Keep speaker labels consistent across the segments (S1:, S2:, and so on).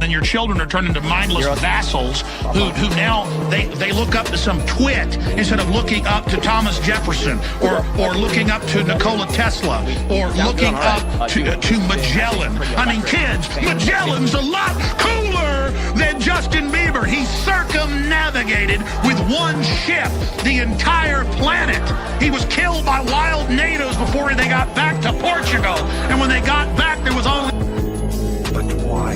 S1: and your children are turned into mindless vassals who now they look up to some twit instead of looking up to Thomas Jefferson or looking up to Nikola Tesla or looking up to Magellan. I mean, kids, Magellan's a lot cooler than Justin Bieber. He circumnavigated with one ship the entire planet. He was killed by wild natives before they got back to Portugal. And when they got back, there was only...
S2: But why?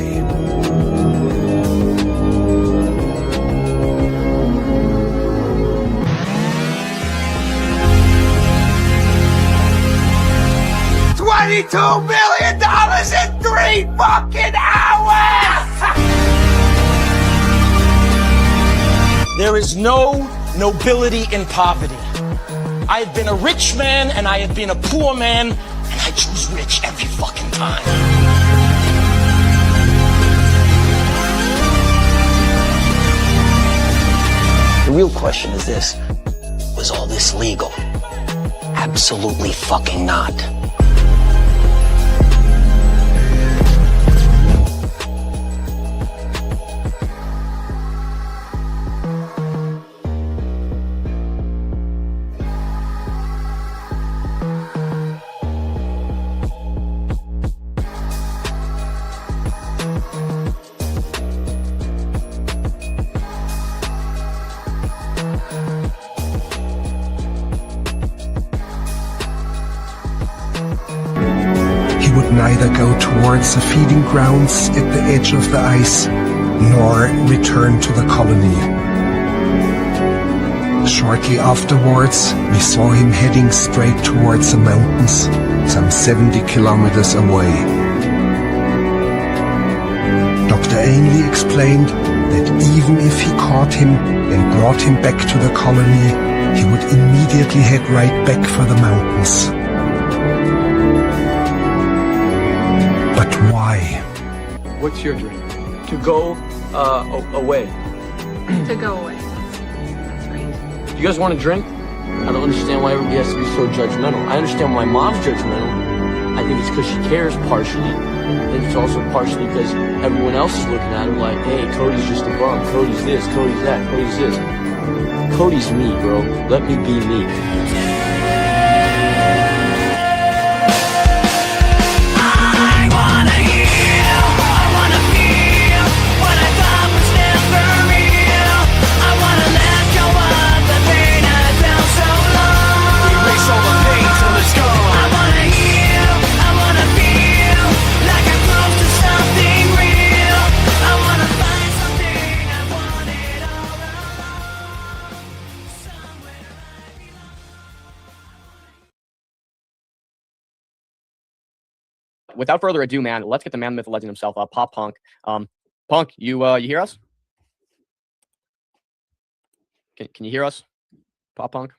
S2: $22 million in 3 fucking hours! There is no nobility in poverty. I have been a rich man and I have been a poor man, and I choose rich every fucking time. The real question is this: was all this legal? Absolutely fucking not. Neither go towards the feeding grounds at the edge of the ice, nor return to the colony. Shortly afterwards, we saw him heading straight towards the mountains, some 70 kilometers away. Dr. Ainley explained that even if he caught him and brought him back to the colony, he would immediately head right back for the mountains. But why?
S3: What's your dream? To go away.
S4: To go away. That's right.
S3: Do you guys want to drink? I don't understand why everybody has to be so judgmental. I understand why mom's judgmental. I think it's because she cares partially. And it's also partially because everyone else is looking at her like, hey, Cody's just a bum. Cody's this, Cody's that, Cody's this. Cody's me, bro. Let me be me.
S5: Without further ado, man, let's get the man, myth, legend himself, Pop Punk. Punk, you hear us? Can you hear us, Pop Punk?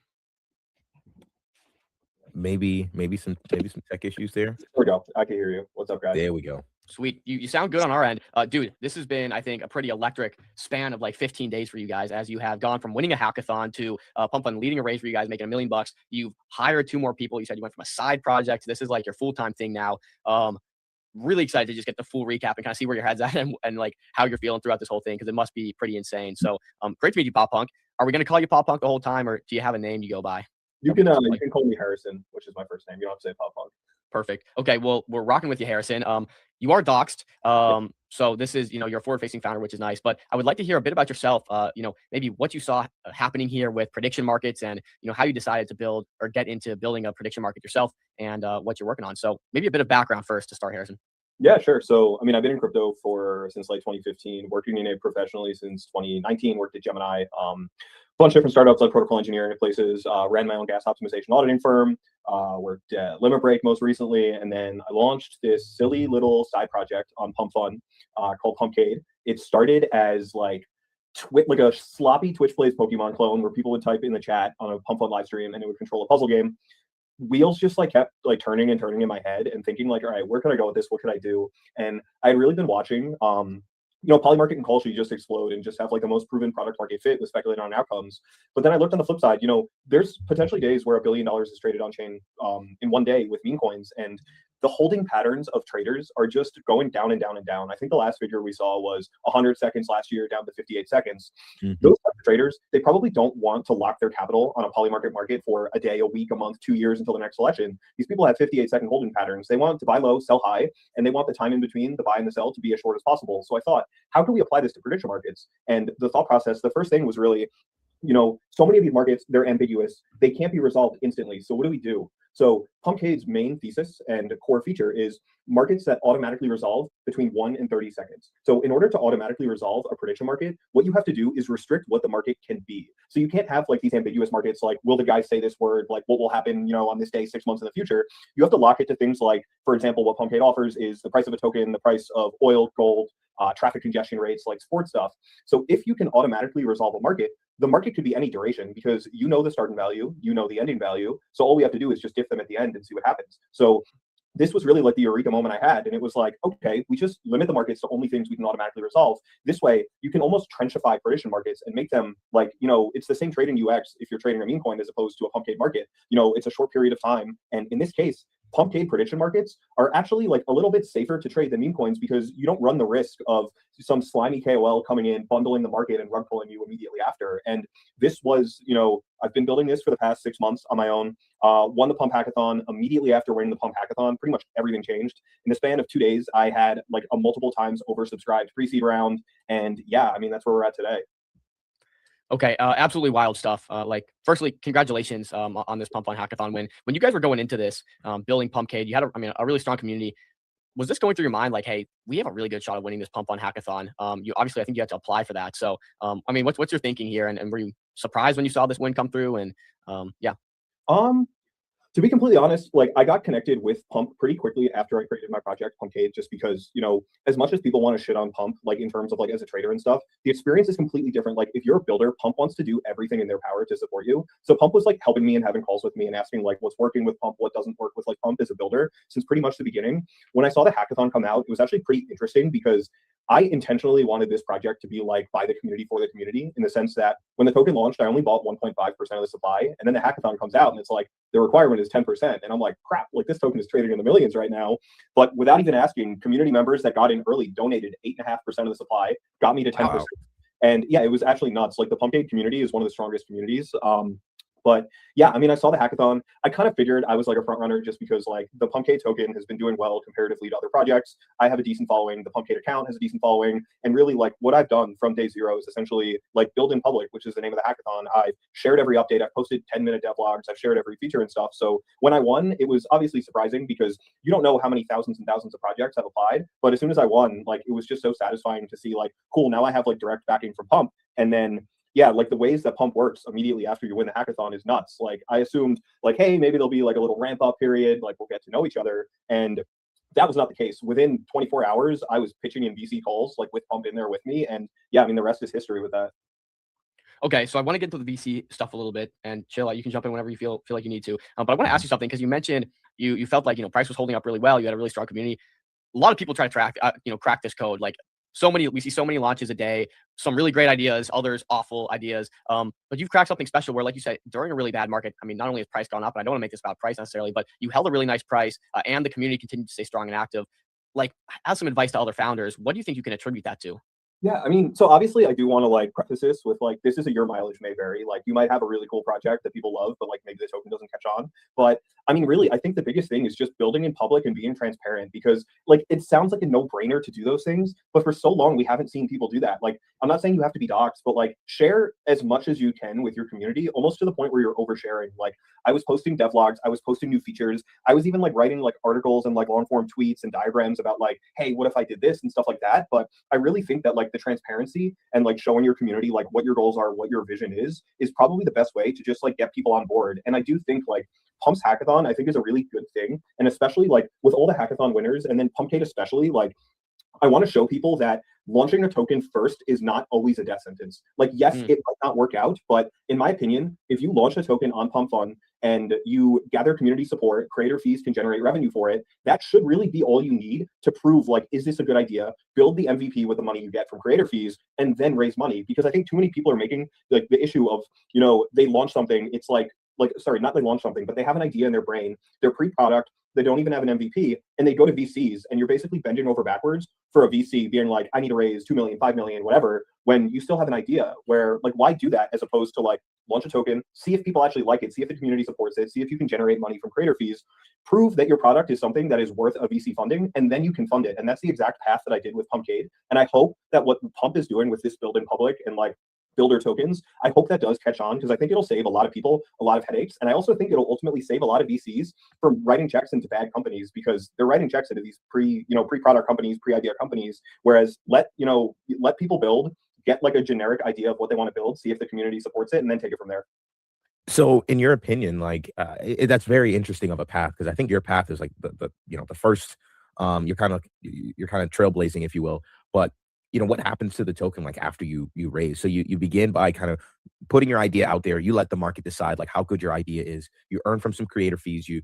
S6: Maybe some tech issues there.
S7: There we go. I can hear you. What's up, guys?
S6: There we go.
S5: Sweet. You sound good on our end. Dude, this has been, I think, a pretty electric span of like 15 days for you guys, as you have gone from winning a hackathon to Pump Fun leading a race for you guys, making $1 million. You've hired 2 more people. You said you went from a side project. This is like your full-time thing now. Really excited to just get the full recap and kind of see where your head's at and like how you're feeling throughout this whole thing, because it must be pretty insane. So great to meet you, Pop Punk. Are we going to call you Pop Punk the whole time, or do you have a name you go by?
S7: You can call me Harrison, which is my first name. You don't have to say Pop Punk.
S5: Perfect. Okay, well, we're rocking with you, Harrison. You are doxxed. So this is, you're a forward-facing founder, which is nice. But I would like to hear a bit about yourself, maybe what you saw happening here with prediction markets and, how you decided to build or get into building a prediction market yourself and what you're working on. So maybe a bit of background first to start, Harrison.
S7: Yeah, sure. So, I've been in crypto since like 2015, working in it professionally since 2019, worked at Gemini, bunch of different startups like protocol engineering places, ran my own gas optimization auditing firm, worked at Limit Break most recently, and then I launched this silly little side project on Pump Fun called Pumpcade. It started as like a sloppy Twitch Plays Pokemon clone where people would type in the chat on a Pump Fun live stream and it would control a puzzle game. Wheels just like kept like turning and turning in my head and thinking like, all right, where can I go with this? What could I do? And I had really been watching Polymarket and Call Sheet just explode and just have like the most proven product market fit with speculating on outcomes. But then I looked on the flip side, there's potentially days where $1 billion is traded on chain in one day with meme coins. And the holding patterns of traders are just going down and down and down. I think the last figure we saw was 100 seconds last year down to 58 seconds. Those type of traders, they probably don't want to lock their capital on a polymarket market for a day, a week, a month, 2 years until the next election. These people have 58-second holding patterns. They want to buy low, sell high, and they want the time in between the buy and the sell to be as short as possible. So I thought, how can we apply this to prediction markets? And the thought process, the first thing was really, so many of these markets, they're ambiguous. They can't be resolved instantly. So what do we do? So Pumpcade's main thesis and core feature is markets that automatically resolve between 1 and 30 seconds. So in order to automatically resolve a prediction market, what you have to do is restrict what the market can be. So you can't have like these ambiguous markets, like, will the guy say this word? Like, what will happen, on this day, 6 months in the future? You have to lock it to things like, for example, what Pumpcade offers is the price of a token, the price of oil, gold, traffic congestion rates, like sports stuff. So if you can automatically resolve a market, the market could be any duration because you know the starting value, you know the ending value. So all we have to do is just diff them at the end and see what happens. So this was really like the eureka moment I had. And it was like, okay, we just limit the markets to only things we can automatically resolve. This way, you can almost trenchify prediction markets and make them like, it's the same trading UX if you're trading a meme coin as opposed to a Pumpcade market. It's a short period of time. And in this case, Pumpcade prediction markets are actually like a little bit safer to trade than meme coins because you don't run the risk of some slimy KOL coming in, bundling the market and rug pulling you immediately after. And this was, I've been building this for the past 6 months on my own, won the Pump Hackathon. Immediately after winning the Pump Hackathon, pretty much everything changed. In the span of 2 days, I had like a multiple times oversubscribed pre-seed round. And yeah, I mean, that's where we're at today.
S5: Okay, absolutely wild stuff. Firstly, congratulations on this Pump on Hackathon win. When you guys were going into this, building Pumpcade, you had a really strong community. Was this going through your mind like, hey, we have a really good shot of winning this Pump on Hackathon? You obviously, I think you had to apply for that. So, what's your thinking here? And were you surprised when you saw this win come through? And yeah.
S7: To be completely honest, like I got connected with Pump pretty quickly after I created my project, Pumpcade, just because, as much as people want to shit on Pump, like in terms of like as a trader and stuff, the experience is completely different. Like if you're a builder, Pump wants to do everything in their power to support you. So Pump was like helping me and having calls with me and asking like what's working with Pump, what doesn't work with like Pump as a builder since pretty much the beginning. When I saw the hackathon come out, it was actually pretty interesting because I intentionally wanted this project to be like by the community for the community in the sense that when the token launched, I only bought 1.5% of the supply. And then the hackathon comes out and it's like the requirement is 10%. And I'm like, crap, like this token is trading in the millions right now. But without even asking, community members that got in early donated 8.5% of the supply, got me to 10%. Wow. And yeah, it was actually nuts. Like the Pumpcade community is one of the strongest communities. But yeah, I mean, I saw the hackathon. I kind of figured I was like a front runner just because like the Pumpcade token has been doing well comparatively to other projects. I have a decent following. The Pumpcade account has a decent following. And really like what I've done from day zero is essentially like build in public, which is the name of the hackathon. I've shared every update. I've posted 10-minute devlogs. I've shared every feature and stuff. So when I won, it was obviously surprising because you don't know how many thousands and thousands of projects have applied. But as soon as I won, like it was just so satisfying to see like, cool, now I have like direct backing from Pump. And then yeah, like the ways that Pump works immediately after you win the hackathon is nuts. Like I assumed like, hey, maybe there'll be like a little ramp up period, like we'll get to know each other. And that was not the case. Within 24 hours, I was pitching in VC calls, like with Pump in there with me. And yeah, I mean, the rest is history with that.
S5: Okay, so I want to get into the VC stuff a little bit and chill out. You can jump in whenever you feel like you need to. But I want to ask you something because you mentioned you felt like, price was holding up really well. You had a really strong community. A lot of people try to crack this code. Like we see so many launches a day, some really great ideas, others awful ideas. But you've cracked something special where, like you said, during a really bad market, I mean, not only has price gone up, and I don't want to make this about price necessarily, but you held a really nice price and the community continued to stay strong and active. Like, as some advice to other founders, what do you think you can attribute that to?
S7: Yeah, I mean, so obviously I do want to like preface this with like, this is a year mileage may vary. Like you might have a really cool project that people love, but like maybe the token doesn't catch on. But I mean, really, I think the biggest thing is just building in public and being transparent because like, it sounds like a no-brainer to do those things, but for so long, we haven't seen people do that. Like, I'm not saying you have to be doxxed, but like share as much as you can with your community, almost to the point where you're oversharing. Like I was posting devlogs, I was posting new features. I was even like writing like articles and like long form tweets and diagrams about like, hey, what if I did this and stuff like that. But I really think that like the transparency and like showing your community like what your goals are, what your vision is probably the best way to just like get people on board. And I do think like Pump's hackathon, I think is a really good thing. And especially like with all the hackathon winners and then Pumpcade especially, like I want to show people that launching a token first is not always a death sentence. Like, yes, it might not work out, but in my opinion, if you launch a token on Pump Fun and you gather community support, creator fees can generate revenue for it, that should really be all you need to prove, like, is this a good idea? Build the MVP with the money you get from creator fees and then raise money. Because I think too many people are making like the issue of, they launch something, it's like, sorry, not they launch something, but they have an idea in their brain, they're pre-product, they don't even have an MVP, and they go to VCs, and you're basically bending over backwards for a VC being like, I need to raise 2 million, 5 million, whatever, when you still have an idea. Where, like, why do that as opposed to like launch a token, see if people actually like it, see if the community supports it, see if you can generate money from creator fees, prove that your product is something that is worth a VC funding, and then you can fund it. And that's the exact path that I did with Pumpcade. And I hope that what Pump is doing with this build in public and like builder tokens, I hope that does catch on, because I think it'll save a lot of people a lot of headaches. And I also think it'll ultimately save a lot of VCs from writing checks into bad companies, because they're writing checks into these pre-product companies, pre-idea companies. Whereas let people build, get like a generic idea of what they want to build, see if the community supports it, and then take it from there.
S6: So in your opinion, like that's very interesting of a path, because I think your path is like the first, you're kind of trailblazing, if you will. But what happens to the token like after you raise? So you begin by kind of putting your idea out there. You let the market decide like how good your idea is. You earn from some creator fees. You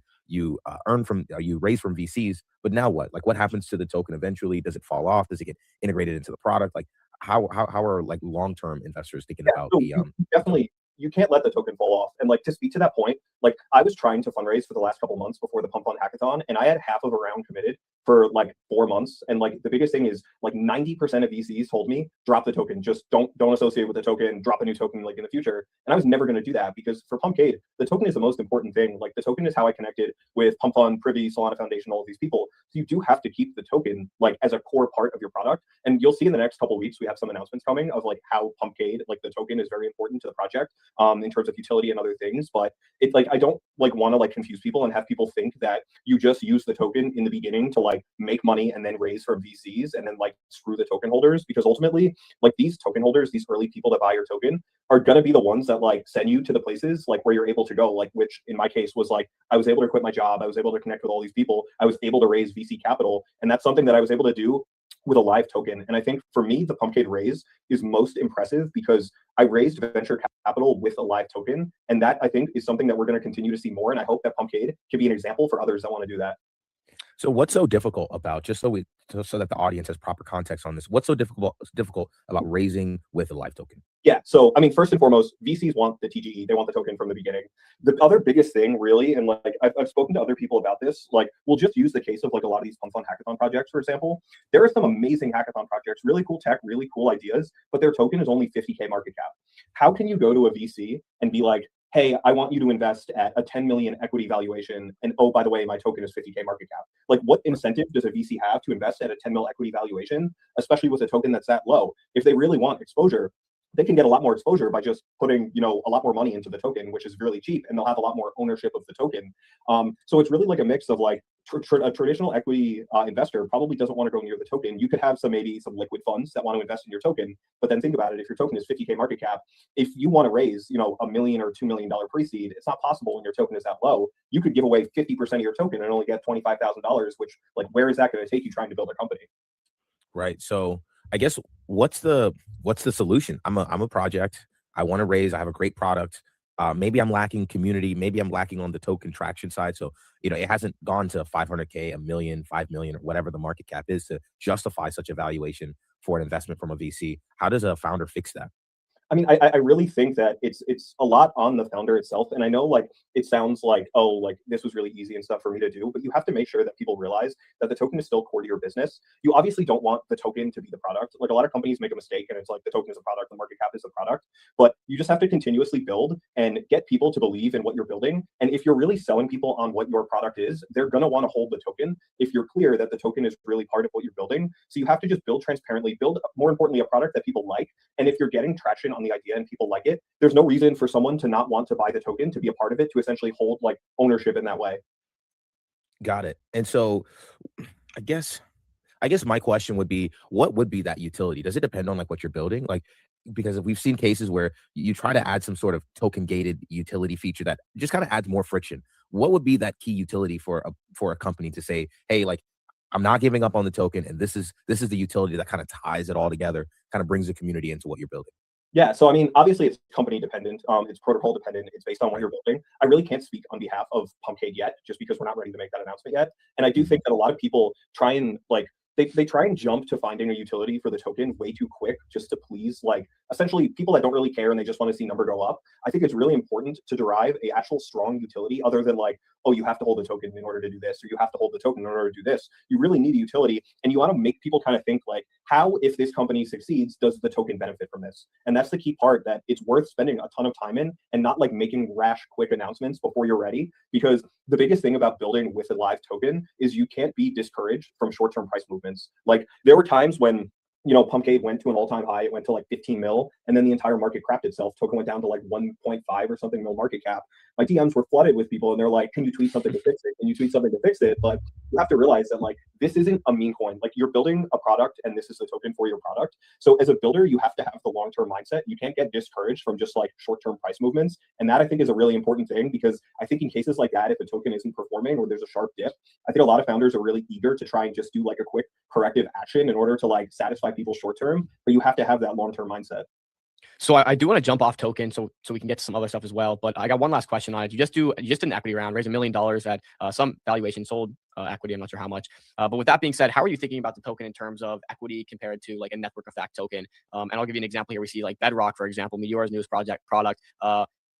S6: raise from VCs. But now what? Like, what happens to the token eventually? Does it fall off? Does it get integrated into the product? Like how are like long-term investors thinking about
S7: so
S6: the
S7: definitely, you can't let the token fall off. And like, to speak to that point, like I was trying to fundraise for the last couple months before the Pump Fund Hackathon, and I had half of a round committed for like 4 months. And like the biggest thing is like 90% of VCs told me, drop the token, just don't associate with the token, drop a new token like in the future. And I was never going to do that, because for Pumpcade, the token is the most important thing. Like the token is how I connected with Pump Fund, Privy, Solana Foundation, all of these people. So you do have to keep the token like as a core part of your product. And you'll see in the next couple of weeks, we have some announcements coming of like how Pumpcade, like the token, is very important to the project in terms of utility and other things. But it's like, I don't like want to like confuse people and have people think that you just use the token in the beginning to like make money and then raise from VCs and then like screw the token holders, because ultimately like these token holders, these early people that buy your token, are going to be the ones that like send you to the places like where you're able to go, like, which in my case was like I was able to quit my job, I was able to connect with all these people, I was able to raise VC capital, and that's something that I was able to do with a live token. And I think for me, the Pumpcade raise is most impressive because I raised venture capital with a live token. And that, I think, is something that we're going to continue to see more. And I hope that Pumpcade can be an example for others that want to do that.
S6: So what's so difficult about, just so that the audience has proper context on this, what's so difficult about raising with a live token?
S7: Yeah, so I mean, first and foremost, VCs want the TGE, they want the token from the beginning. The other biggest thing, really, and like I've spoken to other people about this, like we'll just use the case of like a lot of these Pump Fund Hackathon projects, for example. There are some amazing hackathon projects, really cool tech, really cool ideas, but their token is only 50K market cap. How can you go to a VC and be like, hey, I want you to invest at a 10 million equity valuation, and oh, by the way, my token is 50K market cap? Like, what incentive does a VC have to invest at a 10 mil equity valuation, especially with a token that's that low? If they really want exposure, they can get a lot more exposure by just putting, a lot more money into the token, which is really cheap, and they'll have a lot more ownership of the token. So it's really like a mix of like a traditional equity investor probably doesn't want to go near the token. You could have maybe some liquid funds that want to invest in your token, but then think about it. If your token is 50K market cap, if you want to raise, $1 million or $2 million pre-seed, it's not possible when your token is that low. You could give away 50% of your token and only get $25,000, which, like, where is that going to take you trying to build a company?
S6: Right. So I guess what's the solution? I'm a project. I want to raise. I have a great product. Maybe I'm lacking community. Maybe I'm lacking on the token traction side. So, it hasn't gone to 500K, $1 million, 5 million, or whatever the market cap is to justify such a valuation for an investment from a VC. How does a founder fix that?
S7: I mean, I really think that it's a lot on the founder itself. And I know, like, it sounds like, oh, like this was really easy and stuff for me to do, but you have to make sure that people realize that the token is still core to your business. You obviously don't want the token to be the product. Like, a lot of companies make a mistake and it's like the token is a product, the market cap is a product, but you just have to continuously build and get people to believe in what you're building. And if you're really selling people on what your product is, they're going to want to hold the token if you're clear that the token is really part of what you're building. So you have to just build transparently, build, more importantly, a product that people like. And if you're getting traction on the idea and people like it, there's no reason for someone to not want to buy the token, to be a part of it, to essentially hold like ownership in that way.
S6: Got it. And so I guess my question would be, what would be that utility? Does it depend on like what you're building? Like, because if we've seen cases where you try to add some sort of token gated utility feature that just kind of adds more friction. What would be that key utility for a company to say, hey, like, I'm not giving up on the token, and this is the utility that kind of ties it all together, kind of brings the community into what you're building?
S7: Yeah, so I mean, obviously it's company dependent, it's protocol dependent, it's based on what you're building. I really can't speak on behalf of Pumpcade yet, just because we're not ready to make that announcement yet. And I do think that a lot of people try and like, they try and jump to finding a utility for the token way too quick, just to please like essentially people that don't really care and they just want to see number go up. I think it's really important to derive a actual strong utility other than like, oh, you have to hold the token in order to do this, or you have to hold the token in order to do this. You really need a utility, and you want to make people kind of think like, how, if this company succeeds, does the token benefit from this? And that's the key part, that it's worth spending a ton of time in, and not like making rash, quick announcements before you're ready. Because the biggest thing about building with a live token is you can't be discouraged from short-term price movements. Like there were times when, you know, Pumpcade went to an all-time high. It went to like 15 mil, and then the entire market crapped itself. Token went down to like 1.5 or something mil market cap. My DMs were flooded with people, and they're like, "Can you tweet something to fix it? Can you tweet something to fix it?" But you have to realize that like this isn't a meme coin. Like you're building a product, and this is the token for your product. So as a builder, you have to have the long-term mindset. You can't get discouraged from just like short-term price movements, and that I think is a really important thing, because I think in cases like that, if a token isn't performing or there's a sharp dip, I think a lot of founders are really eager to try and just do like a quick corrective action in order to like satisfy people short-term. But you have to have that long-term mindset.
S5: So I do want to jump off token so we can get to some other stuff as well. But I got one last question on it. You just did an equity round, raised $1 million at some valuation, sold equity. I'm not sure how much. But with that being said, how are you thinking about the token in terms of equity compared to like a network effect token? And I'll give you an example here. We see like Bedrock, for example, Meteor's newest product,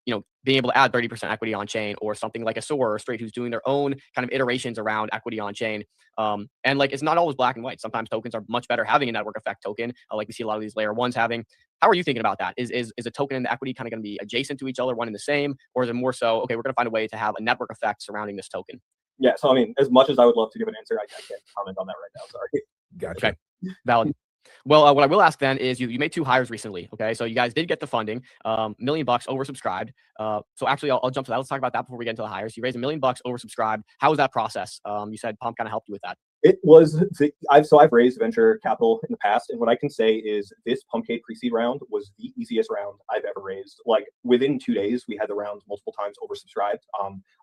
S5: you know, being able to add 30% equity on chain, or something like a Soar or Straight, who's doing their own kind of iterations around equity on chain. And like, it's not always black and white. Sometimes tokens are much better having a network effect token, like we see a lot of these layer ones having. How are you thinking about that? Is a token and the equity kind of going to be adjacent to each other, one and the same? Or is it more so, okay, we're going to find a way to have a network effect surrounding this token?
S7: Yeah. So, I mean, as much as I would love to give an answer, I can't comment on that right now. Sorry.
S6: Gotcha.
S5: Okay. Valid. Well, what I will ask then is you made 2 hires recently. Okay. So you guys did get the funding, $1 million oversubscribed. So actually I'll jump to that. Let's talk about that before we get into the hires. You raised $1 million oversubscribed. How was that process? You said Pump kind of helped you with that.
S7: It was, I've raised venture capital in the past, and what I can say is this Pumpcade pre-seed round was the easiest round I've ever raised. Like within 2 days, we had the round multiple times oversubscribed.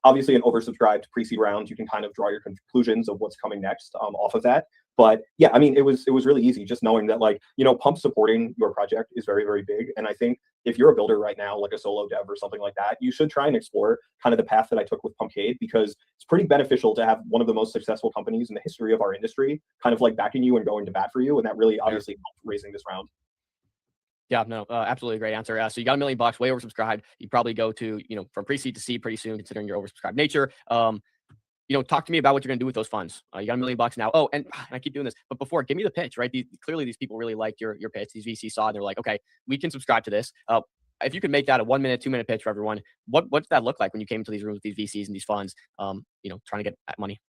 S7: Obviously an oversubscribed pre-seed round, you can kind of draw your conclusions of what's coming next off of that. But yeah, I mean, it was really easy just knowing that, like, you know, Pump supporting your project is very, very big. And I think if you're a builder right now, like a solo dev or something like that, you should try and explore kind of the path that I took with Pumpcade, because it's pretty beneficial to have one of the most successful companies in the history of our industry kind of like backing you and going to bat for you. And that really obviously helped raising this round.
S5: Yeah, no, absolutely great answer. So you got $1 million, way oversubscribed. You probably go to, you know, from pre-seed to seed pretty soon, considering your oversubscribed nature. You know, talk to me about what you're going to do with those funds. You got $1 million now. Oh, and I keep doing this, but before, give me the pitch, right? Clearly these people really liked your pitch. These VCs saw it and they're like, okay, we can subscribe to this. If you could make that a 1 minute, 2 minute pitch for everyone, what did that look like when you came into these rooms with these VCs and these funds, you know, trying to get that money?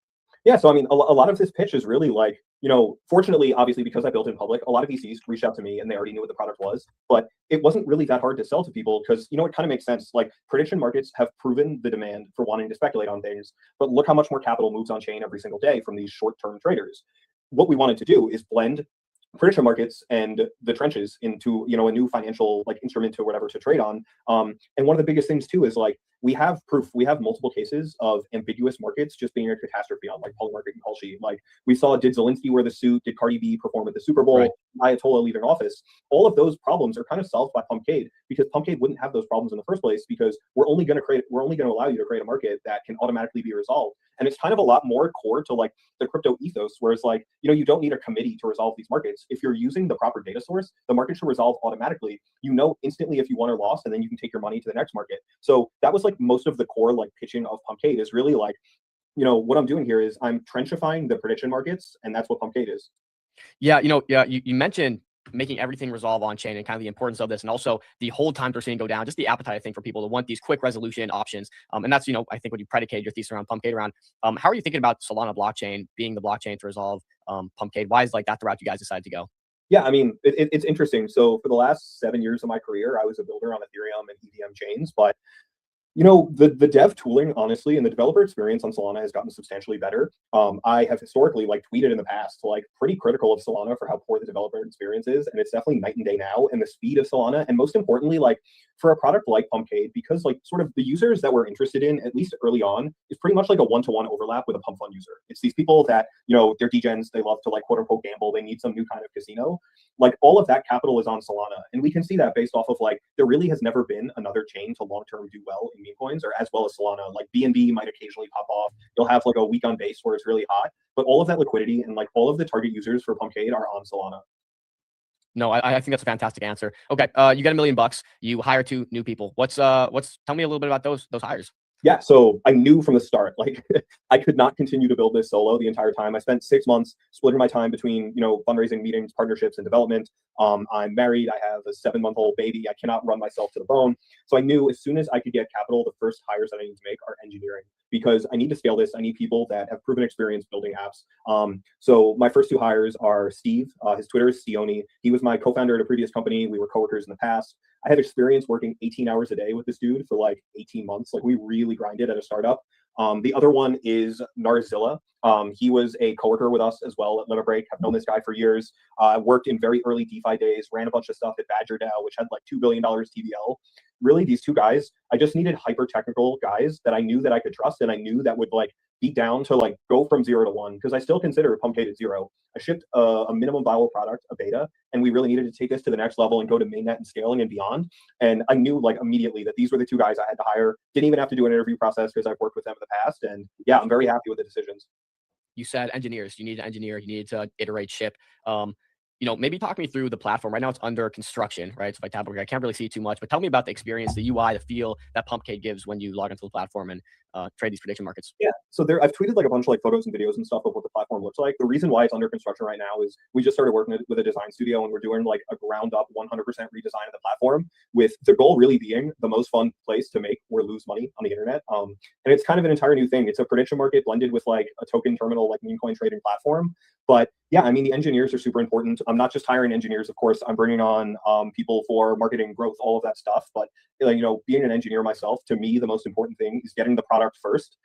S7: Yeah, so I mean, a lot of this pitch is really like, you know, fortunately, obviously, because I built in public, a lot of VCs reached out to me and they already knew what the product was, but it wasn't really that hard to sell to people because, you know, it kind of makes sense. Like prediction markets have proven the demand for wanting to speculate on things, but look how much more capital moves on chain every single day from these short-term traders. What we wanted to do is blend prediction markets and the trenches into, you know, a new financial like instrument or whatever to trade on. And one of the biggest things too is like we have proof. We have multiple cases of ambiguous markets just being a catastrophe on like Polymarket and Call Sheet. Like we saw, did Zelensky wear the suit? Did Cardi B perform at the Super Bowl? Right. Ayatollah leaving office? All of those problems are kind of solved by Pumpcade, because Pumpcade wouldn't have those problems in the first place, because we're only going to allow you to create a market that can automatically be resolved. And it's kind of a lot more core to like the crypto ethos, where it's like, you know, you don't need a committee to resolve these markets. If you're using the proper data source, the market should resolve automatically. You know instantly if you won or lost, and then you can take your money to the next market. So that was like most of the core like pitching of Pumpcade is really like, you know, what I'm doing here is I'm trenchifying the prediction markets, and that's what Pumpcade is.
S5: Yeah, you know, you mentioned making everything resolve on chain and kind of the importance of this, and also the hold times we're seeing go down, just the appetite, I think, for people to want these quick resolution options. And that's, you know, I think what you predicate your thesis around Pumpcade around. How are you thinking about Solana blockchain being the blockchain to resolve Pumpcade? Why is like that the route you guys decided to go?
S7: Yeah, I mean, it's interesting. So for the last 7 years of my career, I was a builder on Ethereum and EVM chains, but you know, the dev tooling, honestly, and the developer experience on Solana has gotten substantially better. I have historically like tweeted in the past, like pretty critical of Solana for how poor the developer experience is. And it's definitely night and day now. And the speed of Solana, and most importantly, like for a product like Pumpcade, because like sort of the users that we're interested in, at least early on, is pretty much like a one-to-one overlap with a Pump Fund user. It's these people that, you know, they're degens, they love to like quote unquote gamble, they need some new kind of casino. Like all of that capital is on Solana. And we can see that based off of like, there really has never been another chain to long-term do well in meme coins or as well as Solana. Like BNB might occasionally pop off. You'll have like a week on base where it's really hot, but all of that liquidity and like all of the target users for Pumpcade are on Solana.
S5: No, I think that's a fantastic answer. Okay, you got $1 million. You hire 2 new people. Tell me a little bit about those hires.
S7: Yeah, so I knew from the start, like I could not continue to build this solo the entire time. I spent 6 months splitting my time between, fundraising, meetings, partnerships, and development. I'm married. I have a 7-month-old baby. I cannot run myself to the bone. So I knew as soon as I could get capital, the first hires that I need to make are engineering because I need to scale this. I need people that have proven experience building apps. So my first 2 hires are Steve. His Twitter is Stioni. He was my co-founder at a previous company. We were coworkers in the past. I have experience working 18 hours a day with this dude for like 18 months. Like we really grinded at a startup. The other one is Narzilla. He was a coworker with us as well at Limit Break. I've known this guy for years. Worked in very early DeFi days, ran a bunch of stuff at Badger DAO, which had like $2 billion TVL. Really, these 2 guys, I just needed hyper technical guys that I knew that I could trust and I knew that would like be down to like go from 0 to 1 because I still consider Pumpkade at 0. I shipped a minimum viable product, a beta, and we really needed to take this to the next level and go to mainnet and scaling and beyond. And I knew like immediately that these were the 2 guys I had to hire. Didn't even have to do an interview process because I've worked with them in the past. And yeah, I'm very happy with the decisions.
S5: You said engineers. You need an engineer. You needed to iterate, ship. Maybe talk me through the platform. Right now it's under construction, right? So if I tap over, I can't really see too much, but tell me about the experience, the UI, the feel that Pumpkade gives when you log into the platform and trade these prediction markets.
S7: Yeah, so I've tweeted like a bunch of like photos and videos and stuff of what the platform looks like. The reason why it's under construction right now is we just started working with a design studio and we're doing like a ground up 100% redesign of the platform with the goal really being the most fun place to make or lose money on the internet. And it's kind of an entire new thing. It's a prediction market blended with like a token terminal, like meme coin trading platform. But yeah, I mean, the engineers are super important. I'm not just hiring engineers, of course. I'm bringing on people for marketing, growth, all of that stuff. But being an engineer myself, to me, the most important thing is getting the product first,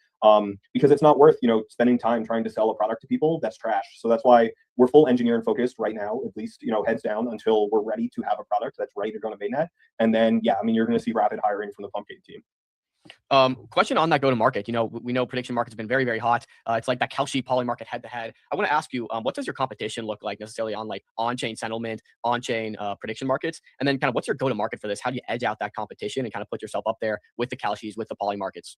S7: because it's not worth spending time trying to sell a product to people that's trash. So that's why we're full engineering focused right now, at least heads down until we're ready to have a product that's ready to go to mainnet. And then yeah, I mean, you're going to see rapid hiring from the Pumpkade team.
S5: Question on that go to market. We know prediction markets have been very, very hot. It's like that Kalshi poly market head to head. I want to ask you, what does your competition look like necessarily on like on-chain settlement, on-chain prediction markets? And then kind of what's your go to market for this? How do you edge out that competition and kind of put yourself up there with the Kalshis, with the poly markets?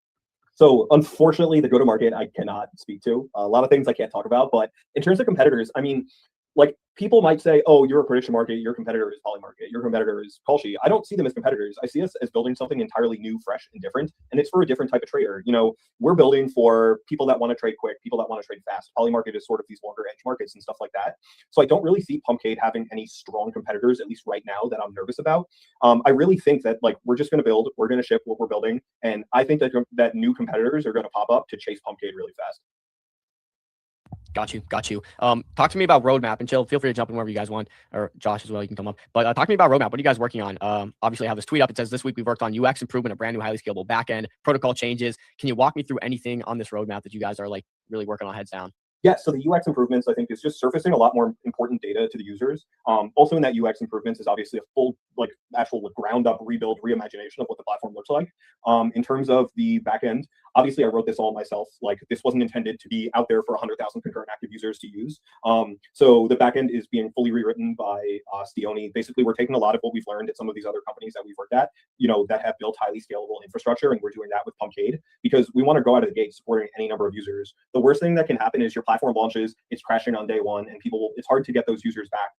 S7: So unfortunately, the go to market I cannot speak to. A lot of things I can't talk about. But in terms of competitors, I mean, like people might say, oh, you're a prediction market, your competitor is Polymarket, your competitor is Kalshi. I don't see them as competitors. I see us as building something entirely new, fresh, and different. And it's for a different type of trader. We're building for people that want to trade quick, people that want to trade fast. Polymarket is sort of these longer edge markets and stuff like that. So I don't really see Pumpkade having any strong competitors, at least right now, that I'm nervous about. I really think that like we're just going to build, we're going to ship what we're building. And I think that new competitors are going to pop up to chase Pumpkade really fast.
S5: Got you. Talk to me about roadmap and chill. Feel free to jump in wherever you guys want, or Josh as well. You can come up. But talk to me about roadmap. What are you guys working on? Obviously, I have this tweet up. It says this week we've worked on UX improvement, a brand new highly scalable backend, protocol changes. Can you walk me through anything on this roadmap that you guys are like really working on heads down?
S7: Yeah, so the UX improvements, I think, is just surfacing a lot more important data to the users. Also in that UX improvements is obviously a full, like actual ground up rebuild, reimagination of what the platform looks like. In terms of the backend, obviously I wrote this all myself. Like this wasn't intended to be out there for 100,000 concurrent active users to use. So the backend is being fully rewritten by Stioni. Basically, we're taking a lot of what we've learned at some of these other companies that we've worked at, that have built highly scalable infrastructure, and we're doing that with Pumpkade because we want to go out of the gate supporting any number of users. The worst thing that can happen is your platform launches, it's crashing on day one, and it's hard to get those users back.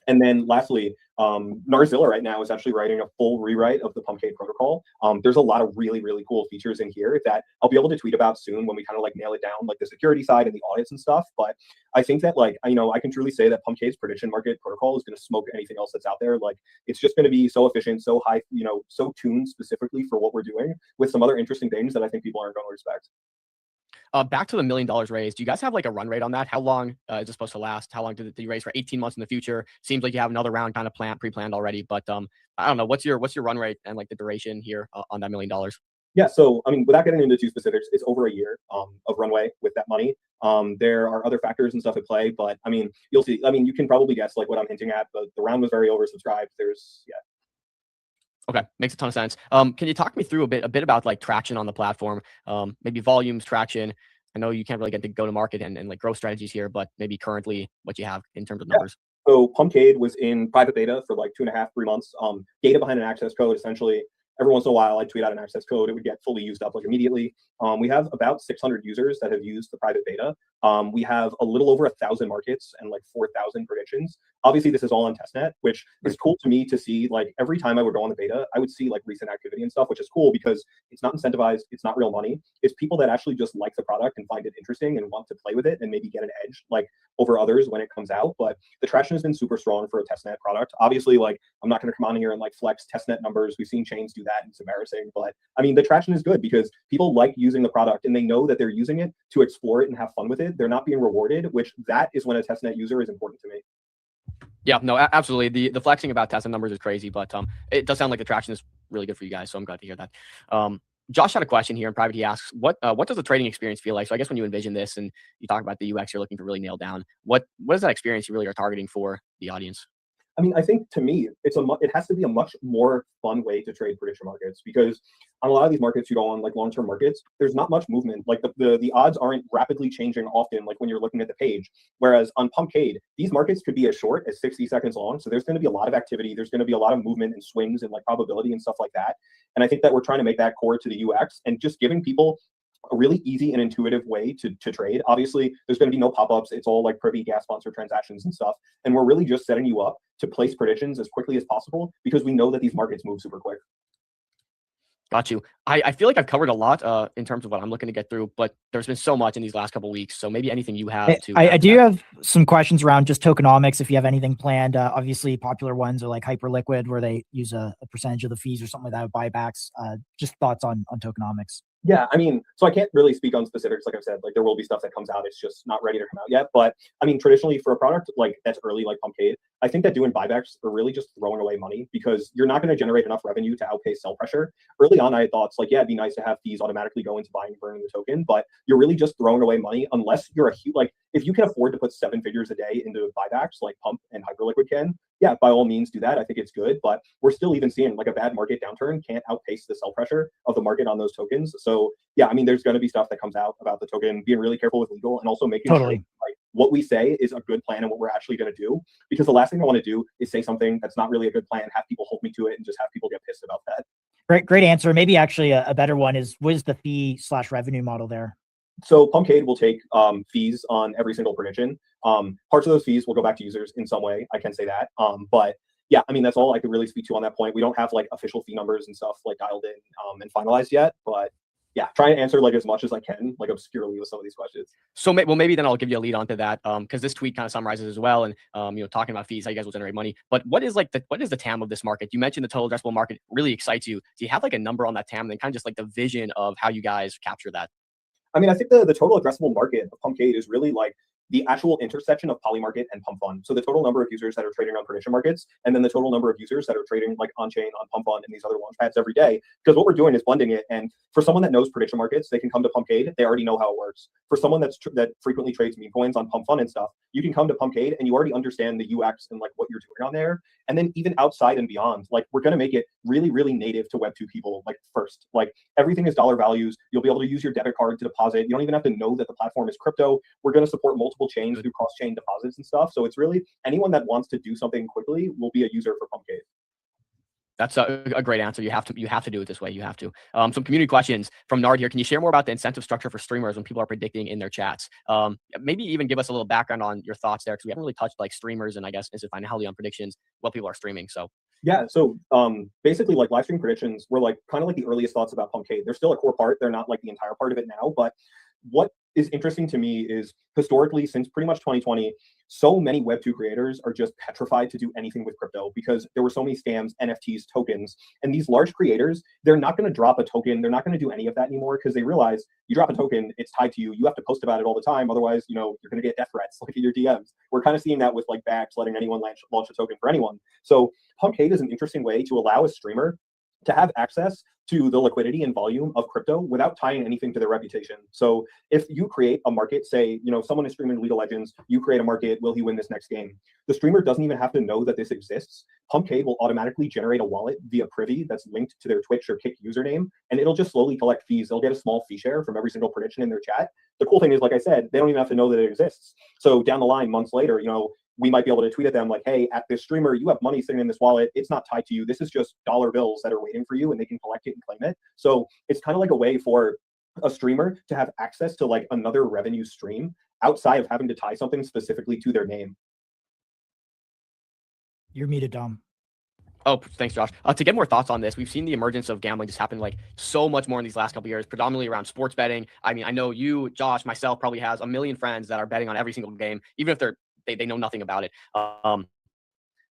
S7: And then lastly, Narzilla right now is actually writing a full rewrite of the Pumpkade protocol. There's a lot of really, really cool features in here that I'll be able to tweet about soon when we kind of like nail it down, like the security side and the audits and stuff. But I think that like, I can truly say that Pumpkade's prediction market protocol is going to smoke anything else that's out there. Like it's just going to be so efficient, so high, so tuned specifically for what we're doing with some other interesting things that I think people aren't going to respect.
S5: Back to the $1 million raised. Do you guys have like a run rate on that? How long is it supposed to last? How long did you raise for? 18 months in the future? Seems like you have another round kind of pre-planned already. But I don't know. What's your run rate and like the duration here on that $1 million?
S7: Yeah, so I mean, without getting into too specifics, it's over a year of runway with that money. There are other factors and stuff at play, but I mean, you'll see. I mean, you can probably guess like what I'm hinting at. But the round was very oversubscribed.
S5: Okay, makes a ton of sense. Can you talk me through a bit about like traction on the platform? Maybe volumes, traction. I know you can't really get to go to market and like growth strategies here, but maybe currently what you have in terms of numbers.
S7: So Pumpkade was in private beta for like 2.5-3 months. Data behind an access code, essentially. every once in a while I'd tweet out an access code, it would get fully used up like immediately. We have about 600 users that have used the private beta. We have a little over 1,000 markets and like 4,000 predictions. Obviously, this is all on testnet, which is cool to me to see. Like every time I would go on the beta, I would see like recent activity and stuff, which is cool because it's not incentivized, it's not real money. It's people that actually just like the product and find it interesting and want to play with it and maybe get an edge like over others when it comes out. But the traction has been super strong for a testnet product. Obviously, like I'm not going to come on here and like flex testnet numbers. We've seen chains do that and it's embarrassing. But I mean, the traction is good because people like using the product and they know that they're using it to explore it and have fun with it. They're not being rewarded, which that is when a testnet user is important to me.
S5: Yeah, no, absolutely. The flexing about testnet numbers is crazy, but it does sound like the traction is really good for you guys. So I'm glad to hear that. Josh had a question here in private. He asks, what does the trading experience feel like? So I guess when you envision this and you talk about the UX you're looking to really nail down, what is that experience you really are targeting for the audience?
S7: I mean, I think to me, it has to be a much more fun way to trade prediction markets because on a lot of these markets, you go on like long-term markets, there's not much movement. Like the odds aren't rapidly changing often, like when you're looking at the page. Whereas on Pumpcade, these markets could be as short as 60 seconds long. So there's going to be a lot of activity. There's going to be a lot of movement and swings and like probability and stuff like that. And I think that we're trying to make that core to the UX and just giving people a really easy and intuitive way to trade. Obviously, there's going to be no pop-ups. It's all like privy gas sponsor transactions and stuff. And we're really just setting you up to place predictions as quickly as possible because we know that these markets move super quick.
S5: Got you. I feel like I've covered a lot in terms of what I'm looking to get through, but there's been so much in these last couple of weeks. So maybe anything you have to.
S8: I do have some questions around just tokenomics. If you have anything planned, obviously popular ones are like Hyperliquid, where they use a percentage of the fees or something like that with buybacks. Just thoughts on tokenomics.
S7: Yeah, I mean, so I can't really speak on specifics. Like I've said, like there will be stuff that comes out. It's just not ready to come out yet. But I mean, traditionally for a product like that's early, like Pumpcade, I think that doing buybacks are really just throwing away money because you're not going to generate enough revenue to outpace sell pressure. Early on, I had thoughts like, yeah, it'd be nice to have fees automatically go into buying and burning the token, but you're really just throwing away money unless you're like, if you can afford to put 7 figures a day into buybacks like Pump and Hyperliquid can, yeah, by all means do that. I think it's good, but we're still even seeing like a bad market downturn can't outpace the sell pressure of the market on those tokens. So yeah, I mean, there's going to be stuff that comes out about the token, being really careful with legal and also making sure like what we say is a good plan and what we're actually going to do. Because the last thing I want to do is say something that's not really a good plan, have people hold me to it and just have people get pissed about that.
S8: Great answer. Maybe actually a better one is, what is the fee/revenue model there?
S7: So Pumpcade will take fees on every single prediction. Parts of those fees will go back to users in some way. I can say that. But yeah, I mean, that's all I could really speak to on that point. We don't have like official fee numbers and stuff like dialed in and finalized yet. But yeah, try and answer like as much as I can, like obscurely with some of these questions.
S5: So maybe then I'll give you a lead onto that because this tweet kind of summarizes as well. And talking about fees, how you guys will generate money. But what is the TAM of this market? You mentioned the total addressable market really excites you. Do you have like a number on that TAM and then kind of just like the vision of how you guys capture that?
S7: I mean, I think the total addressable market of Pumpcade is really like the actual intersection of Polymarket and Pump Fund. So the total number of users that are trading on prediction markets, and then the total number of users that are trading like on chain, on Pump Fund, and these other launch pads every day. Because what we're doing is blending it. And for someone that knows prediction markets, they can come to Pumpcade. They already know how it works. For someone that frequently trades meme coins on Pump Fund and stuff, you can come to Pumpcade and you already understand the UX and like what you're doing on there. And then even outside and beyond, like we're going to make it really, really native to Web2 people. Like first, like everything is dollar values. You'll be able to use your debit card to deposit. You don't even have to know that the platform is crypto. We're going to support multiple chains through cross-chain deposits and stuff. So it's really anyone that wants to do something quickly will be a user for Pumpcade.
S5: That's a great answer. You have to do it this way. You have to. Some community questions from Nard here. Can you share more about the incentive structure for streamers when people are predicting in their chats? Maybe even give us a little background on your thoughts there because we haven't really touched like streamers and I guess instant finality on predictions while people are streaming. So
S7: yeah, so basically like live stream predictions were like kind of like the earliest thoughts about Pumpcade. They're still a core part. They're not like the entire part of it now, but what is interesting to me is historically since pretty much 2020, so many Web2 creators are just petrified to do anything with crypto because there were so many scams, NFTs, tokens, and these large creators, they're not going to drop a token. They're not going to do any of that anymore because they realize you drop a token, it's tied to you. You have to post about it all the time. Otherwise, you're going to get death threats like in your DMs. We're kind of seeing that with like Bax letting anyone launch a token for anyone. So Pumpcade is an interesting way to allow a streamer to have access to the liquidity and volume of crypto without tying anything to their reputation. So if you create a market, say, someone is streaming League of Legends, you create a market, will he win this next game? The streamer doesn't even have to know that this exists. Pumpcade will automatically generate a wallet via Privy that's linked to their Twitch or Kick username, and it'll just slowly collect fees. They'll get a small fee share from every single prediction in their chat. The cool thing is, like I said, they don't even have to know that it exists. So down the line, months later, we might be able to tweet at them like, hey, at this streamer, you have money sitting in this wallet. It's not tied to you. This is just dollar bills that are waiting for you, and they can collect it and claim it. So it's kind of like a way for a streamer to have access to like another revenue stream outside of having to tie something specifically to their name.
S8: You're muted, Dom.
S5: Oh, thanks, Josh. To get more thoughts on this, we've seen the emergence of gambling just happen like so much more in these last couple of years, predominantly around sports betting. I mean, I know you, Josh, myself, probably has a million friends that are betting on every single game, even if they know nothing about it.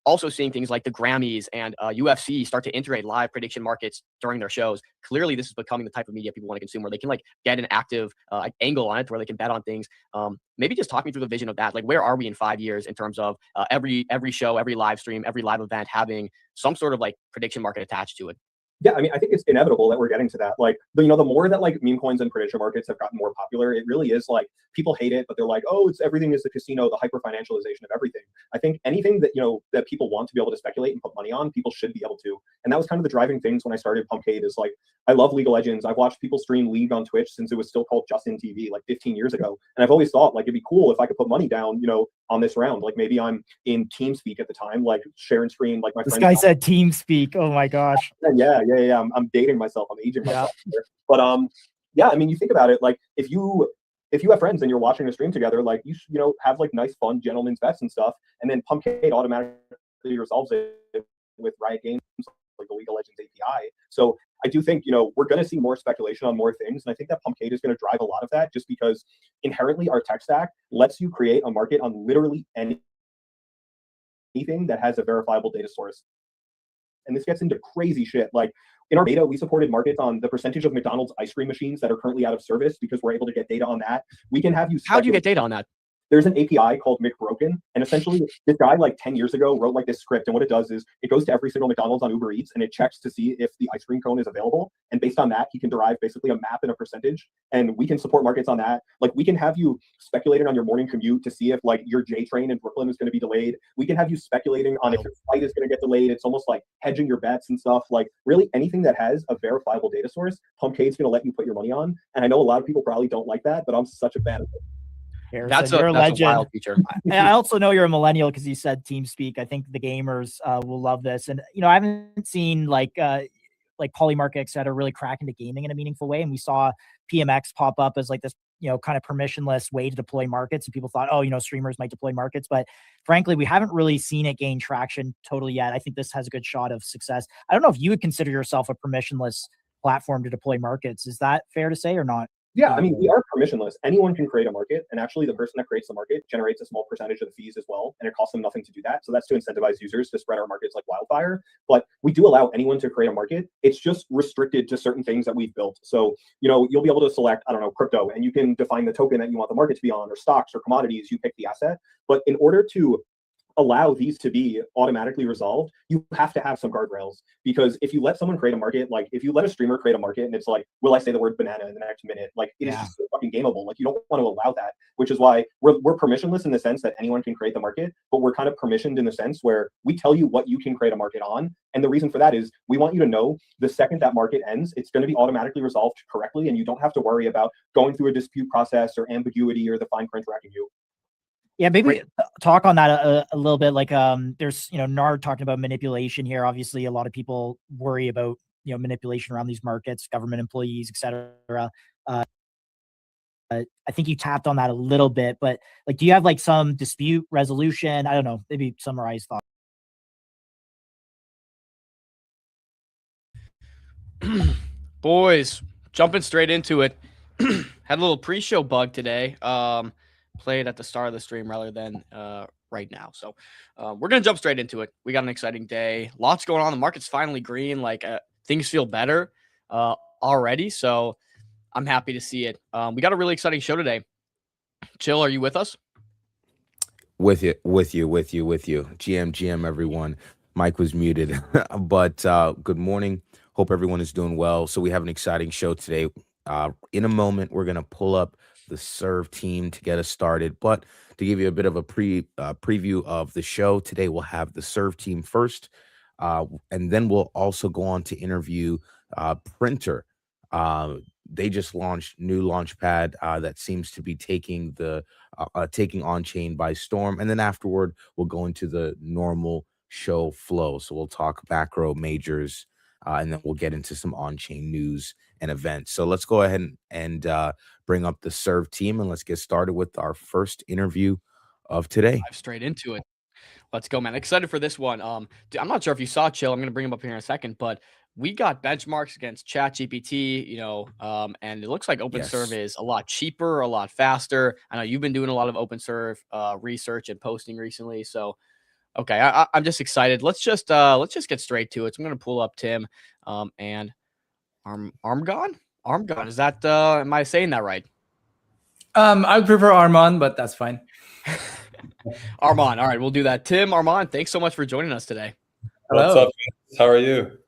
S5: Also seeing things like the Grammys and UFC start to integrate live prediction markets during their shows. Clearly, this is becoming the type of media people want to consume, where they can like get an active angle on it, where they can bet on things. Maybe just talk me through the vision of that. Like, where are we in 5 years in terms of every show, every live stream, every live event having some sort of like prediction market attached to it?
S7: Yeah, I mean, I think it's inevitable that we're getting to that. Like, the more that like meme coins and prediction markets have gotten more popular, it really is like people hate it, but they're like, oh, it's everything is the casino, the hyper financialization of everything. I think anything that that people want to be able to speculate and put money on, people should be able to. And that was kind of the driving things when I started Pumpcade. Is like, I love League of Legends. I've watched people stream League on Twitch since it was still called Justin TV like 15 years ago. And I've always thought like it'd be cool if I could put money down, on this round. Like maybe I'm in TeamSpeak at the time, like share and screen. Like my
S8: This
S7: friend
S8: guy said TeamSpeak. Oh my gosh.
S7: Yeah. I'm dating myself. I'm aging myself. But yeah, I mean, you think about it, like if you have friends and you're watching a stream together, like you have like nice, fun gentlemen's bets and stuff, and then Pumpcade automatically resolves it with Riot Games, like the League of Legends API. So I do think we're going to see more speculation on more things, and I think that Pumpcade is going to drive a lot of that, just because inherently our tech stack lets you create a market on literally anything that has a verifiable data source. And this gets into crazy shit. Like in our beta, we supported markets on the percentage of McDonald's ice cream machines that are currently out of service, because we're able to get data on that. We can have you.
S5: How do you get data on that?
S7: There's an API called McBroken, and essentially this guy like 10 years ago wrote like this script, and what it does is it goes to every single McDonald's on Uber Eats and it checks to see if the ice cream cone is available, and based on that he can derive basically a map and a percentage, and we can support markets on that. Like we can have you speculating on your morning commute to see if like your J train in Brooklyn is going to be delayed. We can have you speculating on if your flight is going to get delayed. It's almost like hedging your bets and stuff. Like really anything that has a verifiable data source, Pumpcade's going to let you put your money on. And I know a lot of people probably don't like that, but I'm such a fan of it.
S5: That's a wild feature.
S8: I also know you're a millennial because you said TeamSpeak. I think the gamers will love this. And I haven't seen like Polymarket, et cetera, really crack into gaming in a meaningful way. And we saw PMX pop up as like this, kind of permissionless way to deploy markets. And people thought, streamers might deploy markets. But frankly, we haven't really seen it gain traction totally yet. I think this has a good shot of success. I don't know if you would consider yourself a permissionless platform to deploy markets. Is that fair to say or not?
S7: Yeah, I mean, we are permissionless. Anyone can create a market, and actually the person that creates the market generates a small percentage of the fees as well, and it costs them nothing to do that. So that's to incentivize users to spread our markets like wildfire. But we do allow anyone to create a market. It's just restricted to certain things that we've built. So, you'll be able to select, crypto, and you can define the token that you want the market to be on, or stocks or commodities. You pick the asset. But in order to allow these to be automatically resolved, you have to have some guardrails. Because if you let someone create a market, like if you let a streamer create a market and it's like, will I say the word banana in the next minute? Like it is just so fucking gameable. Like you don't want to allow that, which is why we're permissionless in the sense that anyone can create the market, but we're kind of permissioned in the sense where we tell you what you can create a market on. And the reason for that is we want you to know the second that market ends, it's going to be automatically resolved correctly, and you don't have to worry about going through a dispute process or ambiguity or the fine print wrecking you.
S8: Yeah, maybe talk on that a little bit. Like, there's, Nard talking about manipulation here. Obviously, a lot of people worry about, manipulation around these markets, government employees, et cetera. I think you tapped on that a little bit, but like, do you have like some dispute resolution? I don't know, maybe summarize thoughts.
S5: Boys, jumping straight into it. Had a little pre-show bug today. Played at the start of the stream rather than right now. So we're going to jump straight into it. We got an exciting day. Lots going on. The market's finally green. Like things feel better already. So I'm happy to see it. We got a really exciting show today. Chill, are you with us?
S6: With you. GM, everyone. Mike was muted. But good morning. Hope everyone is doing well. So we have an exciting show today. In a moment, we're going to pull up the Serv team to get us started. But to give you a bit of a preview of the show, today we'll have the Serv team first. And then we'll also go on to interview Printr. they just launched new launchpad that seems to be taking on chain by storm. And then afterward, we'll go into the normal show flow. So we'll talk macro majors, and then we'll get into some on chain news and events. So let's go ahead and bring up the Serv team, and let's get started with our first interview of today.
S5: Dive straight into it. Let's go, man. Excited for this one. I'm not sure if you saw Chill. I'm going to bring him up here in a second, but we got benchmarks against ChatGPT, and it looks like OpenServe
S6: Yes.
S5: is a lot cheaper, a lot faster. I know you've been doing a lot of OpenServe research and posting recently. So, okay, I'm just excited. Let's just get straight to it. So I'm going to pull up Tim and Armgon. Armgon, is that am I saying that right?
S9: I would prefer Armand, but that's fine.
S5: Armand. All right, we'll do that. Tim, Armand, thanks so much for joining us today.
S9: Hello.
S10: What's up, guys? How are you?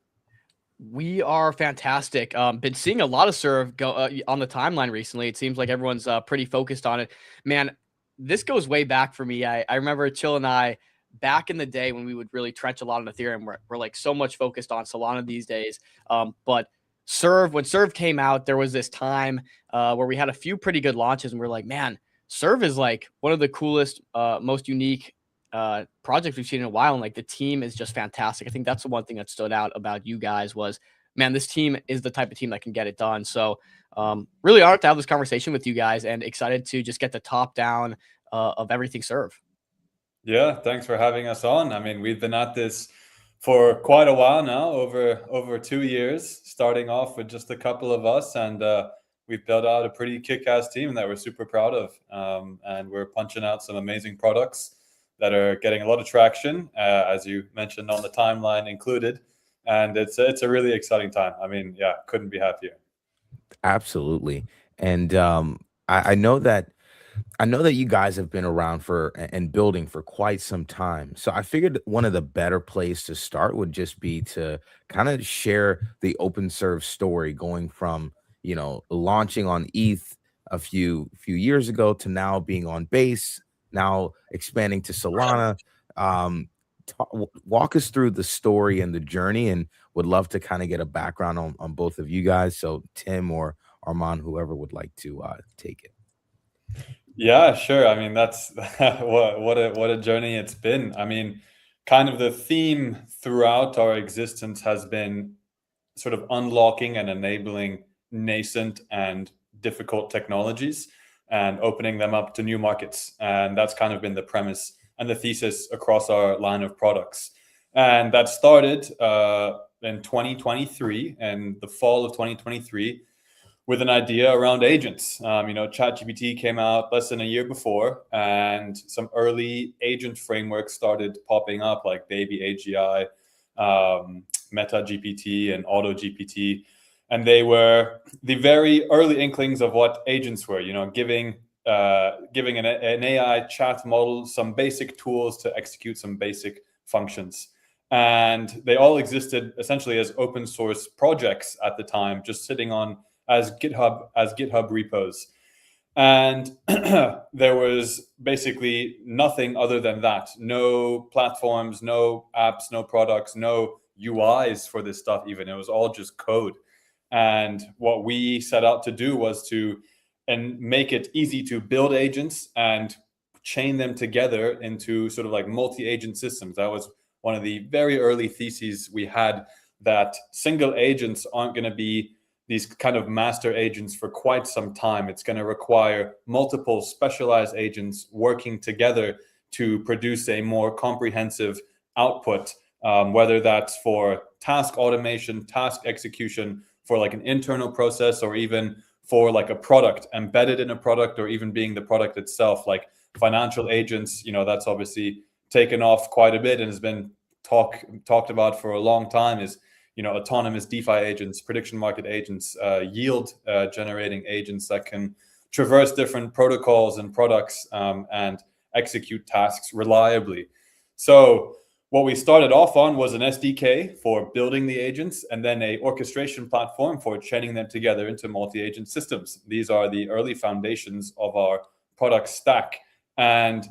S5: We are fantastic. Been seeing a lot of Serv go on the timeline recently. It seems like everyone's pretty focused on it. Man, this goes way back for me. I remember Chill and I back in the day when we would really trench a lot on Ethereum. We're like so much focused on Solana these days. But when Serv came out, there was this time where we had a few pretty good launches, and we're like, man, Serv is like one of the coolest, most unique projects we've seen in a while. And like the team is just fantastic. I think that's the one thing that stood out about you guys was, man, this team is the type of team that can get it done. So really honored to have this conversation with you guys and excited to just get the top down of everything Serv.
S10: Yeah, thanks for having us on. I mean, we've been at this for quite a while now, over 2 years, starting off with just a couple of us, and we've built out a pretty kick-ass team that we're super proud of, and we're punching out some amazing products that are getting a lot of traction, as you mentioned on the timeline included, and it's a really exciting time. I mean, yeah, couldn't be happier.
S6: Absolutely. And I know that you guys have been around and building for quite some time. So I figured one of the better place to start would just be to kind of share the OpenServe story, going from, launching on ETH a few years ago to now being on Base, now expanding to Solana. Walk us through the story and the journey, and would love to kind of get a background on both of you guys. So Tim or Armand, whoever would like to take it.
S10: Yeah, sure. I mean, that's what a journey it's been. I mean, kind of the theme throughout our existence has been sort of unlocking and enabling nascent and difficult technologies and opening them up to new markets. And that's kind of been the premise and the thesis across our line of products. And that started in 2023, and the fall of 2023, with an idea around agents. ChatGPT came out less than a year before, and some early agent frameworks started popping up, like Baby AGI, Meta GPT, and Auto GPT. And they were the very early inklings of what agents were, giving an AI chat model some basic tools to execute some basic functions. And they all existed essentially as open source projects at the time, just sitting on as GitHub repos. And there was basically nothing other than that. No platforms, no apps, no products, no UIs for this stuff even. It was all just code. And what we set out to do was to make it easy to build agents and chain them together into sort of like multi-agent systems. That was one of the very early theses we had, that single agents aren't going to be these kind of master agents for quite some time. It's going to require multiple specialized agents working together to produce a more comprehensive output, whether that's for task automation, task execution, for like an internal process, or even for like a product embedded in a product, or even being the product itself. Like financial agents, that's obviously taken off quite a bit and has been talked about for a long time, is autonomous DeFi agents, prediction market agents, yield generating agents that can traverse different protocols and products and execute tasks reliably. So what we started off on was an SDK for building the agents, and then a orchestration platform for chaining them together into multi-agent systems. These are the early foundations of our product stack. And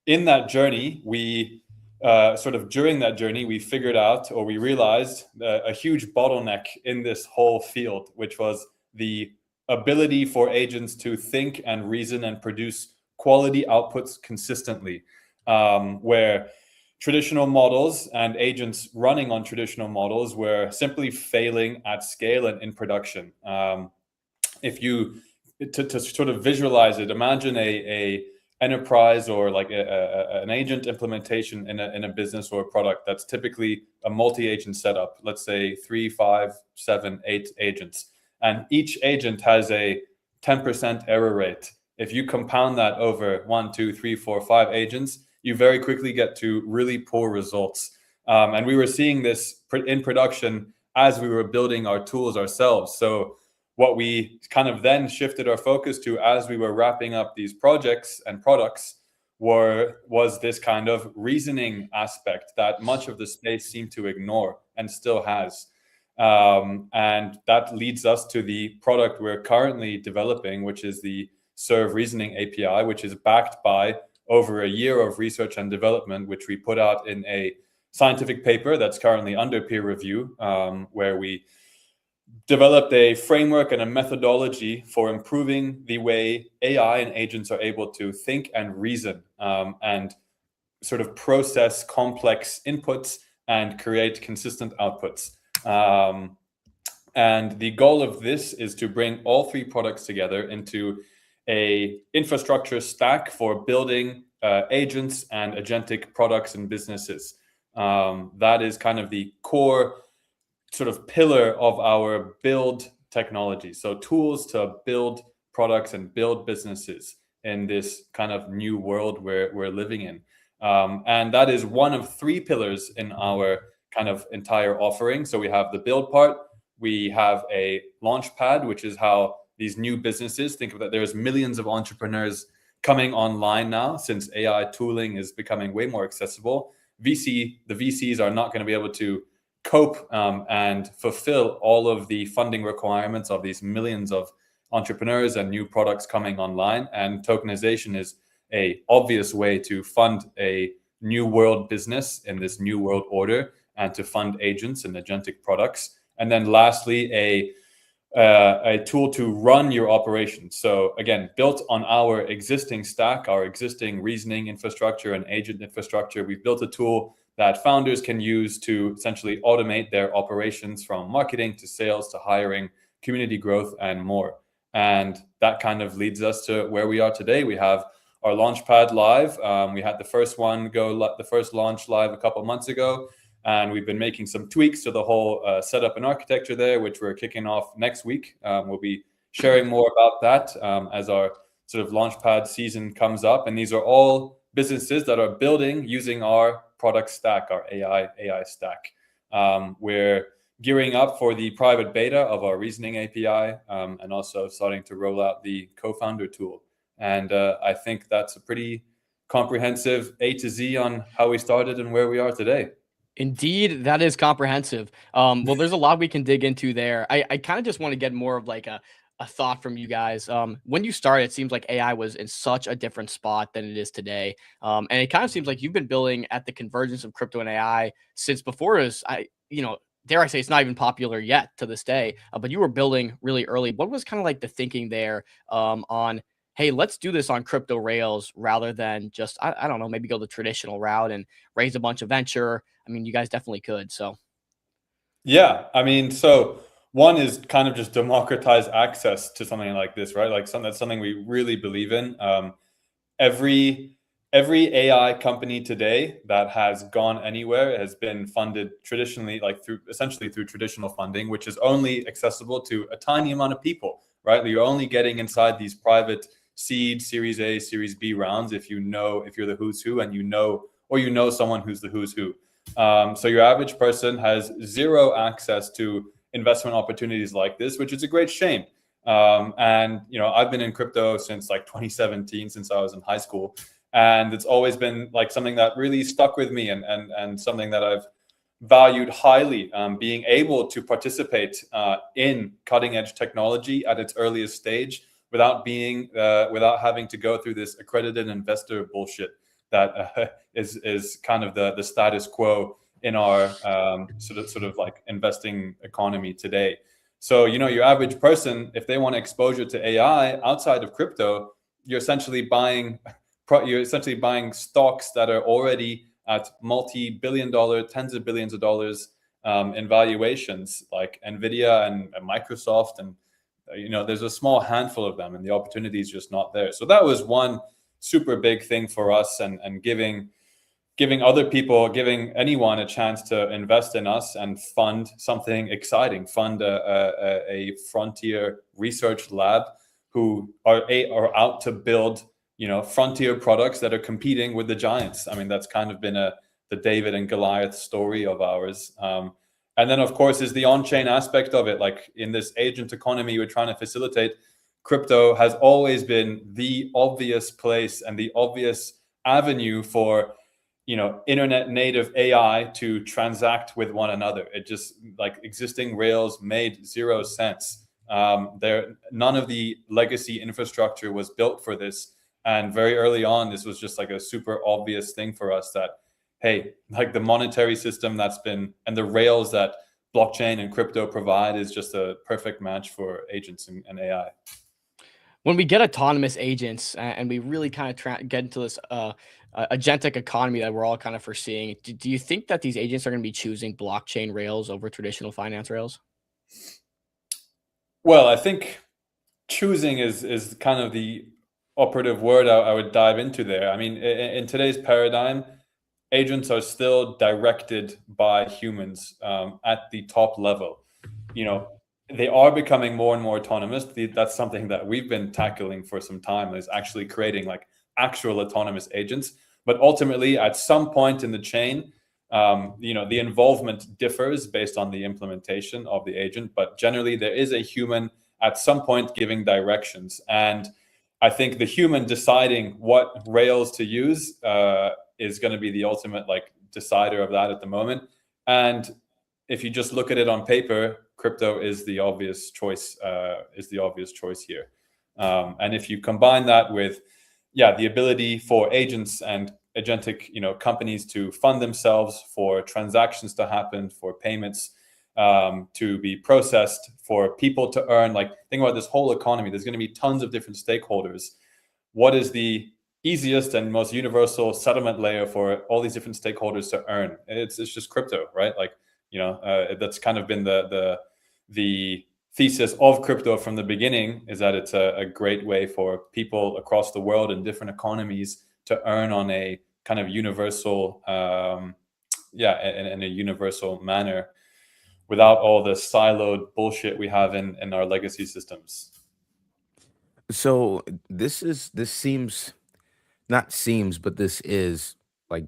S10: in that journey, during that journey, we figured out, or we realized, a huge bottleneck in this whole field, which was the ability for agents to think and reason and produce quality outputs consistently, where traditional models and agents running on traditional models were simply failing at scale and in production. If you to sort of visualize it, imagine a enterprise or like an agent implementation in a business or a product that's typically a multi-agent setup. Let's say 3, 5, 7, 8 agents, and each agent has a 10% error rate. If you compound that over 1, 2, 3, 4, 5 agents, you very quickly get to really poor results. And we were seeing this in production as we were building our tools ourselves. So what we kind of then shifted our focus to as we were wrapping up these projects and products was this kind of reasoning aspect that much of the space seemed to ignore and still has. And that leads us to the product we're currently developing, which is the Serv Reasoning API, which is backed by over a year of research and development, which we put out in a scientific paper that's currently under peer review, where we developed a framework and a methodology for improving the way AI and agents are able to think and reason, and sort of process complex inputs and create consistent outputs. And the goal of this is to bring all 3 products together into a infrastructure stack for building agents and agentic products and businesses. That is kind of the core sort of pillar of our build technology. So tools to build products and build businesses in this kind of new world we're living in. And that is one of 3 pillars in our kind of entire offering. So we have the build part, we have a launch pad, which is how these new businesses, think of that there's millions of entrepreneurs coming online now since AI tooling is becoming way more accessible. The VCs are not going to be able to cope and fulfill all of the funding requirements of these millions of entrepreneurs and new products coming online. And tokenization is an obvious way to fund a new world business in this new world order and to fund agents and agentic products. And then lastly, a tool to run your operations. So again, built on our existing stack, our existing reasoning infrastructure and agent infrastructure, we've built a tool that founders can use to essentially automate their operations from marketing to sales to hiring, community growth, and more. And that kind of leads us to where we are today. We have our Launchpad live. We had the first launch live a couple months ago, and we've been making some tweaks to the whole setup and architecture there, which we're kicking off next week. We'll be sharing more about that as our sort of Launchpad season comes up. And these are all businesses that are building using our product stack, our AI stack. We're gearing up for the private beta of our reasoning API, and also starting to roll out the co-founder tool. And I think that's a pretty comprehensive A to Z on how we started and where we are today.
S5: Indeed, that is comprehensive. Well, there's a lot we can dig into there. I kind of just want to get more of like a thought from you guys. When you started, it seems like AI was in such a different spot than it is today. And it kind of seems like you've been building at the convergence of crypto and AI since before it was, dare I say, it's not even popular yet to this day, but you were building really early. What was kind of like the thinking there on, hey, let's do this on crypto rails rather than just, I don't know, maybe go the traditional route and raise a bunch of venture? I mean, you guys definitely could. So,
S10: yeah, I mean, so one is kind of just democratize access to something like this, right? Like that's something we really believe in. Every AI company today that has gone anywhere has been funded traditionally, like essentially through traditional funding, which is only accessible to a tiny amount of people, right? You're only getting inside these private seed, Series A, Series B rounds if you're the who's who and you know someone who's the who's who. So your average person has zero access to investment opportunities like this, which is a great shame. And I've been in crypto since like 2017, since I was in high school, and it's always been like something that really stuck with me and something that I've valued highly, being able to participate in cutting edge technology at its earliest stage without having to go through this accredited investor bullshit that is kind of the status quo in our sort of like investing economy today. So, you know, your average person, if they want exposure to AI outside of crypto, you're essentially buying stocks that are already at multi-billion-dollar, tens of billions of dollars in valuations, like Nvidia and Microsoft, and you know, there's a small handful of them, and the opportunity is just not there. So that was one super big thing for us, and giving other people, giving anyone a chance to invest in us and fund something exciting, fund a frontier research lab who are out to build, you know, frontier products that are competing with the giants. I mean, that's kind of been the David and Goliath story of ours. And then, of course, is the on-chain aspect of it. Like in this agent economy we're trying to facilitate, crypto has always been the obvious place and the obvious avenue for, you know, internet native AI to transact with one another. It just, like, existing rails made zero sense. None of the legacy infrastructure was built for this. And very early on, this was just like a super obvious thing for us that, hey, like the monetary system that's been, and the rails that blockchain and crypto provide is just a perfect match for agents and AI.
S5: When we get autonomous agents and we really kind of get into this agentic economy that we're all kind of foreseeing, do you think that these agents are going to be choosing blockchain rails over traditional finance rails?
S10: Well, I think choosing is kind of the operative word I would dive into there. I mean, in today's paradigm, agents are still directed by humans at the top level. You know, they are becoming more and more autonomous. That's something that we've been tackling for some time, is actually creating like actual autonomous agents. But ultimately, at some point in the chain, you know, the involvement differs based on the implementation of the agent. But generally, there is a human at some point giving directions. And I think the human deciding what rails to use is going to be the ultimate like decider of that at the moment. And if you just look at it on paper, crypto is the obvious choice. Here. And if you combine that with, the ability for agents and agentic, you know, companies to fund themselves, for transactions to happen, for payments to be processed, for people to earn, like, think about this whole economy. There's going to be tons of different stakeholders. What is the easiest and most universal settlement layer for all these different stakeholders to earn? It's just crypto, right? Like, you know, that's kind of been the thesis of crypto from the beginning, is that it's a great way for people across the world in different economies to earn on a kind of universal, in a universal manner, without all the siloed bullshit we have in our legacy systems.
S6: So this seems, not seems, but this is like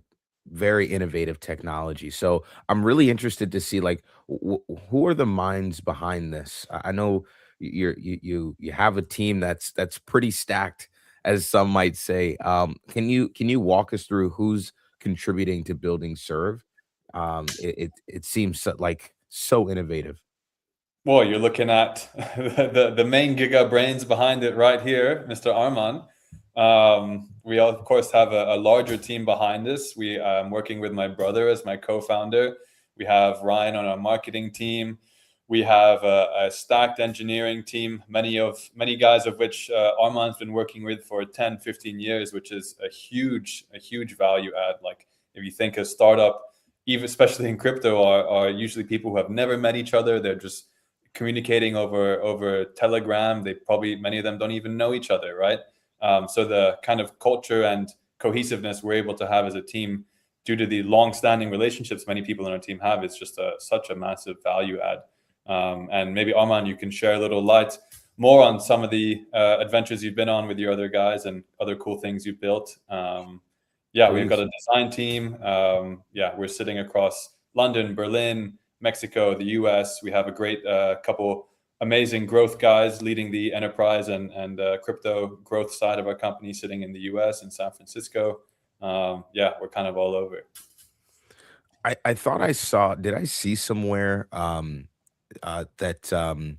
S6: very innovative technology. So I'm really interested to see, like, who are the minds behind this? I know you have a team that's pretty stacked, as some might say. Can you walk us through who's contributing to building Serv? It seems like so innovative.
S10: Well, you're looking at the main giga brains behind it right here, Mr. Arman. We of course have a larger team behind this. I'm working with my brother as my co-founder. We have Ryan on our marketing team. We have a stacked engineering team, many guys of which Arman's been working with for 10, 15 years, which is a huge value add. Like, if you think a startup, even especially in crypto, are usually people who have never met each other. They're just communicating over Telegram. Many of them don't even know each other, right? So the kind of culture and cohesiveness we're able to have as a team, due to the long-standing relationships many people in our team have, it's just such a massive value add. And maybe, Arman, you can share a little light more on some of the adventures you've been on with your other guys and other cool things you've built. We've got a design team. We're sitting across London, Berlin, Mexico, the US. We have a great couple amazing growth guys leading the enterprise and crypto growth side of our company, sitting in the US in San Francisco. We're kind of all over.
S6: I thought I saw, did I see somewhere that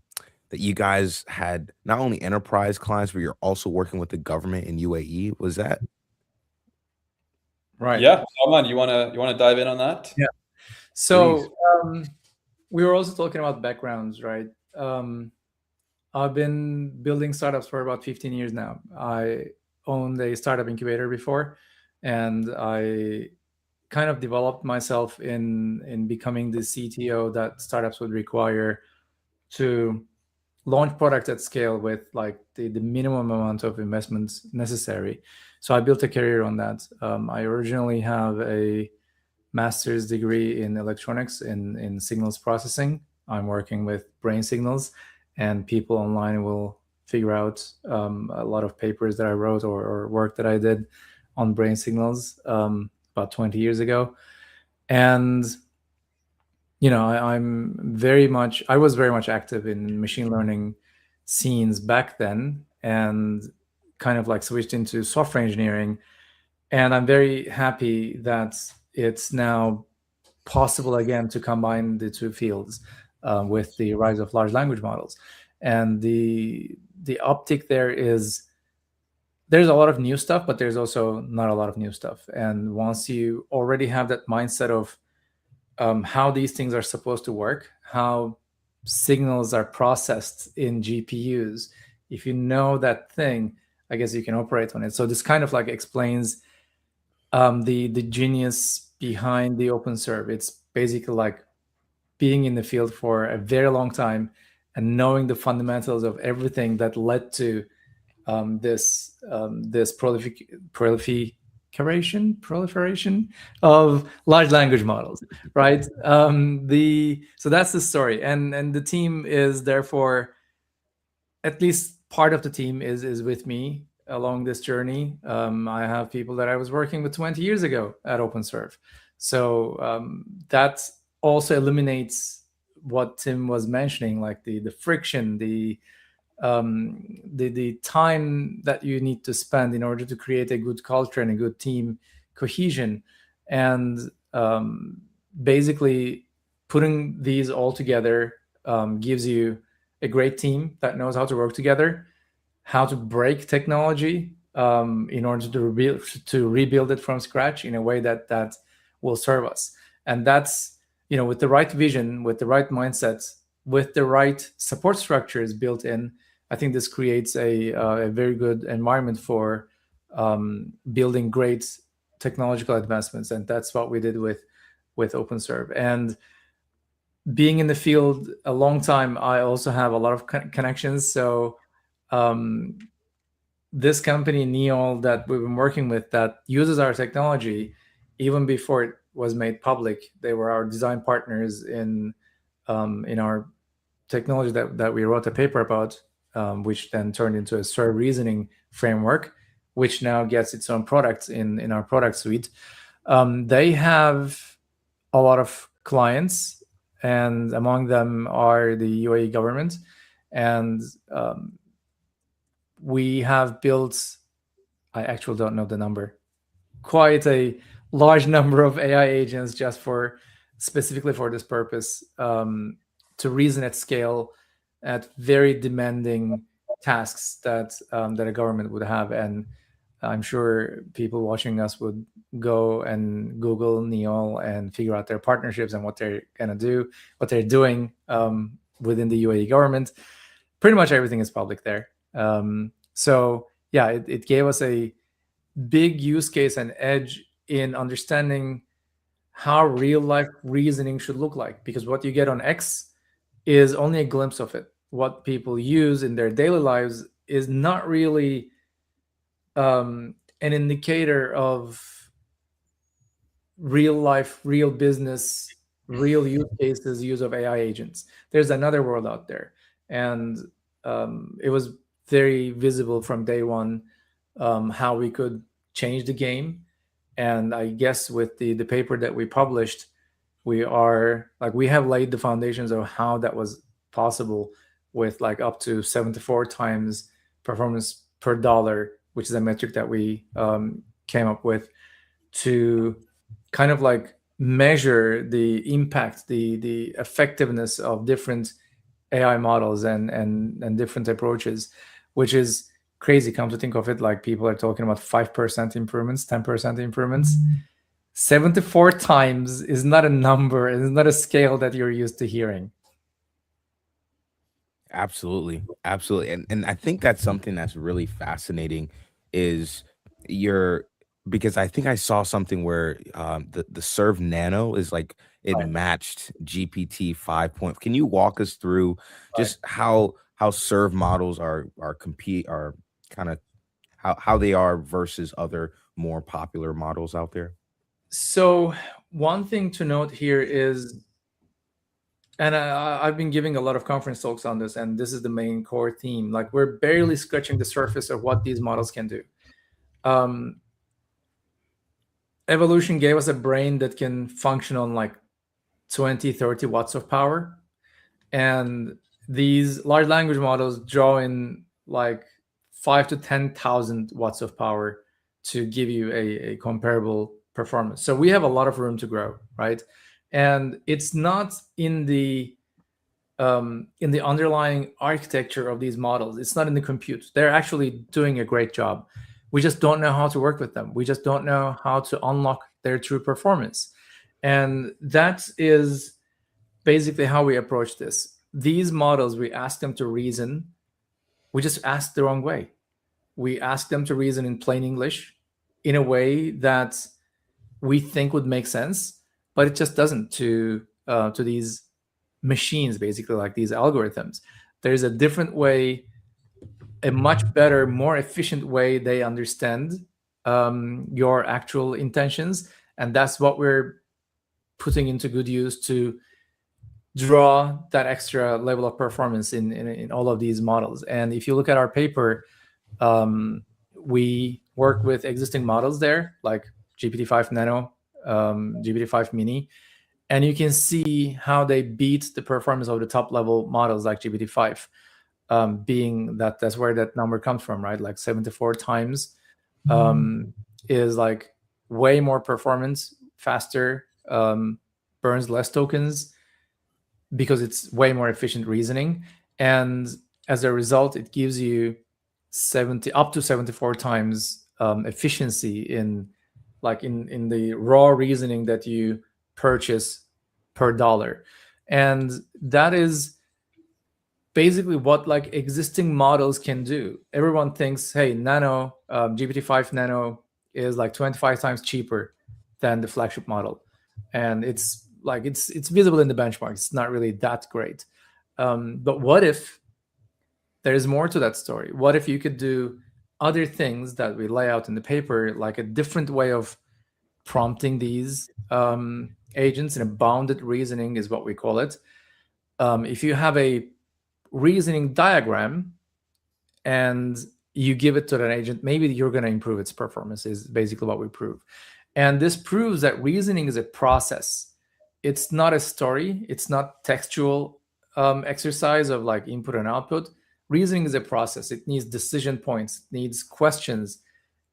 S6: you guys had not only enterprise clients, but you're also working with the government in UAE? Was that
S9: right?
S10: Yeah, Arman, you wanna dive in on that?
S9: Yeah. So we were also talking about backgrounds, right? I've been building startups for about 15 years now. I owned a startup incubator before, and I kind of developed myself in becoming the CTO that startups would require to launch products at scale with like the minimum amount of investments necessary. So I built a career on that. I originally have a master's degree in electronics in signals processing. I'm working with brain signals, and people online will figure out a lot of papers that I wrote or work that I did on brain signals about 20 years ago. And I was very much active in machine learning scenes back then, and kind of like switched into software engineering. And I'm very happy that it's now possible again to combine the two fields with the rise of large language models. And the uptick there is, there's a lot of new stuff, but there's also not a lot of new stuff. And once you already have that mindset of how these things are supposed to work, how signals are processed in GPUs, if you know that thing, I guess you can operate on it. So this kind of like explains the genius behind the OpenServe. It's basically like being in the field for a very long time and knowing the fundamentals of everything that led to this proliferation of large language models, right? So that's the story, and the team is therefore, at least part of the team is with me along this journey. I have people that I was working with 20 years ago at OpenServe, so that also eliminates what Tim was mentioning, like the friction, the time that you need to spend in order to create a good culture and a good team cohesion. And basically putting these all together gives you a great team that knows how to work together, how to break technology in order to rebuild it from scratch in a way that will serve us. And that's, with the right vision, with the right mindset, with the right support structures built in, I think this creates a very good environment for building great technological advancements. And that's what we did with OpenServe. And being in the field a long time, I also have a lot of connections. So this company, Neol, that we've been working with, that uses our technology, even before it was made public, they were our design partners in our technology that we wrote a paper about, which then turned into a Serv reasoning framework, which now gets its own products in our product suite. They have a lot of clients, and among them are the UAE government. And we have built, I actually don't know the number, quite a large number of AI agents just specifically for this purpose, to reason at scale at very demanding tasks that a government would have. And I'm sure people watching us would go and Google Neol and figure out their partnerships and what they're going to do, what they're doing within the UAE government. Pretty much everything is public there. So yeah, it gave us a big use case and edge in understanding how real life reasoning should look like, because what you get on X is only a glimpse of it. What people use in their daily lives is not really an indicator of real life, real business, real use cases, use of AI agents. There's another world out there. And it was very visible from day one how we could change the game. And I guess with the paper that we published, we have laid the foundations of how that was possible, with like up to 74 times performance per dollar, which is a metric that we came up with to kind of like measure the impact, the effectiveness of different AI models and different approaches, which is crazy. Come to think of it, like people are talking about 5% improvements, 10% improvements. 74 times is not a number, it's not a scale that you're used to hearing.
S6: Absolutely, absolutely, and I think that's something that's really fascinating is your because I think I saw something where the Serv Nano is like it
S9: Right.
S6: matched GPT 5. Can you walk us through
S9: Right.
S6: just how Serv models are kind of how they are versus other more popular models out there?
S9: So one thing to note here is, and I've been giving a lot of conference talks on this, and this is the main core theme. Like, we're barely scratching the surface of what these models can do. Um, evolution gave us a brain that can function on like 20, 30 watts of power. And these large language models draw in like 5 to 10,000 watts of power to give you a comparable performance. So we have a lot of room to grow, right? And it's not in the underlying architecture of these models. It's not in the compute. They're actually doing a great job. We just don't know how to work with them. We just don't know how to unlock their true performance. And that is basically how we approach this. These models, we ask them to reason. We just ask the wrong way. We ask them to reason in plain English in a way that we think would make sense, but it just doesn't to these machines, basically, like these algorithms. There's a different way, a much better, more efficient way they understand your actual intentions, and that's what we're putting into good use to draw that extra level of performance in all of these models. And if you look at our paper, we work with existing models there, like GPT-5 Nano, GPT-5 Mini, and you can see how they beat the performance of the top level models like GPT-5, being that that's where that number comes from, right? Like 74 times is like way more performance, faster, burns less tokens because it's way more efficient reasoning. And as a result, it gives you up to 74 times efficiency in the raw reasoning that you purchase per dollar. And that is basically what like existing models can do. Everyone thinks, hey, Nano, GPT-5 Nano is like 25 times cheaper than the flagship model. And it's visible in the benchmark. It's not really that great. But what if there's more to that story? What if you could do other things that we lay out in the paper, like a different way of prompting these agents in a bounded reasoning is what we call it. If you have a reasoning diagram and you give it to an agent, maybe you're going to improve its performance, is basically what we prove. And this proves that reasoning is a process. It's not a story. It's not textual exercise of like input and output. Reasoning is a process. It needs decision points, it needs questions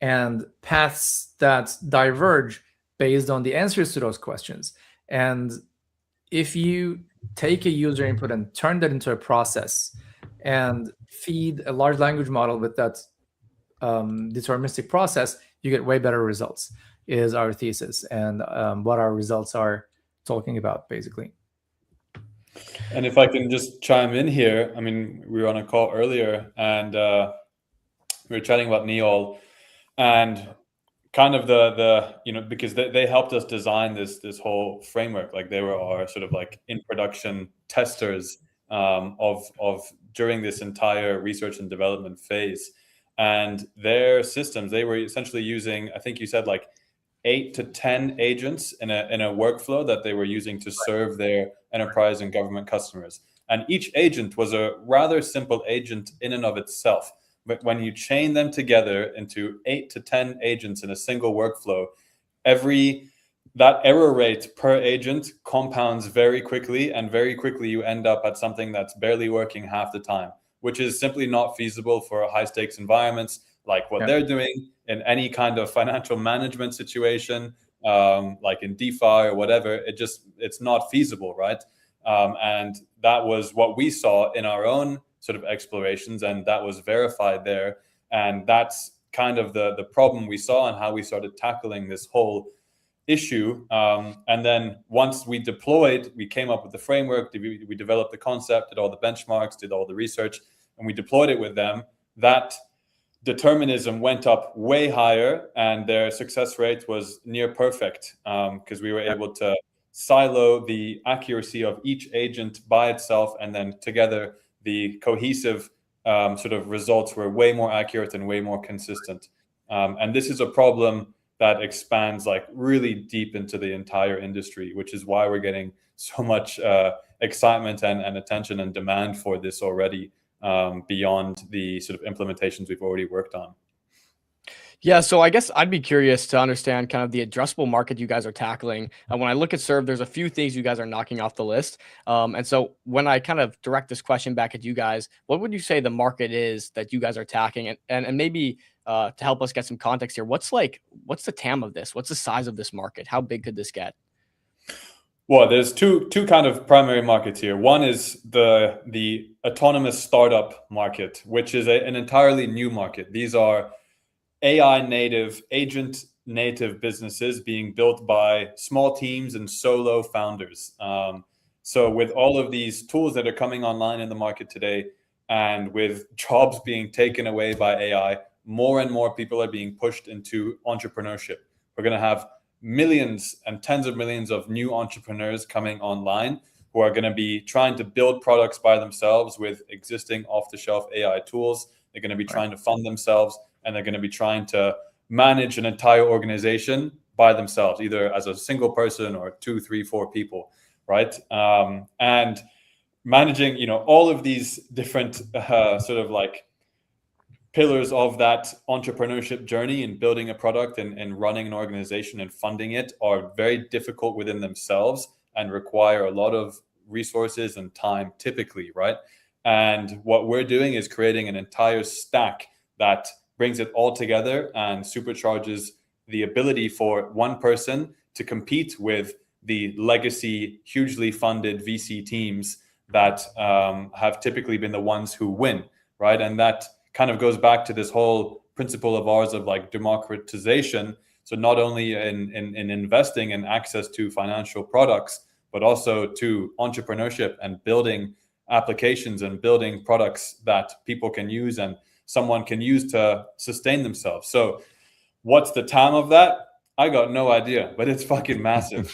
S9: and paths that diverge based on the answers to those questions. And if you take a user input and turn that into a process and feed a large language model with that deterministic process, you get way better results, is our thesis, and what our results are talking about, basically.
S10: And if I can just chime in here, I mean, we were on a call earlier and we were chatting about Neol and kind of the because they helped us design this whole framework. Like they were our sort of like in production testers of during this entire research and development phase. And their systems, they were essentially using, I think you said like 8 to 10 agents in a workflow that they were using to serve their enterprise and government customers. And each agent was a rather simple agent in and of itself. But when you chain them together into 8 to 10 agents in a single workflow, that error rate per agent compounds very quickly, and very quickly you end up at something that's barely working half the time, which is simply not feasible for high stakes environments like what they're doing in any kind of financial management situation, like in DeFi or whatever. It's not feasible, right? And that was what we saw in our own sort of explorations, and that was verified there. And that's kind of the problem we saw and how we started tackling this whole issue. And then once we deployed, we came up with the framework, we developed the concept, did all the benchmarks, did all the research, and we deployed it with them. That determinism went up way higher, and their success rate was near perfect, because we were able to silo the accuracy of each agent by itself, and then together the cohesive sort of results were way more accurate and way more consistent. And this is a problem that expands like really deep into the entire industry, which is why we're getting so much excitement and attention and demand for this already, beyond the sort of implementations we've already worked on.
S5: Yeah, so I guess I'd be curious to understand kind of the addressable market you guys are tackling. When I look at Serv, there's a few things you guys are knocking off the list. And so when I kind of direct this question back at you guys, what would you say the market is that you guys are tackling? And maybe to help us get some context here, what's the TAM of this? What's the size of this market? How big could this get?
S10: Well, there's two kind of primary markets here. One is the autonomous startup market, which is an entirely new market. These are AI native, agent native businesses being built by small teams and solo founders. So with all of these tools that are coming online in the market today, and with jobs being taken away by AI, more and more people are being pushed into entrepreneurship. We're going to have millions and tens of millions of new entrepreneurs coming online who are going to be trying to build products by themselves with existing off-the-shelf AI tools. They're going to be trying to fund themselves, and they're going to be trying to manage an entire organization by themselves, either as a single person or 2, 3, 4 people, right? And managing, all of these different sort of like pillars of that entrepreneurship journey and building a product and running an organization and funding it are very difficult within themselves and require a lot of resources and time typically, right? And what we're doing is creating an entire stack that brings it all together and supercharges the ability for one person to compete with the legacy, hugely funded VC teams that have typically been the ones who win, right? And that kind of goes back to this whole principle of ours of like democratization. So not only in investing and access to financial products, but also to entrepreneurship and building applications and building products that people can use and someone can use to sustain themselves. So what's the TAM of that? I got no idea, but it's fucking massive.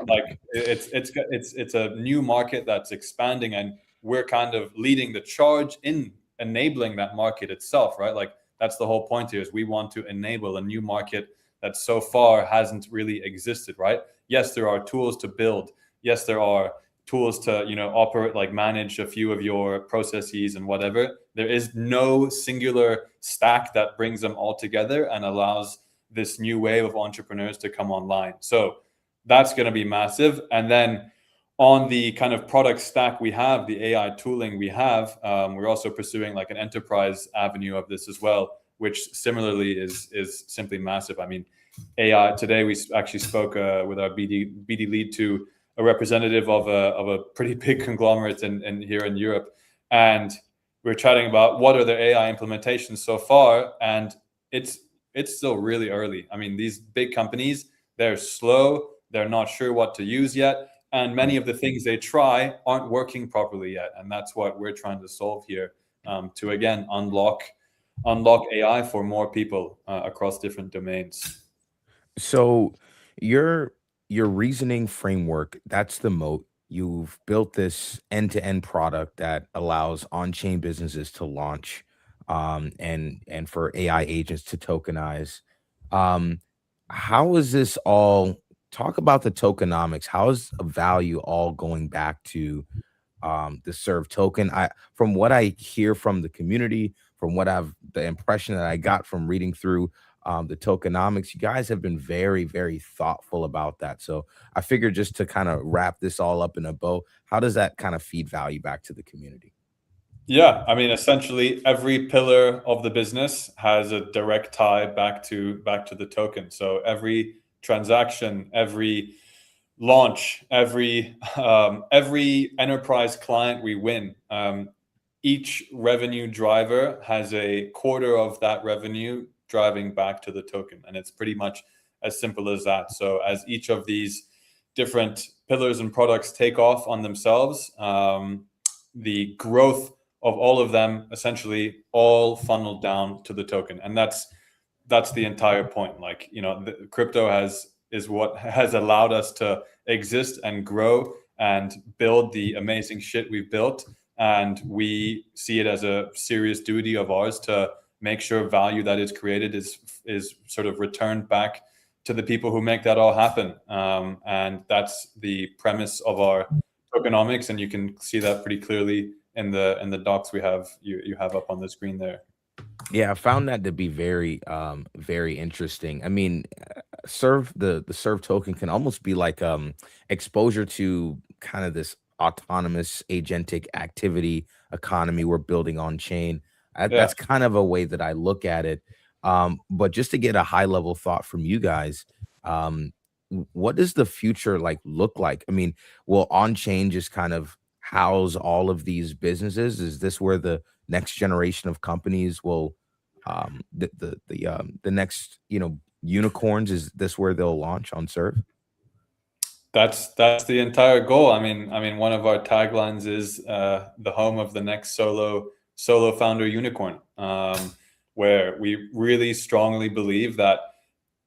S10: Like it's a new market that's expanding, and we're kind of leading the charge in enabling that market itself, right? Like that's the whole point here, is we want to enable a new market that so far hasn't really existed, right? Yes, there are tools to build. Yes, there are tools to operate, like manage a few of your processes and whatever. There is no singular stack that brings them all together and allows this new wave of entrepreneurs to come online. So that's going to be massive. And then on the kind of product stack we have, the AI tooling we have, we're also pursuing like an enterprise avenue of this as well, which similarly is simply massive. I mean, AI today, we actually spoke with our BD lead to a representative of a pretty big conglomerate in here in Europe, and we're chatting about what are their AI implementations so far, and it's still really early. I mean, these big companies, they're slow, they're not sure what to use yet, and many of the things they try aren't working properly yet, and that's what we're trying to solve here, to again unlock AI for more people across different domains.
S6: So your reasoning framework, that's the moat. You've built this end-to-end product that allows on-chain businesses to launch, and for AI agents to tokenize. How is this all? Talk about the tokenomics. How is a value all going back to the Serv token? From what I hear from the community, from the impression that I got from reading through the tokenomics, you guys have been very, very thoughtful about that. So I figured just to kind of wrap this all up in a bow, how does that kind of feed value back to the community?
S10: Yeah, I mean, essentially every pillar of the business has a direct tie back to the token. So every transaction, every launch, every enterprise client we win, each revenue driver has a quarter of that revenue driving back to the token, and it's pretty much as simple as that. So as each of these different pillars and products take off on themselves, the growth of all of them essentially all funneled down to the token. And that's the entire point. Like, the crypto is what has allowed us to exist and grow and build the amazing shit we've built. And we see it as a serious duty of ours to make sure value that is created is sort of returned back to the people who make that all happen. And that's the premise of our tokenomics, and you can see that pretty clearly in the docs you have up on the screen there.
S6: Yeah, I found that to be very very interesting. I mean, Serv the Serv token can almost be like exposure to kind of this autonomous agentic activity economy we're building on chain. That's kind of a way that I look at it. But just to get a high level thought from you guys, what does the future look like? I mean, will on chain just kind of house all of these businesses? Is this where the next generation of companies will the next unicorns, is this where they'll launch on Serv?
S10: That's the entire goal. I mean, one of our taglines is the home of the next solo founder unicorn, where we really strongly believe that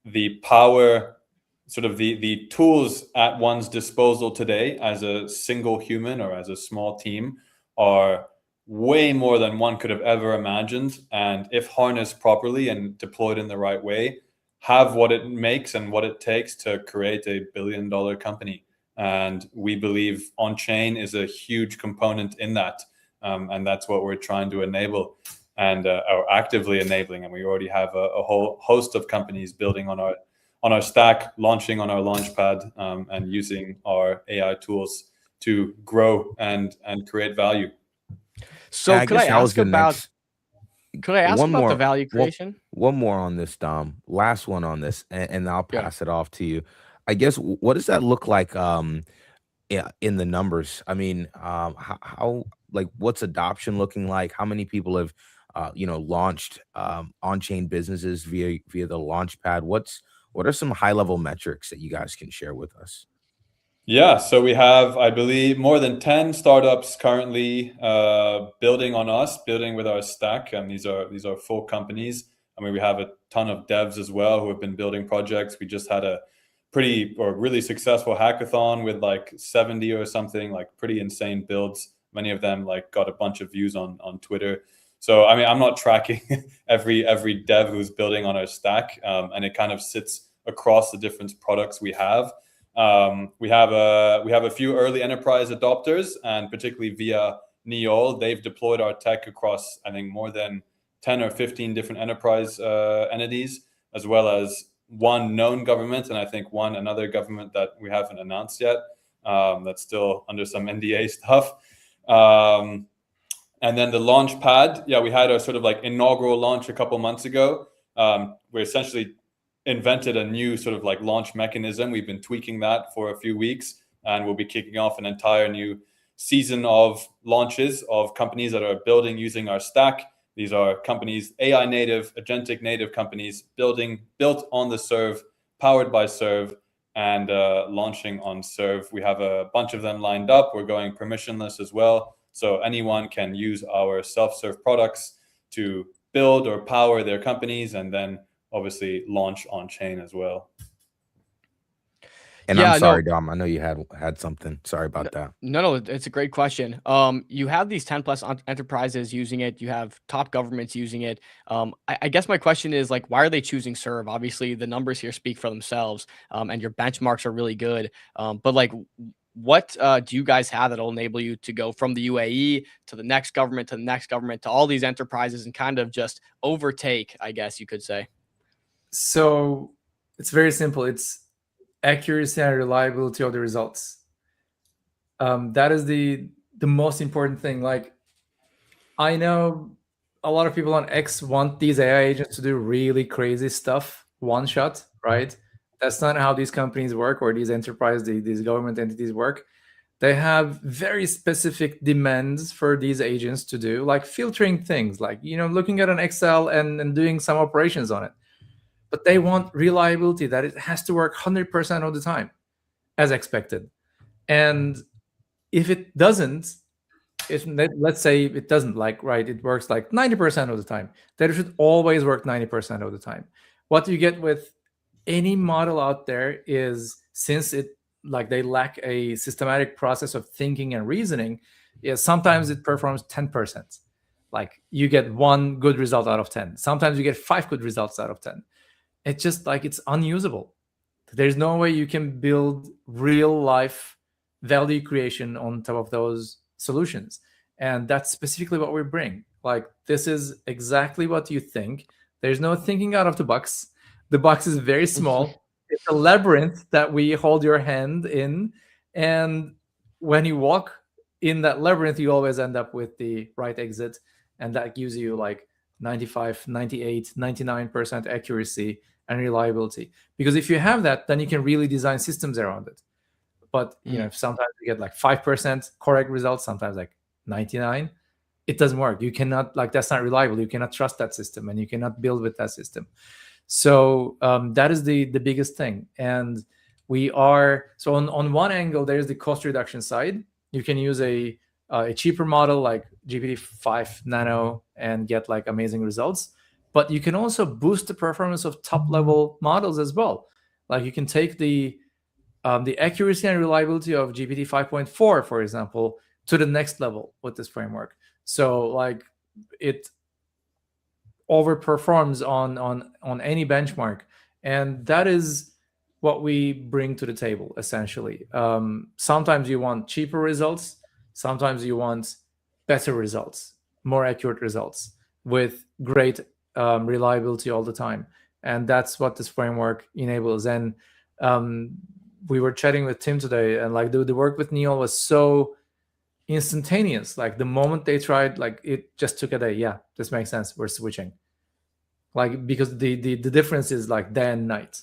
S10: the power, sort of the tools at one's disposal today as a single human or as a small team are way more than one could have ever imagined. And if harnessed properly and deployed in the right way, have what it makes and what it takes to create a billion-dollar company. And we believe on-chain is a huge component in that. And that's what we're trying to enable and are actively enabling. And we already have a whole host of companies building on our stack, launching on our launchpad, and using our AI tools to grow and create value.
S5: So
S6: Yeah,
S5: could I ask about
S6: more
S5: the value creation?
S6: One more on this, Dom. Last one on this, and I'll pass it off to you. I guess, what does that look like in the numbers? I mean, how what's adoption looking like? How many people have launched on-chain businesses via the launchpad? What are some high-level metrics that you guys can share with us?
S10: Yeah, so we have, I believe, more than 10 startups currently building with our stack, and these are full companies. I mean, we have a ton of devs as well who have been building projects. We just had a really successful hackathon with 70 or something, pretty insane builds. Many of them got a bunch of views on Twitter. So I mean, I'm not tracking every dev who's building on our stack, and it kind of sits across the different products we have. We have a few early enterprise adopters, and particularly via Neol, they've deployed our tech across, I think, more than 10 or 15 different enterprise entities, as well as one known government, and I think another government that we haven't announced yet. That's still under some NDA stuff. And then the launch pad, we had our sort of inaugural launch a couple months ago. We essentially invented a new sort of launch mechanism. We've been tweaking that for a few weeks, and we'll be kicking off an entire new season of launches of companies that are building using our stack. These are companies, AI native, agentic native companies built on the Serv, powered by Serv, and launching on Serv. We have a bunch of them lined up. We're going permissionless as well. So anyone can use our self-serve products to build or power their companies, and then obviously launch on chain as well.
S6: And I'm sorry, Dom, I know you had something. Sorry about that.
S5: No, it's a great question. You have these 10 plus enterprises using it. You have top governments using it. I guess my question is why are they choosing Serv? Obviously, the numbers here speak for themselves, and your benchmarks are really good. But what do you guys have that'll enable you to go from the UAE to the next government to all these enterprises and kind of just overtake, I guess you could say?
S9: So it's very simple. It's accuracy and reliability of the results. That is the most important thing. I know a lot of people on X want these AI agents to do really crazy stuff one shot, right? That's not how these companies work, or these these government entities work. They have very specific demands for these agents to do, like filtering things, looking at an Excel and doing some operations on it. but they want reliability, that it has to work 100% of the time as expected. And if it doesn't, let's say it doesn't, like, right, it works like 90% of the time, that it should always work 90% of the time. What you get with any model out there is, since they lack a systematic process of thinking and reasoning, sometimes it performs 10%. Like, you get 1 good result out of 10. Sometimes you get 5 good results out of 10. It's just like, it's unusable. There's no way you can build real life value creation on top of those solutions. And that's specifically what we bring. Like, this is exactly what you think. There's no thinking out of the box. The box is very small. It's a labyrinth that we hold your hand in. And when you walk in that labyrinth, you always end up with the right exit. And that gives you like 95, 98, 99% accuracy and reliability. Because if you have that, then you can really design systems around it. But if sometimes you get like 5% correct results, sometimes like 99, it doesn't work. You cannot, like, that's not reliable. You cannot trust that system, and you cannot build with that system. So that is the biggest thing. And we are, so on one angle, there's the cost reduction side. You can use a cheaper model like GPT-5 Nano and get like amazing results. But you can also boost the performance of top level models as well. Like, you can take the accuracy and reliability of GPT 5.4, for example, to the next level with this framework. So like, it overperforms on any benchmark, and that is what we bring to the table essentially. Sometimes you want cheaper results, sometimes you want better results, more accurate results with great reliability all the time, and that's what this framework enables. And we were chatting with Tim today, and like the work with Neil was so instantaneous. Like, the moment they tried, like, it just took a day. Yeah, this makes sense. We're switching. Like, because the difference is like day and night.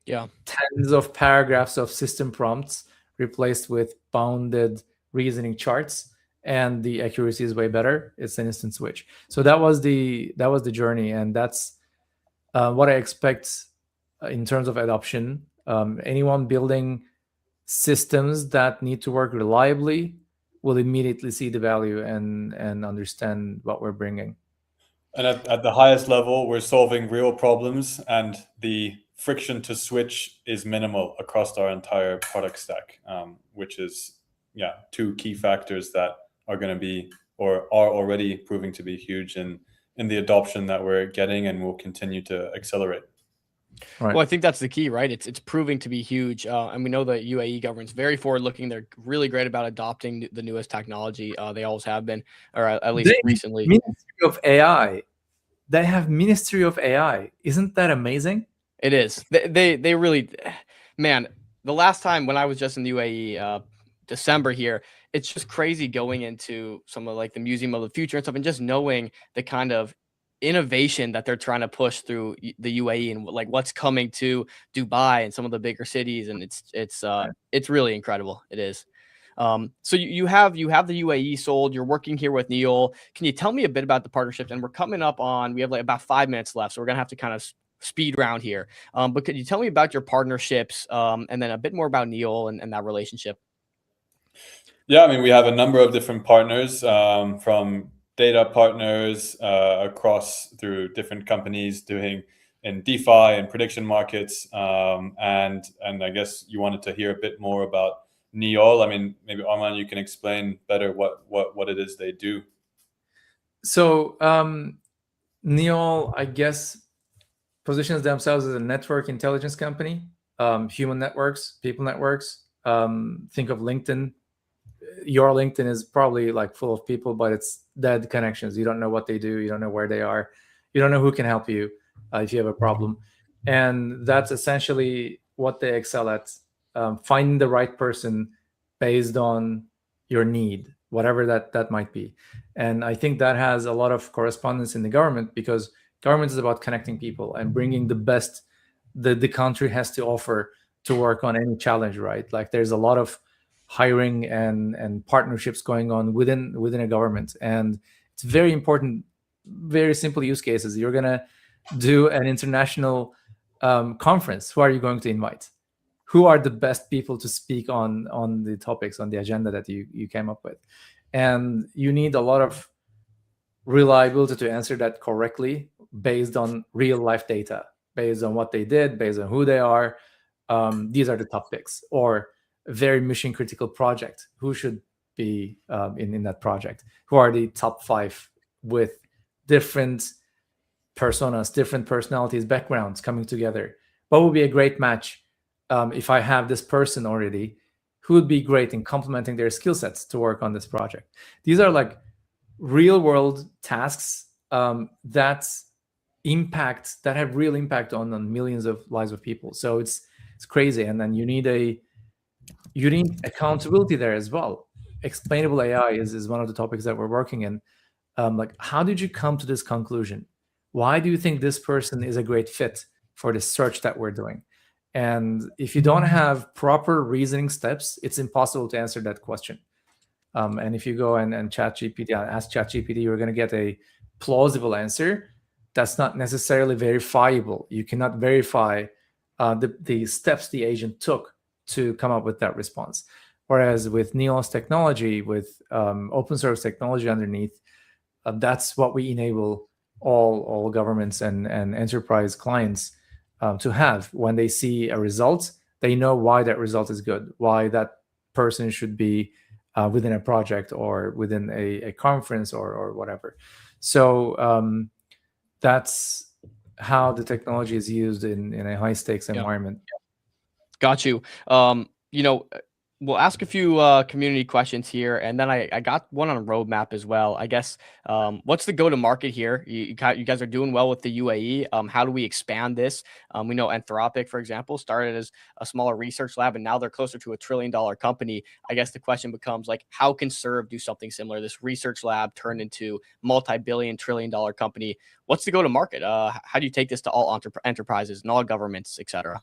S5: Yeah.
S9: Tens of paragraphs of system prompts replaced with bounded reasoning charts, and the accuracy is way better. It's an instant switch. So that was the journey, and that's what I expect in terms of adoption. Anyone building systems that need to work reliably will immediately see the value and understand what we're bringing.
S10: And at the highest level, we're solving real problems, and the friction to switch is minimal across our entire product stack, which is, 2 key factors that are going to be, or are already proving to be huge in the adoption that we're getting and will continue to accelerate.
S9: Right.
S5: Well, I think that's the key, right? It's proving to be huge, and we know the UAE government's very forward-looking. They're really great about adopting the newest technology. They always have been, or at least recently.
S9: Ministry of AI. They have Ministry of AI. Isn't that amazing?
S5: It is. They really, man. The last time when I was just in the UAE, December here, it's just crazy going into some of like the Museum of the Future and stuff, and just knowing the kind of innovation that they're trying to push through the UAE and like what's coming to Dubai and some of the bigger cities, and it's really incredible. It is. So you have the UAE sold. You're working here with Neil. Can you tell me a bit about the partnerships? And we're coming up on, we have like about 5 minutes left, so we're gonna have to kind of speed round here. But could you tell me about your partnerships, and then a bit more about Neil and that relationship?
S10: Yeah, I mean, we have a number of different partners, from data partners across through different companies doing in DeFi and prediction markets. And I guess you wanted to hear a bit more about Neol. I mean, maybe Arman, you can explain better what it is they do.
S9: So Neol, I guess, positions themselves as a network intelligence company, human networks, people networks. Think of LinkedIn. Your LinkedIn is probably like full of people, but it's dead connections. You don't know what they do. You don't know where they are. You don't know who can help you if you have a problem. And that's essentially what they excel at, finding the right person based on your need, whatever that might be. And I think that has a lot of correspondence in the government, because government is about connecting people and bringing the best that the country has to offer to work on any challenge, right? Like, there's a lot of hiring and partnerships going on within a government, and it's very important. Very simple use cases. You're gonna do an international conference, who are you going to invite? Who are the best people to speak on the topics on the agenda that you came up with? And you need a lot of reliability to answer that correctly based on real life data, based on what they did, based on who they are. These are the top picks. Or a very mission critical project, who should be in that project? Who are the top 5 with different personas, different personalities, backgrounds coming together? What would be a great match if I have this person already? Who would be great in complementing their skill sets to work on this project? These are like real world tasks that have real impact on millions of lives of people. So it's crazy. And then you need accountability there as well. Explainable AI is one of the topics that we're working in. Like, how did you come to this conclusion? Why do you think this person is a great fit for the search that we're doing? And if you don't have proper reasoning steps, it's impossible to answer that question. And if you go and ask ChatGPT, you're going to get a plausible answer that's not necessarily verifiable. You cannot verify the steps the agent took to come up with that response. Whereas with Neos technology, with open source technology underneath, that's what we enable all governments and enterprise clients to have. When they see a result, they know why that result is good, why that person should be within a project or within a conference or whatever. So that's how the technology is used in a high stakes environment.
S5: Got you. We'll ask a few community questions here, and then I got one on a roadmap as well. I guess what's the go-to-market here? You guys are doing well with the UAE. How do we expand this? We know Anthropic, for example, started as a smaller research lab, and now they're closer to $1 trillion company. I guess the question becomes, like, how can Serv do something similar? This research lab turned into multi-billion, $trillion company. What's the go-to-market? How do you take this to all enterprises and all governments, et cetera?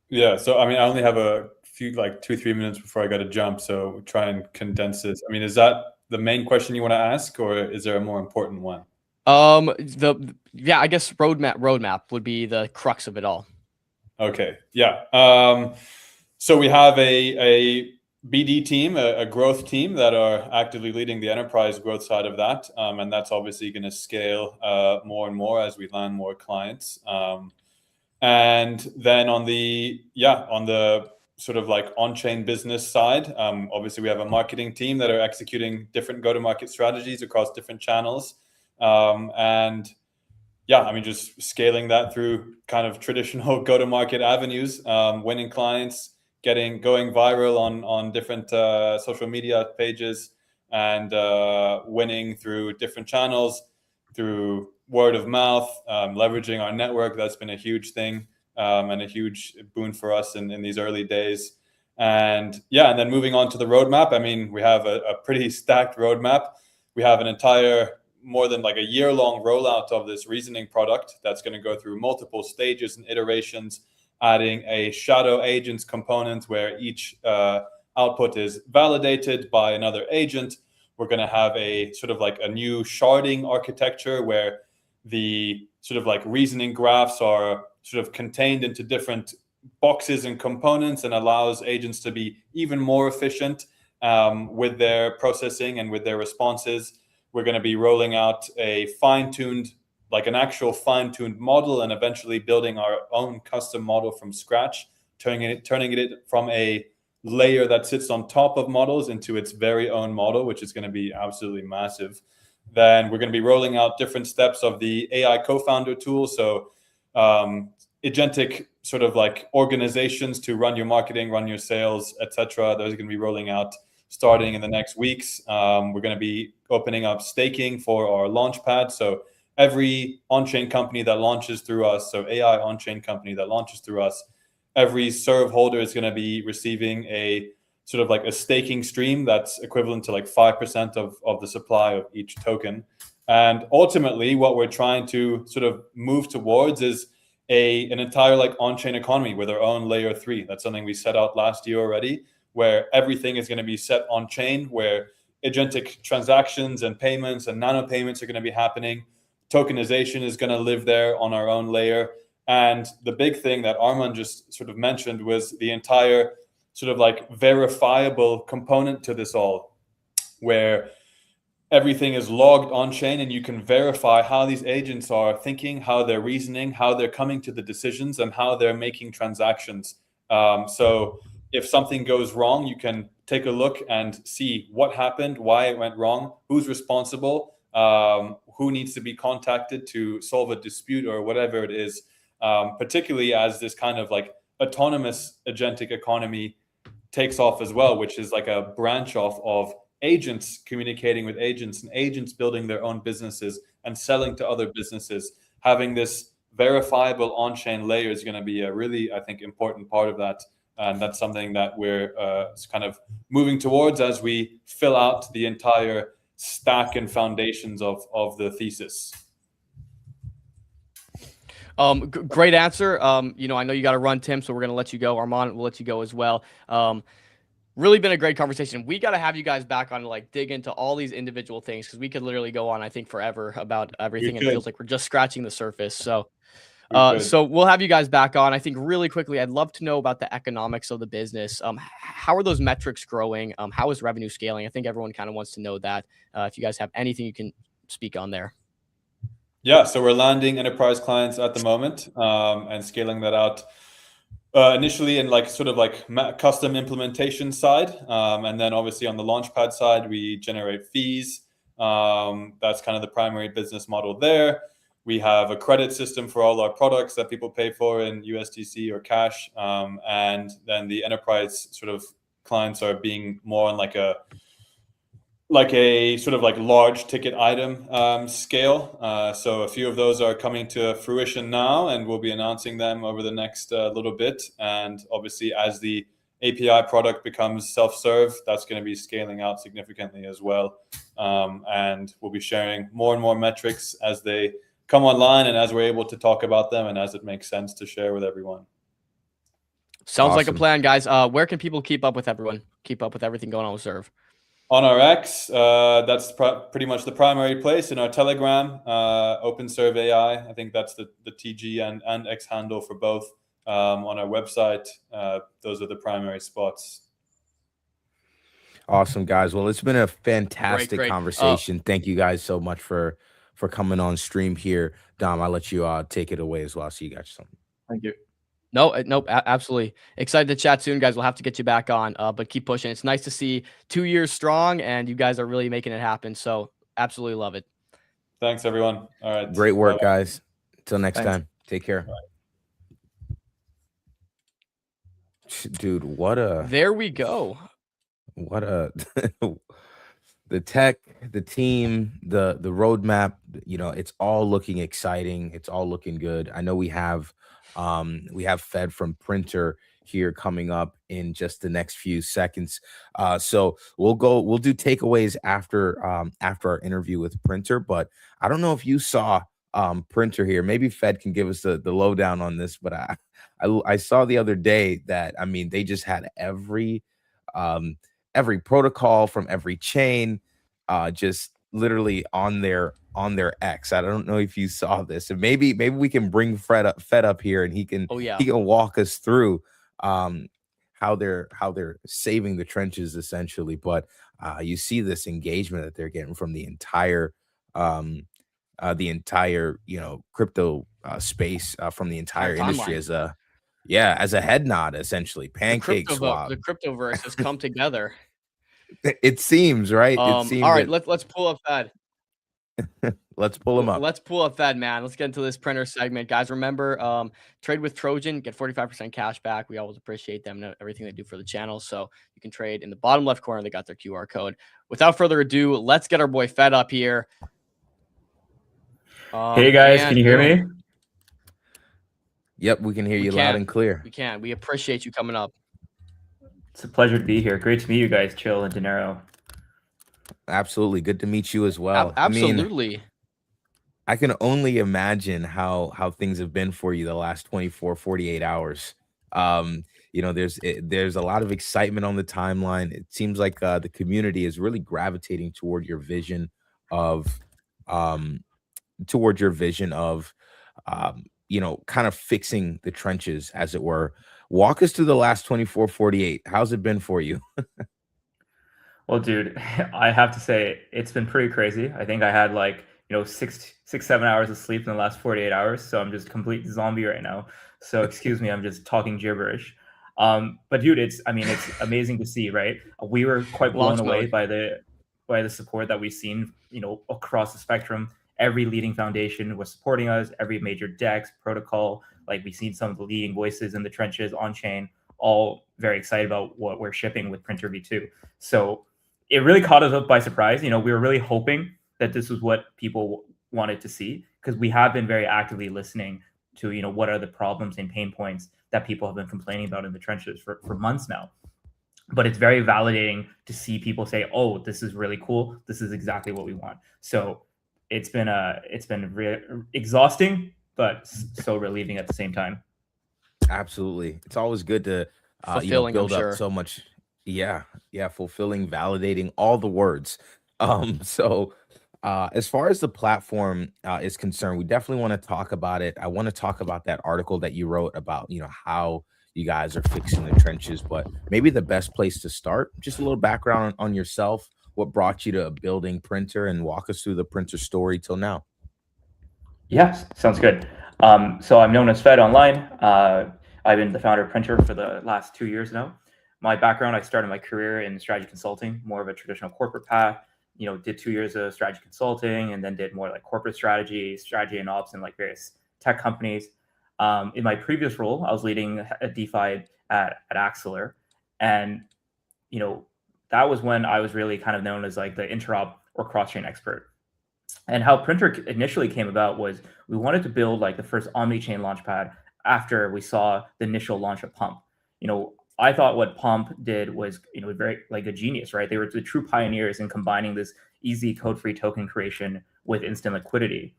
S10: Yeah, so I mean, I only have a few, like 2-3 minutes before I got to jump, so try and condense this. I mean, is that the main question you want to ask, or is there a more important one?
S5: I guess roadmap would be the crux of it all.
S10: Okay, yeah. So we have a BD team, a growth team that are actively leading the enterprise growth side of that, and that's obviously going to scale more and more as we land more clients. And then on the sort of like on-chain business side, obviously we have a marketing team that are executing different go-to-market strategies across different channels. And yeah, I mean, just scaling that through kind of traditional go-to-market avenues, winning clients, going viral on different social media pages, and winning through different channels, through word of mouth, leveraging our network. That's been a huge thing and a huge boon for us in these early days. And yeah, and then moving on to the roadmap. I mean, we have a pretty stacked roadmap. We have an entire more than like a year-long rollout of this reasoning product that's going to go through multiple stages and iterations, adding a shadow agents component where each output is validated by another agent. We're going to have a sort of like a new sharding architecture where the sort of like reasoning graphs are sort of contained into different boxes and components, and allows agents to be even more efficient with their processing and with their responses. We're going to be rolling out an actual fine-tuned model, and eventually building our own custom model from scratch, turning it from a layer that sits on top of models into its very own model, which is going to be absolutely massive. Then we're going to be rolling out different steps of the AI co-founder tool. So agentic sort of like organizations to run your marketing, run your sales, etc. Those are going to be rolling out starting in the next weeks. We're going to be opening up staking for our launchpad. So every on-chain company that launches through us, so AI on-chain company that launches through us, every Serv holder is going to be receiving a sort of like a staking stream that's equivalent to like 5% of the supply of each token. And ultimately, what we're trying to sort of move towards is an entire like on-chain economy with our own layer 3. That's something we set out last year already, where everything is going to be set on chain, where agentic transactions and payments and nano payments are going to be happening. Tokenization is going to live there on our own layer. And the big thing that Arman just sort of mentioned was the entire sort of like verifiable component to this all, where everything is logged on chain and you can verify how these agents are thinking, how they're reasoning, how they're coming to the decisions, and how they're making transactions. So if something goes wrong, you can take a look and see what happened, why it went wrong, who's responsible, who needs to be contacted to solve a dispute or whatever it is, particularly as this kind of like autonomous agentic economy takes off as well, which is like a branch off of agents communicating with agents and agents building their own businesses and selling to other businesses. Having this verifiable on-chain layer is going to be a really, I think, important part of that. And that's something that we're kind of moving towards as we fill out the entire stack and foundations of the thesis.
S5: Great answer. You know, I know you got to run, Tim, so we're going to let you go. Arman will let you go as well. Really been a great conversation. We got to have you guys back on to like dig into all these individual things, because we could literally go on, I think, forever about everything. It feels like we're just scratching the surface. So, so we'll have you guys back on. I think really quickly, I'd love to know about the economics of the business. How are those metrics growing? How is revenue scaling? I think everyone kind of wants to know that. If you guys have anything you can speak on there.
S10: Yeah, so we're landing enterprise clients at the moment and scaling that out. Initially in like sort of like custom implementation side, and then obviously on the Launchpad side, we generate fees. That's kind of the primary business model there. We have a credit system for all our products that people pay for in USDC or cash, and then the enterprise sort of clients are being more on like a sort of like large ticket item scale. So a few of those are coming to fruition now, and we'll be announcing them over the next little bit. And obviously, as the API product becomes self-serve, that's going to be scaling out significantly as well. And we'll be sharing more and more metrics as they come online and as we're able to talk about them and as it makes sense to share with everyone.
S5: Sounds like a plan, guys. Where can people keep up with everyone? Keep up with everything going on with Serv?
S10: On our X, that's pretty much the primary place. In our Telegram, OpenServe AI, I think that's the TG and X handle for both. On our website, those are the primary spots.
S6: Awesome, guys. Well, it's been a fantastic conversation. Thank you guys so much for coming on stream here. Dom, I'll let you take it away as well. So you got something.
S10: Thank you.
S5: Nope, absolutely. Excited to chat soon, guys. We'll have to get you back on, but keep pushing. It's nice to see 2 years strong, and you guys are really making it happen. So absolutely love it.
S10: Thanks, everyone. All right.
S6: Great work, guys. Until next time. Take care. Dude, what a...
S5: There we go.
S6: What a... the tech, the team, the roadmap, you know, it's all looking exciting. It's all looking good. I know we have Fed from Printr here coming up in just the next few seconds. So we'll do takeaways after our interview with Printr, but I don't know if you saw Printr here. Maybe Fed can give us the lowdown on this, but I saw the other day that, I mean, they just had every protocol from every chain just literally on their X. I don't know if you saw this, and maybe we can bring Fed up here, and he can walk us through how they're saving the trenches essentially. But you see this engagement that they're getting from the entire crypto space, from the entire industry as a head nod, essentially. Pancake swap.
S5: The cryptoverse has come together.
S6: It seems, right? It seems.
S5: All right, let's pull up Fed.
S6: Let's pull him up.
S5: Let's pull up Fed, man. Let's get into this Printr segment, guys. Remember, trade with Trojan, get 45% cash back. We always appreciate them and everything they do for the channel. So you can trade in the bottom left corner. They got their QR code. Without further ado, let's get our boy Fed up here.
S11: Hey guys, can you hear me?
S6: Yep, we can hear you loud and clear.
S5: We can. We appreciate you coming up.
S11: It's a pleasure to be here. Great to meet you guys, Chill and Dinero.
S6: Absolutely. Good to meet you as well.
S5: Absolutely.
S6: I mean, I can only imagine how things have been for you the last 24, 48 hours. You know, there's a lot of excitement on the timeline. It seems like the community is really gravitating toward your vision of kind of fixing the trenches, as it were. Walk us through the last 24-48. How's it been for you?
S11: Well, dude, I have to say it's been pretty crazy. I think I had like, 7 hours of sleep in the last 48 hours. So I'm just a complete zombie right now. So excuse me, I'm just talking gibberish. But dude, it's amazing to see, right? We were quite blown away by the support that we've seen, across the spectrum. Every leading foundation was supporting us, every major DEX protocol. Like, we've seen some of the leading voices in the trenches on chain, all very excited about what we're shipping with Printr v2. So it really caught us up by surprise. We were really hoping that this was what people wanted to see, because we have been very actively listening to, what are the problems and pain points that people have been complaining about in the trenches for months now. But it's very validating to see people say, oh, this is really cool. This is exactly what we want. So it's been exhausting, but so relieving at the same time.
S6: Absolutely. It's always good to
S5: Fulfilling,
S6: build
S5: I'm
S6: up
S5: sure.
S6: so much. Yeah, fulfilling, validating, all the words. So as far as the platform is concerned, we definitely want to talk about it. I want to talk about that article that you wrote about, how you guys are fixing the trenches, but maybe the best place to start, just a little background on yourself, what brought you to building Printr, and walk us through the Printr story till now.
S11: Yes, sounds good. So I'm known as Fed online. I've been the founder of Printr for the last 2 years now. My background, I started my career in strategy consulting, more of a traditional corporate path. Did 2 years of strategy consulting, and then did more like corporate strategy and ops in like various tech companies. In my previous role, I was leading a DeFi at Axeler, and that was when I was really kind of known as like the interop or cross-chain expert. And how Printr initially came about was we wanted to build like the first omni-chain launchpad after we saw the initial launch of Pump. I thought what Pump did was, very like a genius, right? They were the true pioneers in combining this easy code-free token creation with instant liquidity.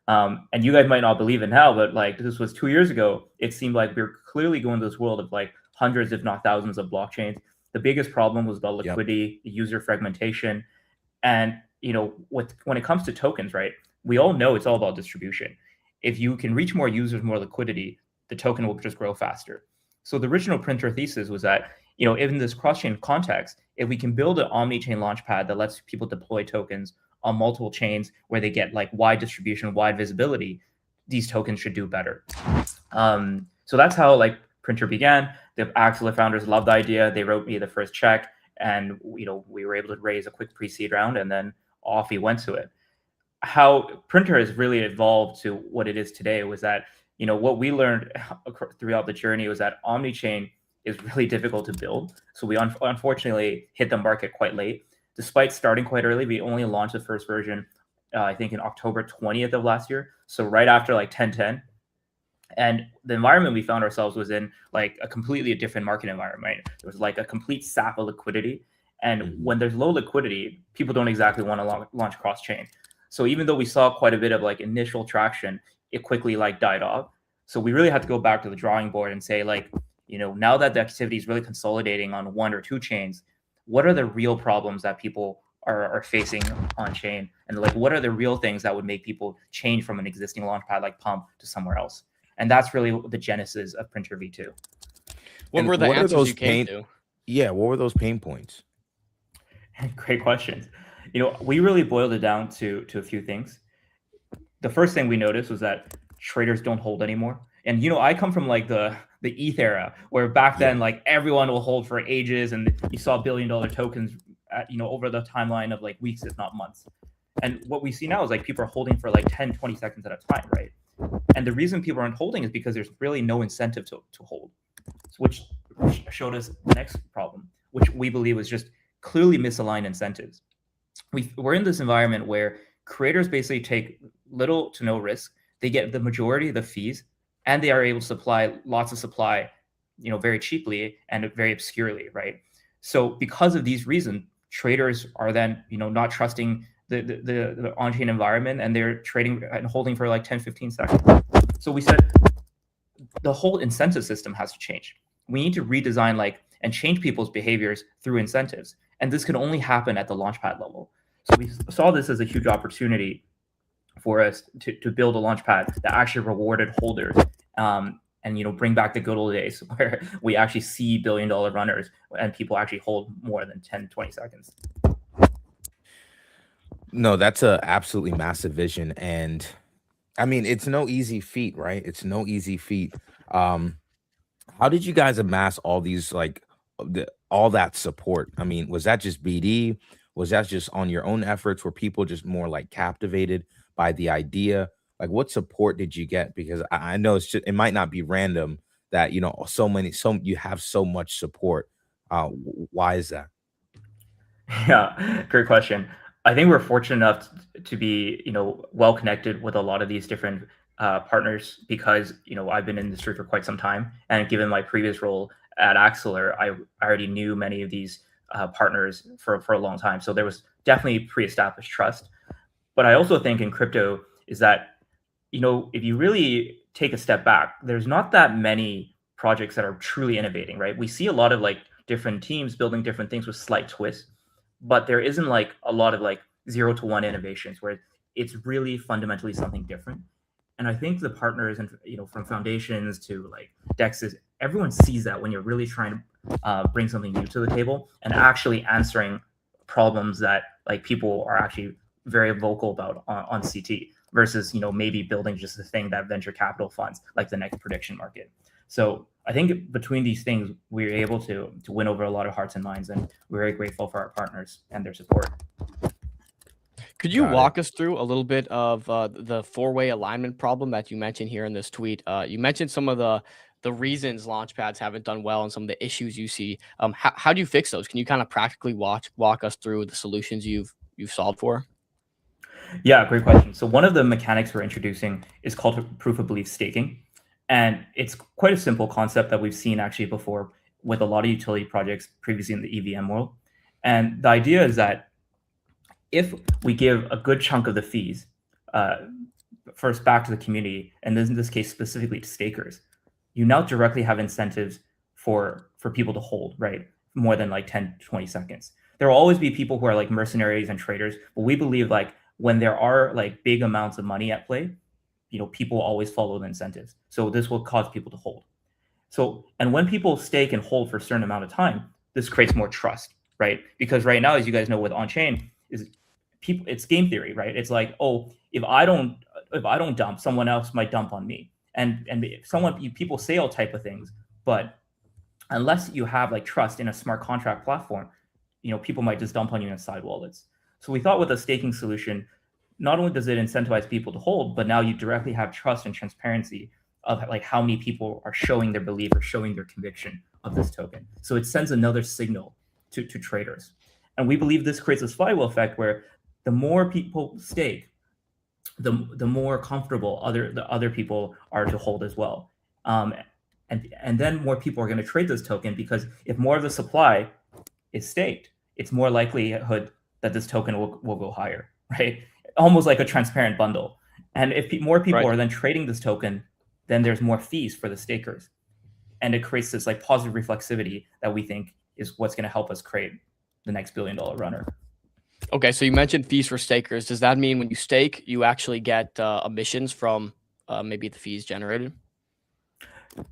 S11: And you guys might not believe it now, but like this was 2 years ago. It seemed like we were clearly going to this world of like hundreds, if not thousands, of blockchains. The biggest problem was the liquidity, the user fragmentation, and when it comes to tokens, right? We all know it's all about distribution. If you can reach more users, more liquidity, the token will just grow faster. So the original Printr thesis was that, in this cross-chain context, if we can build an omni-chain launchpad that lets people deploy tokens on multiple chains where they get like wide distribution, wide visibility, these tokens should do better. So that's how like Printr began. The Axeler founders loved the idea. They wrote me the first check, and we were able to raise a quick pre-seed round, and then off we went to it. How Printr has really evolved to what it is today was that, what we learned throughout the journey was that omni-chain is really difficult to build. So we unfortunately hit the market quite late. Despite starting quite early, we only launched the first version, I think in October 20th of last year. So right after like 1010. And the environment we found ourselves was in like a completely different market environment. Right? There was like a complete sap of liquidity. And when there's low liquidity, people don't exactly want to launch cross-chain. So even though we saw quite a bit of like initial traction, it quickly like died off. So we really had to go back to the drawing board and say like, now that the activity is really consolidating on one or two chains, what are the real problems that people are facing on chain? And like, what are the real things that would make people change from an existing launchpad like Pump to somewhere else? And that's really the genesis of Printr v2.
S5: What were the answers you came to?
S6: Yeah, what were those pain points?
S11: Great questions. We really boiled it down to a few things. The first thing we noticed was that traders don't hold anymore. And, I come from like the ETH era, where back then, like everyone will hold for ages, and you saw $1 billion tokens, over the timeline of like weeks, if not months. And what we see now is like people are holding for like 10, 20 seconds at a time, right? And the reason people aren't holding is because there's really no incentive to hold, which showed us the next problem, which we believe was just clearly misaligned incentives. We're in this environment where creators basically take little to no risk. They get the majority of the fees, and they are able to supply lots of supply, very cheaply and very obscurely, right? So because of these reasons, traders are then, not trusting the on-chain environment, and they're trading and holding for like 10, 15 seconds. So we said the whole incentive system has to change. We need to redesign and change people's behaviors through incentives. And this can only happen at the launchpad level. So we saw this as a huge opportunity for us to build a launchpad that actually rewarded holders, and bring back the good old days where we actually see billion-dollar runners and people actually hold more than 10-20 seconds.
S6: No, that's a absolutely massive vision, and I mean, it's no easy feat, right? It's no easy feat. How did you guys amass all these all that support? I mean, was that just BD? Was that just on your own efforts? Were people just more like captivated by the idea? Like, what support did you get? Because I know it might not be random that you have so much support. Why is that?
S11: Yeah, great question. I think we're fortunate enough to be, well connected with a lot of these different partners because, I've been in the industry for quite some time, and given my previous role at Axeler, I already knew many of these partners for a long time. So there was definitely pre-established trust. But I also think in crypto is that, if you really take a step back, there's not that many projects that are truly innovating, right? We see a lot of different teams building different things with slight twists, but there isn't a lot of 0 to 1 innovations where it's really fundamentally something different. And I think the partners and from foundations to DEXs, everyone sees that when you're really trying to bring something new to the table and actually answering problems that people are actually very vocal about on CT versus maybe building just a thing that venture capital funds like the next prediction market. So I think between these things, we're able to win over a lot of hearts and minds, and we're very grateful for our partners and their support.
S5: Could you walk us through a little bit of the four-way alignment problem that you mentioned here in this tweet? You mentioned some of the reasons launchpads haven't done well and some of the issues you see. How do you fix those? Can you kind of practically walk us through the solutions you've solved for?
S11: Yeah, great question. So one of the mechanics we're introducing is called proof of belief staking. And it's quite a simple concept that we've seen actually before with a lot of utility projects previously in the EVM world. And the idea is that if we give a good chunk of the fees first back to the community, and in this case specifically to stakers, you now directly have incentives for people to hold, right? More than 10 to 20 seconds. There will always be people who are mercenaries and traders, but we believe when there are big amounts of money at play, people always follow the incentives. So this will cause people to hold. So, and when people stake and hold for a certain amount of time, this creates more trust, right? Because right now, as you guys know, with on-chain, it's game theory, right? It's if I don't dump, someone else might dump on me. And people say all type of things, but unless you have trust in a smart contract platform, people might just dump on you in side wallets. So we thought with a staking solution, not only does it incentivize people to hold, but now you directly have trust and transparency of how many people are showing their belief or showing their conviction of this token. So it sends another signal to traders. And we believe this creates this flywheel effect where the more people stake, the more comfortable the other people are to hold as well. And then more people are going to trade this token because if more of the supply is staked, it's more likelihood that this token will go higher, right? Almost like a transparent bundle. And if more people are then trading this token, then there's more fees for the stakers. And it creates this positive reflexivity that we think is what's going to help us create the next billion-dollar runner.
S5: Okay, so you mentioned fees for stakers. Does that mean when you stake, you actually get emissions from maybe the fees generated?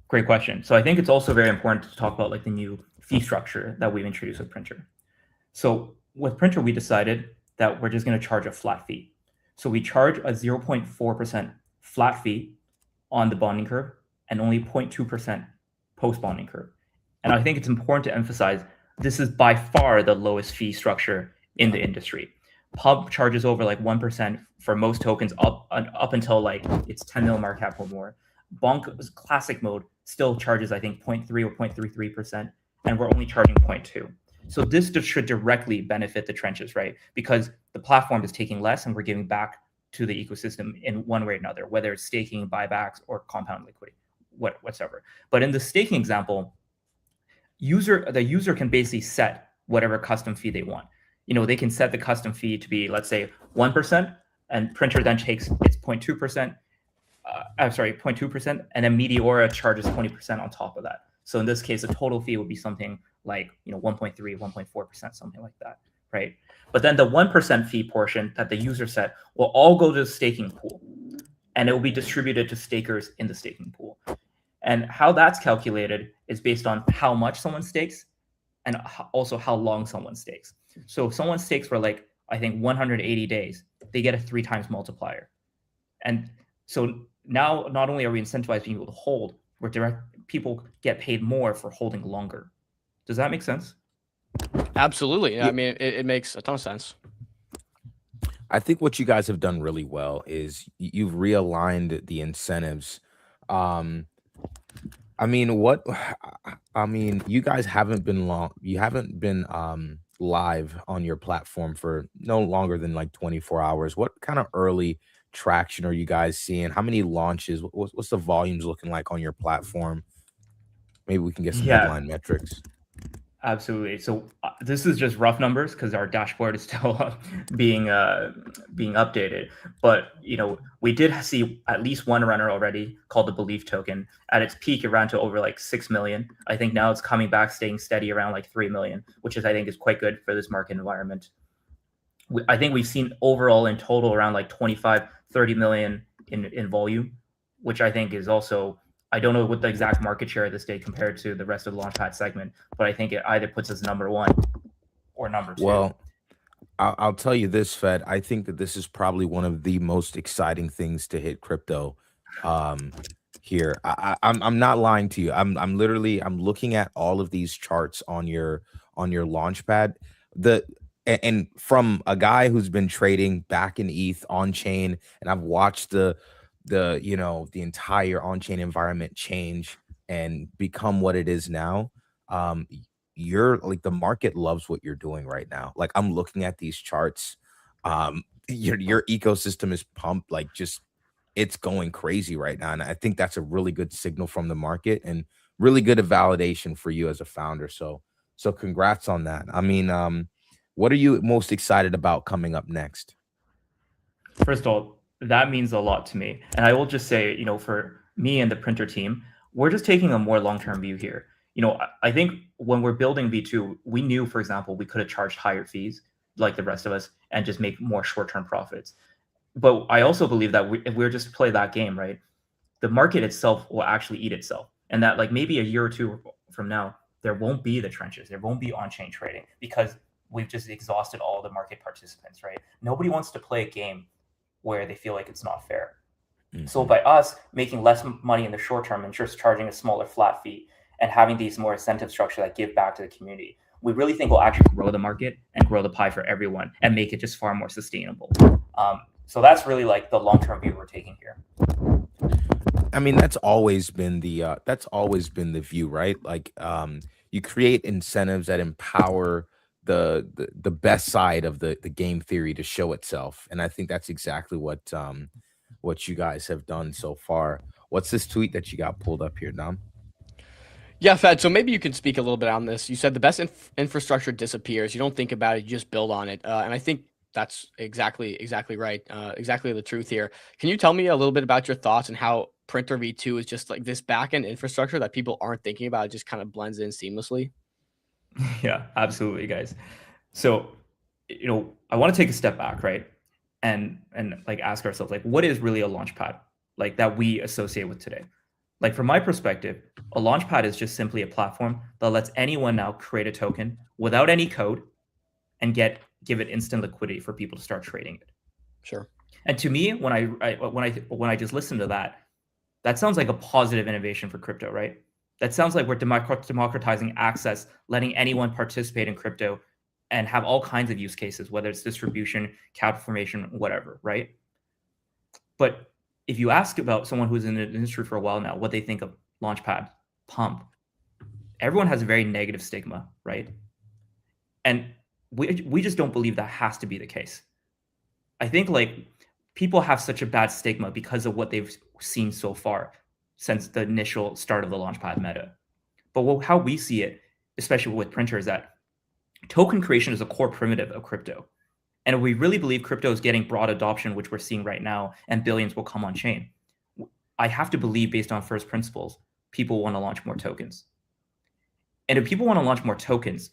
S11: Great question. So I think it's also very important to talk about the new fee structure that we've introduced with Printr. So with Printr, we decided that we're just going to charge a flat fee. So we charge a 0.4% flat fee on the bonding curve and only 0.2% post-bonding curve. And I think it's important to emphasize this is by far the lowest fee structure in the industry. Pub charges over 1% for most tokens up until it's 10 mil market cap or more. Bonk classic mode still charges, I think, 0.3 or 0.33%, and we're only charging 0.2. So this should directly benefit the trenches, right? Because the platform is taking less and we're giving back to the ecosystem in one way or another, whether it's staking, buybacks, or compound liquidity, whatever. But in the staking example, the user can basically set whatever custom fee they want. They can set the custom fee to be, let's say, 1%, and Printr then takes its 0.2%, 0.2%, and then Meteora charges 20% on top of that. So in this case, the total fee would be something 1.3, 1.4%, something like that, right? But then the 1% fee portion that the user set will all go to the staking pool, and it will be distributed to stakers in the staking pool. And how that's calculated is based on how much someone stakes and also how long someone stakes. So if someone stakes for like, I think 180 days, they get a 3 times multiplier. And so now not only are we incentivized being able to hold, people get paid more for holding longer. Does that make sense?
S5: Absolutely. Yeah. I mean, it makes a ton of sense.
S6: I think what you guys have done really well is you've realigned the incentives. I mean, you guys haven't been live on your platform for no longer than like 24 hours. What kind of early traction are you guys seeing? How many launches? What's the volumes looking like on your platform? Maybe we can get some headline metrics.
S11: Absolutely. So this is just rough numbers because our dashboard is still being updated. But we did see at least one runner already called the Belief token. At its peak, it ran to over like 6 million. I think now it's coming back, staying steady around like 3 million, which I think is quite good for this market environment. I think we've seen overall in total around like 25, 30 million in volume, which I think is also, I don't know what the exact market share of this day compared to the rest of the Launchpad segment, but I think it either puts us number 1 or number 2.
S6: Well, I'll tell you this, Fed. I think that this is probably one of the most exciting things to hit crypto here. I'm not lying to you. I'm looking at all of these charts on your Launchpad. And from a guy who's been trading back in ETH on chain, and I've watched the entire on-chain environment change and become what it is now. You're like, the market loves what you're doing right now. Like, I'm looking at these charts. Your ecosystem is pumped, like, just, it's going crazy right now. And I think that's a really good signal from the market and really good validation for you as a founder. So congrats on that. I mean, what are you most excited about coming up next?
S11: First of all, that means a lot to me. And I will just say, for me and the Printr team, we're just taking a more long-term view here. I think when we're building V2, we knew, for example, we could have charged higher fees like the rest of us and just make more short-term profits. But I also believe that if we're just to play that game, right, the market itself will actually eat itself. And that like maybe a year or two from now, there won't be the trenches. There won't be on-chain trading because we've just exhausted all the market participants, right? Nobody wants to play a game where they feel like it's not fair. Mm-hmm. So by us making less money in the short term and just charging a smaller flat fee and having these more incentive structure that give back to the community, we really think we'll actually grow the market and grow the pie for everyone and make it just far more sustainable. So that's really like the long-term view we're taking here.
S6: I mean, that's always been the view, right? Like, you create incentives that empower the best side of the game theory to show itself, and I think that's exactly what you guys have done so far. What's this tweet that you got pulled up here, Dom?
S5: Yeah, Fed. So maybe you can speak a little bit on this. You said the best infrastructure disappears. You don't think about it, you just build on it. And I think that's exactly right. Exactly the truth here. Can you tell me a little bit about your thoughts and how Printr V2 is just like this backend infrastructure that people aren't thinking about? It just kind of blends in seamlessly.
S11: Yeah, absolutely, guys. So, I want to take a step back, right? And like ask ourselves, like, what is really a launchpad like that we associate with today? Like, from my perspective, a launchpad is just simply a platform that lets anyone now create a token without any code and give it instant liquidity for people to start trading it.
S5: Sure.
S11: And to me, when I just listen to that sounds like a positive innovation for crypto, right? That sounds like we're democratizing access, letting anyone participate in crypto and have all kinds of use cases, whether it's distribution, capital formation, whatever, right? But if you ask about someone who's in the industry for a while now, what they think of Launchpad, Pump, everyone has a very negative stigma, right? And we just don't believe that has to be the case. I think like people have such a bad stigma because of what they've seen so far since the initial start of the Launchpad meta. But how we see it, especially with Printr, is that token creation is a core primitive of crypto. And if we really believe crypto is getting broad adoption, which we're seeing right now, and billions will come on chain, I have to believe, based on first principles, people want to launch more tokens. And if people want to launch more tokens,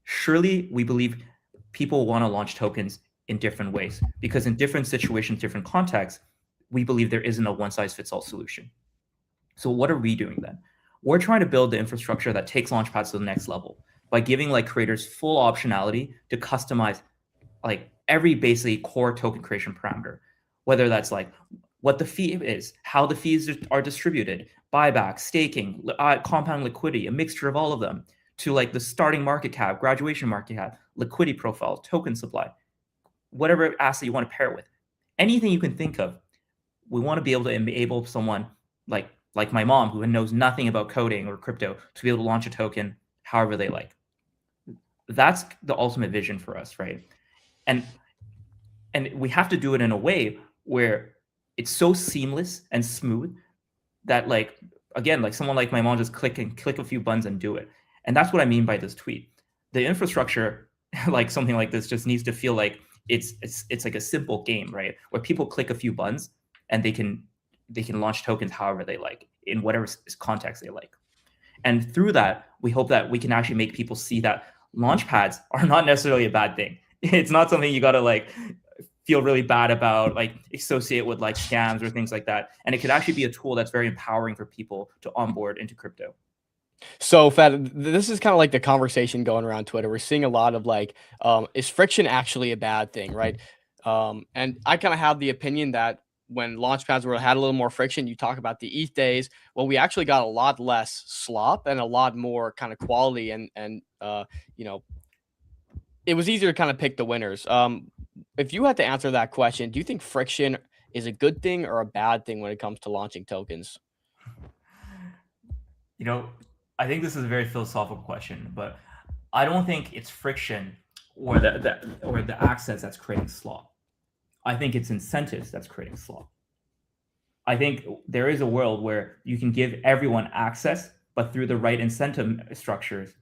S11: surely we believe people want to launch tokens in different ways, because in different situations, different contexts, we believe there isn't a one-size-fits-all solution. So what are we doing then? We're trying to build the infrastructure that takes Launchpads to the next level by giving like creators full optionality to customize like every basically core token creation parameter, whether that's like what the fee is, how the fees are distributed, buyback, staking, compound liquidity, a mixture of all of them, to like the starting market cap, graduation market cap, liquidity profile, token supply, whatever asset you want to pair it with. Anything you can think of, we want to be able to enable someone like my mom, who knows nothing about coding or crypto, to be able to launch a token however they like. That's the ultimate vision for us, right? And we have to do it in a way where it's so seamless and smooth that, like, again, like someone like my mom just click a few buttons and do it. And that's what I mean by this tweet. The infrastructure, like something like this, just needs to feel like it's like a simple game, right? Where people click a few buttons and they can launch tokens however they like, in whatever context they like. And through that, we hope that we can actually make people see that launchpads are not necessarily a bad thing. It's not something you got to like feel really bad about, like associate with like scams or things like that. And it could actually be a tool that's very empowering for people to onboard into crypto.
S5: So, Fed, this is kind of like the conversation going around Twitter. We're seeing a lot of like, is friction actually a bad thing, right? And I kind of have the opinion that when launchpads had a little more friction, you talk about the ETH days. Well, we actually got a lot less slop and a lot more kind of quality, and you know, it was easier to kind of pick the winners. If you had to answer that question, do you think friction is a good thing or a bad thing when it comes to launching tokens?
S11: You know, I think this is a very philosophical question, but I don't think it's friction or the access that's creating slop. I think it's incentives that's creating slop. I think there is a world where you can give everyone access, but through the right incentive structures,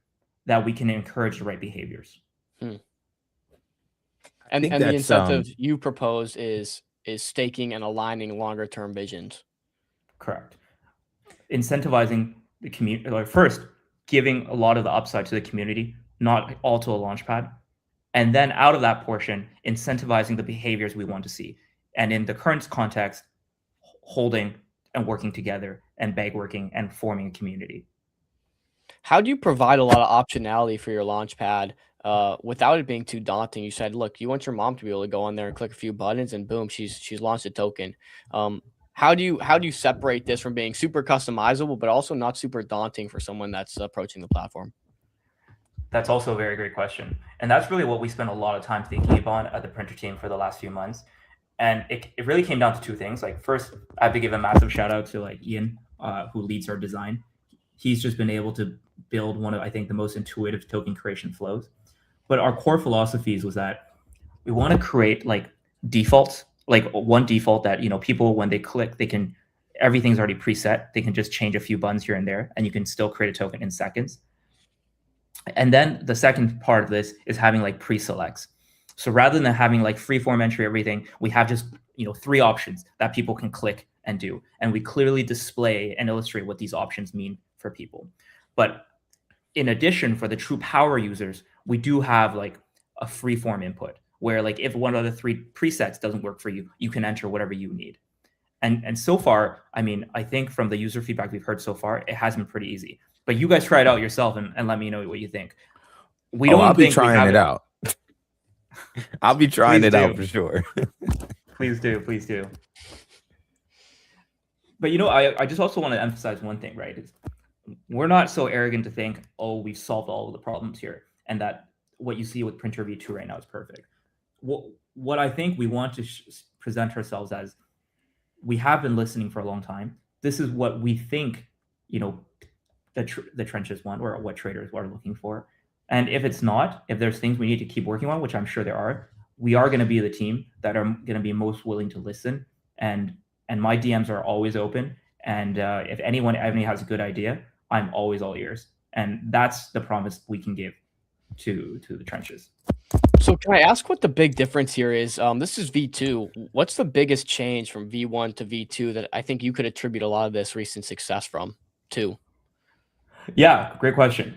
S11: that we can encourage the right behaviors.
S5: And the incentive you propose is staking and aligning longer term visions.
S11: Correct. Incentivizing the community, like first giving a lot of the upside to the community, not all to a launchpad. And then out of that portion, incentivizing the behaviors we want to see. And in the current context, holding and working together and bag working and forming a community.
S5: How do you provide a lot of optionality for your launchpad without it being too daunting? You said, look, you want your mom to be able to go on there and click a few buttons and boom, she's launched a token. How do you separate this from being super customizable, but also not super daunting for someone that's approaching the platform?
S11: That's also a very great question. And that's really what we spent a lot of time thinking about at the Printr team for the last few months. And it really came down to two things. Like first, I have to give a massive shout out to like Ian, who leads our design. He's just been able to build one of, I think, the most intuitive token creation flows. But our core philosophies was that we want to create like defaults, like one default that, you know, people, when they click, everything's already preset. They can just change a few buttons here and there, and you can still create a token in seconds. And then the second part of this is having like pre-selects. So rather than having like free-form entry everything, we have just, you know, 3 options that people can click and do. And we clearly display and illustrate what these options mean for people. But in addition, for the true power users, we do have like a free-form input where like if one of the 3 presets doesn't work for you, you can enter whatever you need. And so far, I mean, I think from the user feedback we've heard so far, it has been pretty easy. But you guys try it out yourself and let me know what you think.
S6: I'll be trying it out. I'll be trying it out for sure.
S11: Please do. Please do. But, you know, I just also want to emphasize one thing, right? We're not so arrogant to think, oh, we've solved all of the problems here and that what you see with Printr V2 right now is perfect. What I think we want to present ourselves as, we have been listening for a long time. This is what we think, you know, the trenches want, or what traders are looking for. And if it's not, if there's things we need to keep working on, which I'm sure there are, we are going to be the team that are going to be most willing to listen. And my DMs are always open. And if anyone has a good idea, I'm always all ears. And that's the promise we can give to the trenches.
S5: So can I ask what the big difference here is? This is V2. What's the biggest change from V1 to V2 that I think you could attribute a lot of this recent success to?
S11: Yeah, great question.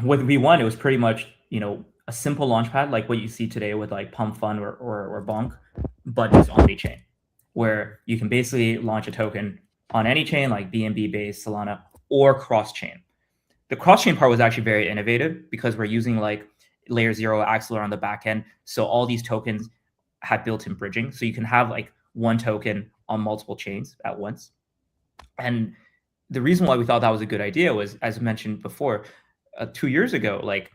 S11: With V1, it was pretty much, you know, a simple launchpad like what you see today with like Pump Fund or Bonk, but just omni-chain, where you can basically launch a token on any chain like BNB based, Solana, or cross-chain. The cross-chain part was actually very innovative because we're using like layer 0 Axelar on the back end. So all these tokens had built-in bridging. So you can have like one token on multiple chains at once. And the reason why we thought that was a good idea was, as mentioned before, 2 years ago, like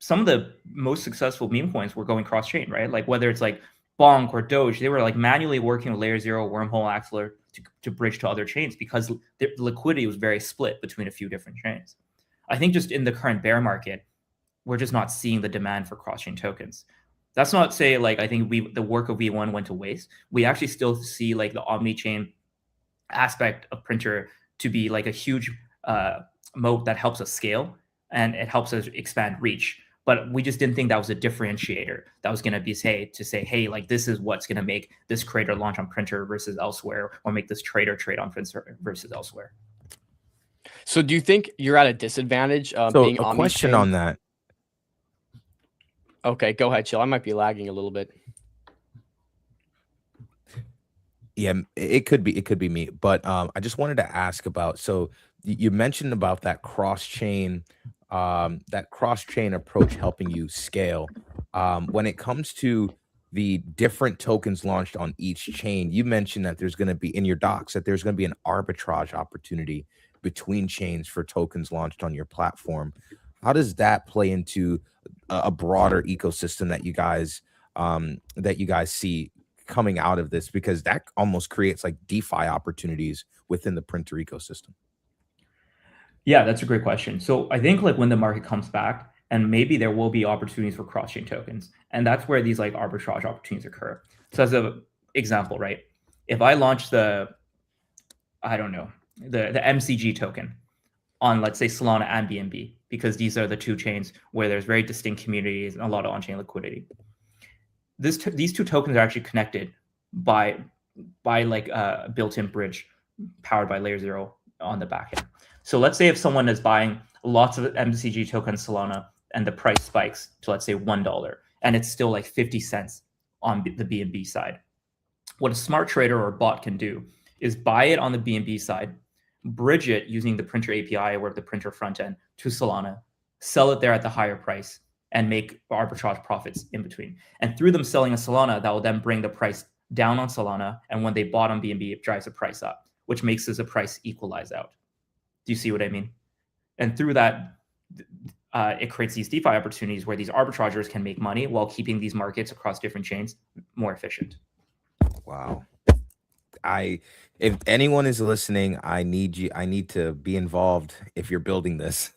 S11: some of the most successful meme coins were going cross-chain, right? Like whether it's like Bonk or Doge, they were like manually working with layer 0, Wormhole, Axelar to bridge to other chains because the liquidity was very split between a few different chains. I think just in the current bear market, we're just not seeing the demand for cross-chain tokens. That's not to say like I think the work of V1 went to waste. We actually still see like the omni-chain aspect of Printr to be like a huge moat that helps us scale and it helps us expand reach. But we just didn't think that was a differentiator that was going to be say, hey, like this is what's going to make this creator launch on Printr versus elsewhere, or make this trader trade on Printr versus elsewhere.
S5: So do you think you're at a disadvantage
S6: So
S5: being
S6: a
S5: omni-chain?
S6: question on that.
S5: Okay, go ahead, Chill. I might be lagging a little bit.
S6: Yeah, it could be me, but I just wanted to ask about. So you mentioned about that cross-chain approach helping you scale. When it comes to the different tokens launched on each chain, you mentioned that there's going to be in your docs that there's going to be an arbitrage opportunity between chains for tokens launched on your platform. How does that play into a broader ecosystem that you guys see coming out of this? Because that almost creates like DeFi opportunities within the Printr ecosystem.
S11: Yeah, that's a great question. So I think like when the market comes back, and maybe there will be opportunities for cross-chain tokens, and that's where these like arbitrage opportunities occur. So as an example, right? If I launch the MCG token on, let's say, Solana and BNB, because these are the two chains where there's very distinct communities and a lot of on-chain liquidity. These two tokens are actually connected by like a built-in bridge powered by layer 0 on the back end. So let's say if someone is buying lots of MCG tokens Solana and the price spikes to, let's say, $1, and it's still like 50 cents on the BNB side. What a smart trader or bot can do is buy it on the BNB side, bridge it using the Printr API or the Printr front end to Solana, sell it there at the higher price, and make arbitrage profits in between. And through them selling a Solana, that will then bring the price down on Solana. And when they bought on BNB, it drives the price up, which makes this a price equalize out. Do you see what I mean? And through that, it creates these DeFi opportunities where these arbitrageurs can make money while keeping these markets across different chains more efficient.
S6: Wow. If anyone is listening, I need to be involved. If you're building this,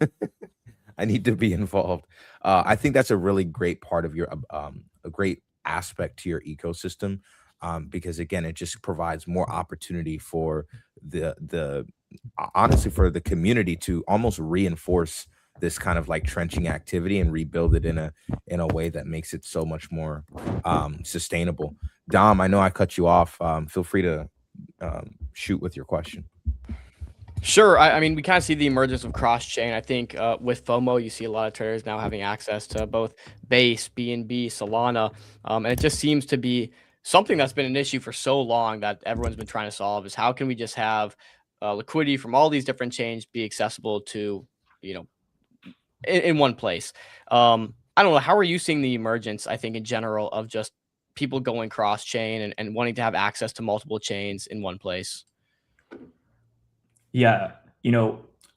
S6: I need to be involved. I think that's a really great part of your a great aspect to your ecosystem, because again, it just provides more opportunity for honestly for the community to almost reinforce this kind of like trenching activity and rebuild it in a way that makes it so much more sustainable. Dom, I know I cut you off. Feel free to shoot with your question.
S5: Sure. I mean, we kind of see the emergence of cross-chain. I think with FOMO, you see a lot of traders now having access to both Base, BNB, Solana. And it just seems to be something that's been an issue for so long that everyone's been trying to solve is how can we just have liquidity from all these different chains be accessible to, in one place. I don't know. How are you seeing the emergence, I think, in general, of just people going cross-chain and wanting to have access to multiple chains in one place?
S11: Yeah,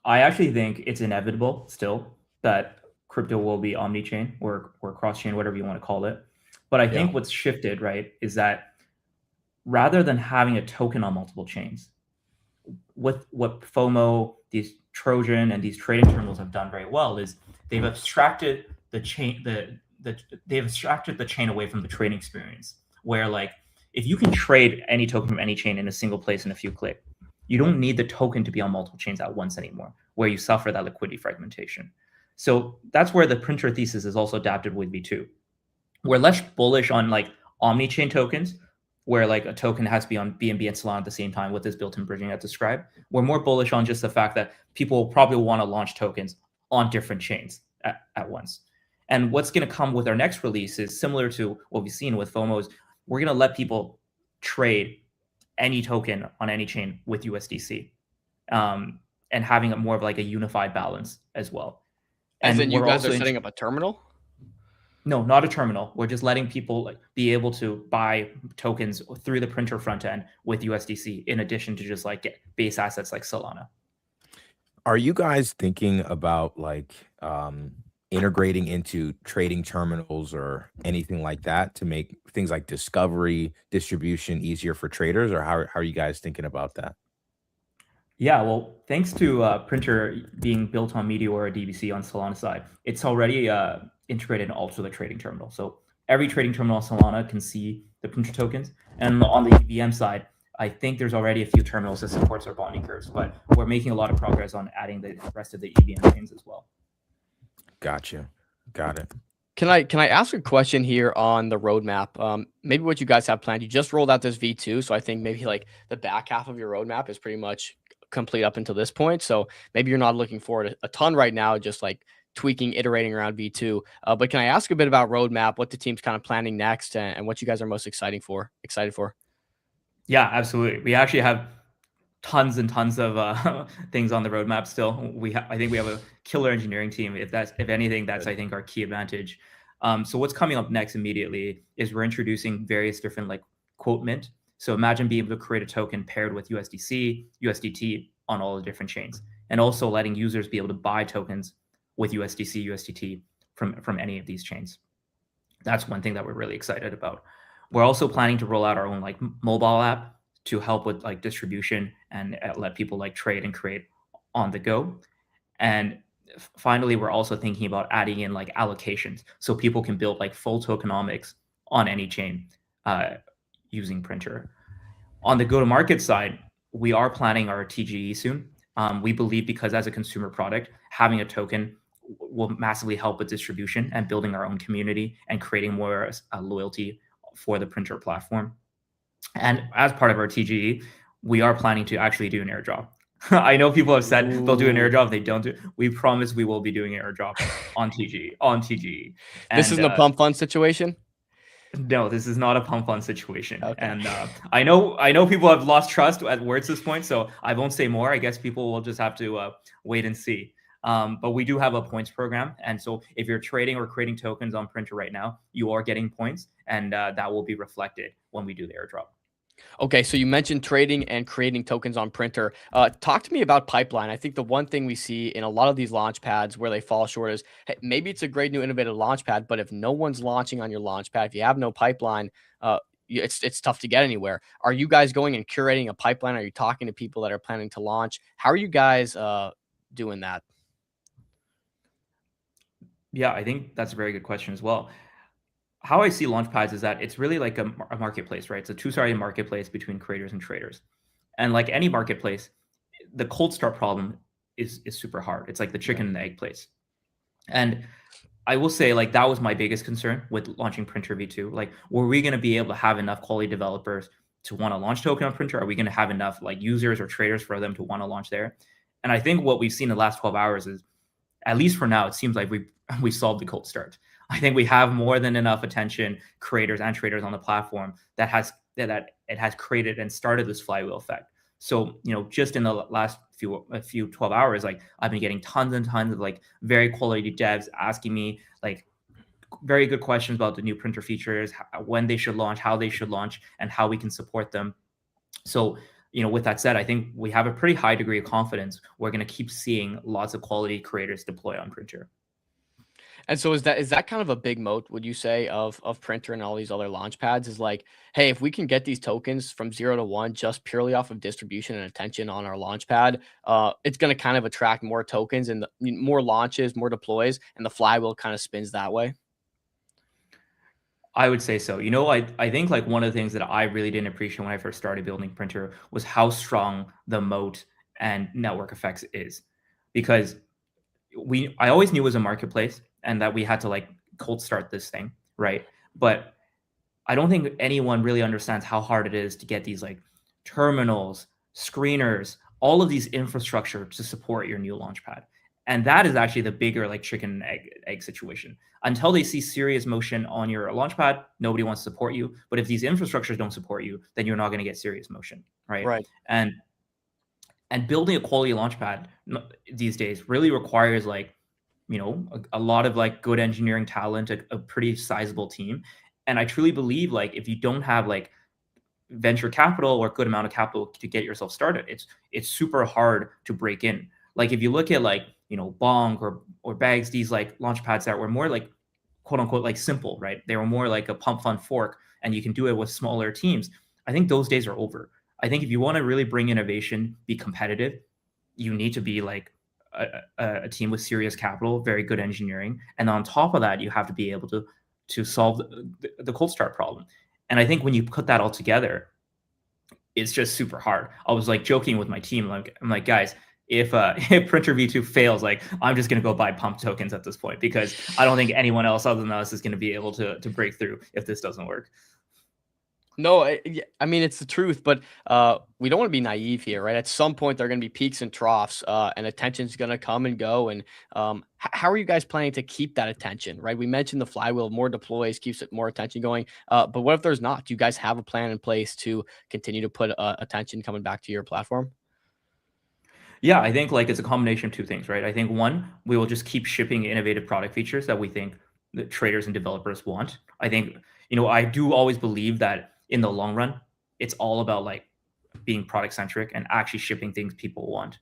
S11: I actually think it's inevitable still that crypto will be omni-chain or cross-chain, whatever you want to call it. But I think what's shifted, right, is that rather than having a token on multiple chains, what FOMO, these Trojan and these trading terminals have done very well is they've abstracted the chain, they've abstracted the chain away from the trading experience, where like if you can trade any token from any chain in a single place in a few clicks, you don't need the token to be on multiple chains at once anymore, where you suffer that liquidity fragmentation. So that's where the Printr thesis is also adapted with V2. We're less bullish on like omni-chain tokens, where like a token has to be on BNB and Solana at the same time with this built-in bridging I described. We're more bullish on just the fact that people will probably want to launch tokens on different chains at once. And what's going to come with our next release is similar to what we've seen with FOMOs. We're going to let people trade any token on any chain with USDC, and having a more of like a unified balance as well.
S5: As in, you
S11: we're
S5: guys are
S11: also
S5: setting up a terminal?
S11: No, not a terminal. We're just letting people like be able to buy tokens through the Printr front end with USDC, in addition to just like get base assets like Solana.
S6: Are you guys thinking about like integrating into trading terminals or anything like that to make things like discovery, distribution easier for traders, or how are you guys thinking about that?
S11: Yeah, well, thanks to Printr being built on Meteor or DBC on Solana side, it's already integrated also the trading terminal. So every trading terminal on Solana can see the Printr tokens. And on the EVM side, I think there's already a few terminals that supports our bonding curves, but we're making a lot of progress on adding the rest of the EVM chains as well.
S6: Gotcha. Got it.
S5: Can I ask a question here on the roadmap? Maybe what you guys have planned. You just rolled out this V2, so I think maybe like the back half of your roadmap is pretty much complete up until this point. So maybe you're not looking forward a ton right now, just like tweaking, iterating around V2. But can I ask a bit about roadmap, what the team's kind of planning next, and what you guys are most excited for?
S11: Yeah, absolutely. We actually have tons and tons of things on the roadmap still. I think we have a killer engineering team. If anything, that's I think our key advantage. So what's coming up next immediately is we're introducing various different like quote mint. So imagine being able to create a token paired with USDC, USDT on all the different chains, and also letting users be able to buy tokens with USDC, USDT from any of these chains. That's one thing that we're really excited about. We're also planning to roll out our own like mobile app to help with like distribution and let people like trade and create on the go. And finally, we're also thinking about adding in like allocations so people can build like full tokenomics on any chain using Printr. On the go-to-market side, we are planning our TGE soon. We believe because as a consumer product, having a token will massively help with distribution and building our own community and creating more loyalty for the Printr platform. And as part of our TGE, we are planning to actually do an airdrop. I know people have said they'll do an airdrop. They don't do. We promise we will be doing an airdrop on TGE. And,
S5: this isn't a pump fund situation?
S11: No, this is not a pump fund situation.
S5: Okay.
S11: And I know people have lost trust at words at this point, so I won't say more. I guess people will just have to wait and see. But we do have a points program. And so if you're trading or creating tokens on Printr right now, you are getting points, and that will be reflected when we do the airdrop.
S5: Okay, so you mentioned trading and creating tokens on Printr. Talk to me about pipeline. I think the one thing we see in a lot of these launch pads where they fall short is, hey, maybe it's a great new innovative launch pad, but if no one's launching on your launch pad, if you have no pipeline, it's tough to get anywhere. Are you guys going and curating a pipeline? Are you talking to people that are planning to launch? How are you guys doing that?
S11: Yeah, I think that's a very good question as well. How I see launchpads is that it's really like a marketplace, right? It's a two-sided marketplace between creators and traders. And like any marketplace, the cold start problem is super hard. It's like the chicken and the egg place. And I will say like that was my biggest concern with launching Printr V2. Like, were we going to be able to have enough quality developers to want to launch token on Printr? Are we going to have enough like users or traders for them to want to launch there? And I think what we've seen in the last 12 hours is, at least for now, it seems like we solved the cold start. I think we have more than enough attention, creators and traders on the platform that it has created and started this flywheel effect. So, just in the last few 12 hours, like I've been getting tons and tons of like very quality devs asking me like very good questions about the new Printr features, when they should launch, how they should launch, and how we can support them. So, with that said, I think we have a pretty high degree of confidence we're going to keep seeing lots of quality creators deploy on Printr.
S5: And so is that kind of a big moat, would you say, of Printr and all these other launch pads, is like, hey, if we can get these tokens from 0 to 1 just purely off of distribution and attention on our launch pad, it's going to kind of attract more tokens and more launches, more deploys, and the flywheel kind of spins that way?
S11: I would say so. I think like one of the things that I really didn't appreciate when I first started building Printr was how strong the moat and network effects is, because I always knew it was a marketplace and that we had to like cold start this thing, right? But I don't think anyone really understands how hard it is to get these like terminals, screeners, all of these infrastructure to support your new launchpad. And that is actually the bigger like chicken and egg situation. Until they see serious motion on your launchpad, nobody wants to support you. But if these infrastructures don't support you, then you're not going to get serious motion, right?
S5: Right.
S11: And building a quality launchpad these days really requires like, you know, a lot of like good engineering talent, a pretty sizable team. And I truly believe like if you don't have like venture capital or a good amount of capital to get yourself started, it's super hard to break in. Like if you look at like, you know, Bonk or Bags, these like launchpads that were more like quote unquote like simple, right? They were more like a pump fund fork and you can do it with smaller teams. I think those days are over. I think if you want to really bring innovation, be competitive, you need to be like a team with serious capital, very good engineering. And on top of that, you have to be able to solve the cold start problem. And I think when you put that all together, it's just super hard. I was like joking with my team. Like, I'm like, guys, if Printr V2 fails, like I'm just going to go buy pump tokens at this point, because I don't think anyone else other than us is going to be able to break through if this doesn't work.
S5: No, I mean, it's the truth, but we don't want to be naive here, right? At some point, there are going to be peaks and troughs, and attention's going to come and go. And how are you guys planning to keep that attention, right? We mentioned the flywheel, more deploys keeps it more attention going. But what if there's not? Do you guys have a plan in place to continue to put attention coming back to your platform?
S11: Yeah, I think like it's a combination of two things, right? I think one, we will just keep shipping innovative product features that we think the traders and developers want. I think, you know, I do always believe that in the long run, it's all about like being product centric and actually shipping things people want.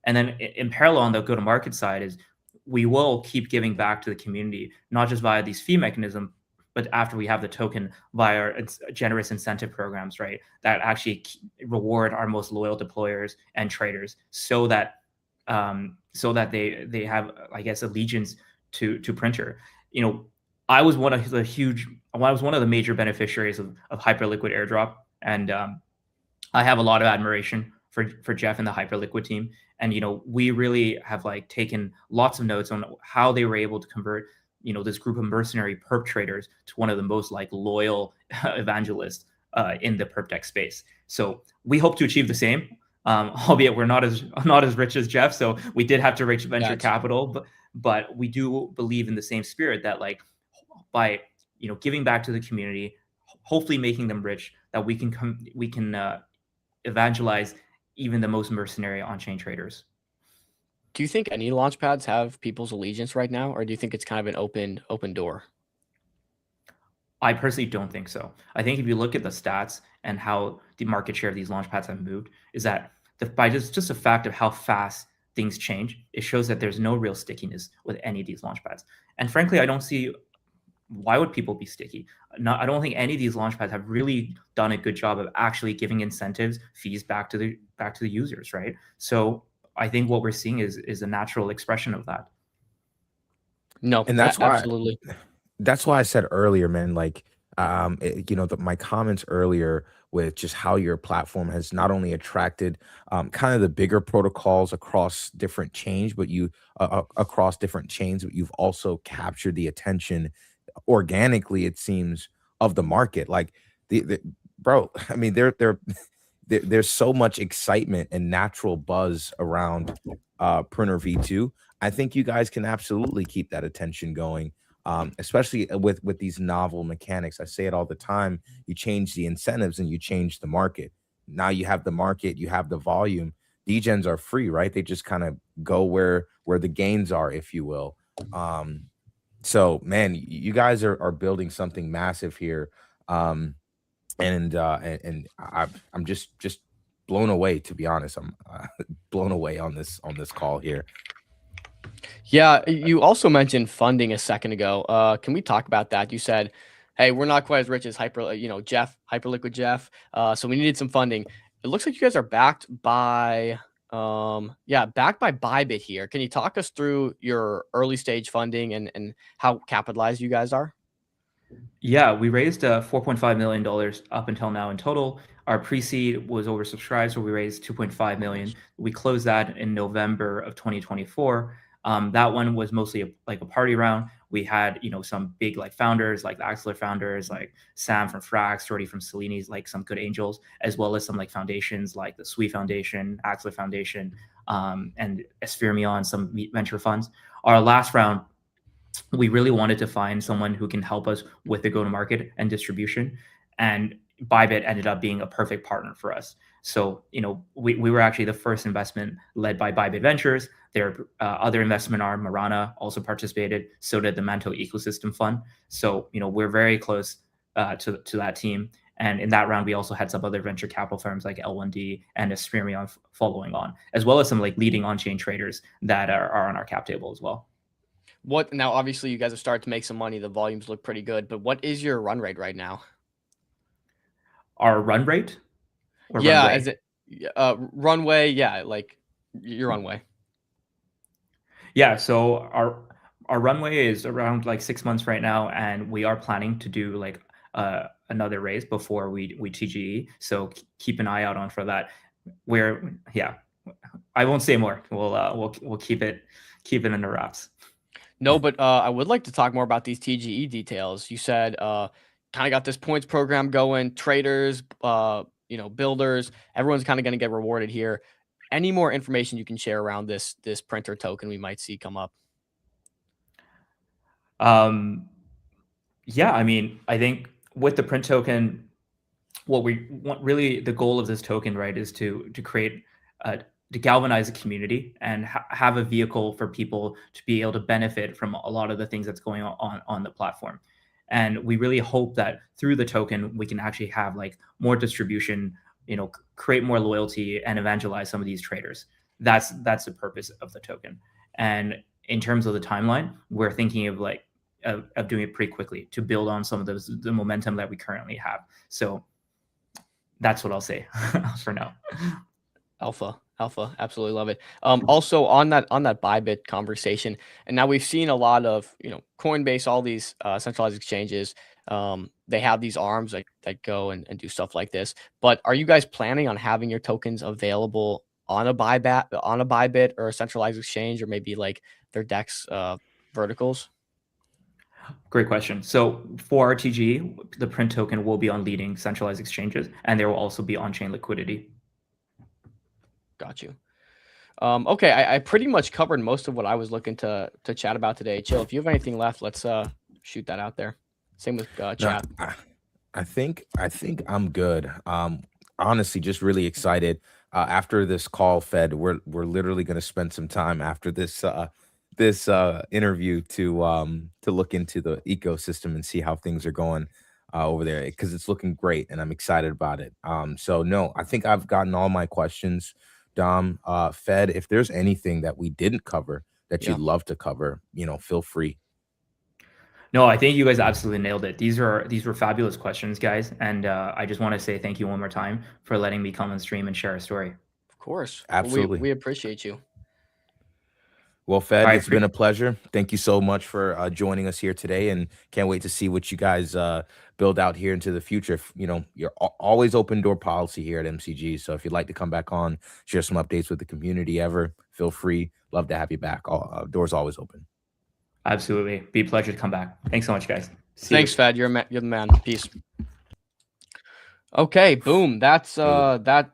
S11: And then in parallel on the go-to-market side is we will keep giving back to the community, not just via these fee mechanisms, but after we have the token via generous incentive programs, right, that actually reward our most loyal deployers and traders, so that they have, I guess, allegiance to Printr. You know, I was one of the major beneficiaries of Hyperliquid airdrop, and I have a lot of admiration for Jeff and the Hyperliquid team. And you know, we really have like taken lots of notes on how they were able to convert, you know, this group of mercenary perp traders to one of the most like loyal evangelists in the perp tech space. So we hope to achieve the same, albeit we're not as rich as Jeff. So we did have to raise venture capital, but we do believe in the same spirit that like by, you know, giving back to the community, hopefully making them rich, that we can evangelize even the most mercenary on-chain traders.
S5: Do you think any launchpads have people's allegiance right now, or do you think it's kind of an open door?
S11: I personally don't think so. I think if you look at the stats and how the market share of these launchpads have moved, is that by just the fact of how fast things change, it shows that there's no real stickiness with any of these launchpads. And frankly, I don't see why would people be sticky. I don't think any of these launchpads have really done a good job of actually giving incentives, fees back to the users, right? So I think what we're seeing is a natural expression of that.
S5: No,
S6: and that's
S5: absolutely.
S6: That's why I said earlier, man, like, you know, my comments earlier with just how your platform has not only attracted kind of the bigger protocols across different chains, but across different chains, but you've also captured the attention organically, it seems, of the market. Like bro, I mean, there's so much excitement and natural buzz around Printr V2. I think you guys can absolutely keep that attention going, especially with these novel mechanics. I say it all the time. You change the incentives and you change the market. Now you have the market, you have the volume. Degens are free, right? They just kind of go where the gains are, if you will. So man, you guys are building something massive here. And I'm just blown away, to be honest. I'm blown away on this call here.
S5: Yeah, you also mentioned funding a second ago. Can we talk about that? You said, "Hey, we're not quite as rich as Hyperliquid Jeff. So we needed some funding." It looks like you guys are backed by Bybit here. Can you talk us through your early stage funding and how capitalized you guys are?
S11: Yeah, we raised $4.5 million up until now in total. Our pre-seed was oversubscribed, so we raised $2.5 million. We closed that in November of 2024. That one was mostly like a party round. We had, you know, some big like founders, like the Axler founders, like Sam from Frax, Jordy from Cellini's, like some good angels, as well as some like foundations like the Sui Foundation, Axler Foundation. and Esfermion and some venture funds. Our last round, we really wanted to find someone who can help us with the go-to-market and distribution, and Bybit ended up being a perfect partner for us. So, we were actually the first investment led by Bybit Ventures. Their other investment arm, Marana, also participated. So did the Manto Ecosystem Fund. So, we're very close to that team. And in that round, we also had some other venture capital firms like L1D and Esfermion following on, as well as some like leading on-chain traders that are on our cap table as well.
S5: What now? Obviously, you guys have started to make some money. The volumes look pretty good. But what is your run rate right now?
S11: Our run rate? Or
S5: yeah,
S11: runway?
S5: is it runway? Yeah, like your runway.
S11: Yeah, so our runway is around like 6 months right now, and we are planning to do like another raise before we TGE. So keep an eye out on for that. I won't say more. We'll keep it in the wraps.
S5: No, but I would like to talk more about these TGE details. You said kind of got this points program going, traders, builders, everyone's kind of going to get rewarded here. Any more information you can share around this Printr token we might see come up?
S11: Yeah, I mean, I think with the print token, what we want, really the goal of this token, right, is to create to galvanize a community and have a vehicle for people to be able to benefit from a lot of the things that's going on the platform. And we really hope that through the token, we can actually have like more distribution, create more loyalty and evangelize some of these traders. That's the purpose of the token. And in terms of the timeline, we're thinking of like of doing it pretty quickly to build on some of the momentum that we currently have. So that's what I'll say for now.
S5: Alpha, absolutely love it. Also on that Bybit conversation, and now we've seen a lot of Coinbase, all these centralized exchanges. They have these arms that go and do stuff like this. But are you guys planning on having your tokens available on a Bybit or a centralized exchange, or maybe like their DEX verticals?
S11: Great question. So for RTG, the print token will be on leading centralized exchanges, and there will also be on-chain liquidity.
S5: Got you. Okay, I pretty much covered most of what I was looking to chat about today. Chill, if you have anything left, let's shoot that out there. Same with chat.
S6: No, I think I'm good. Honestly, just really excited. After this call, Fed, we're literally going to spend some time after this interview to look into the ecosystem and see how things are going over there, because it's looking great and I'm excited about it. So no, I think I've gotten all my questions. Dom, Fed, if there's anything that we didn't cover that you'd love to cover, feel free.
S11: No, I think you guys absolutely nailed it. These were fabulous questions, guys. And I just want to say thank you one more time for letting me come on stream and share a story.
S5: Of course.
S6: Absolutely.
S5: We appreciate you.
S6: Well, Fed, it's been a pleasure. Thank you so much for joining us here today, and can't wait to see what you guys build out here into the future. You're always open door policy here at MCG. So if you'd like to come back on, share some updates with the community feel free. Love to have you back. Doors always open.
S11: Absolutely. Be a pleasure to come back. Thanks so much, guys.
S5: Thanks, Fed. You're the man. Peace. Okay, boom. That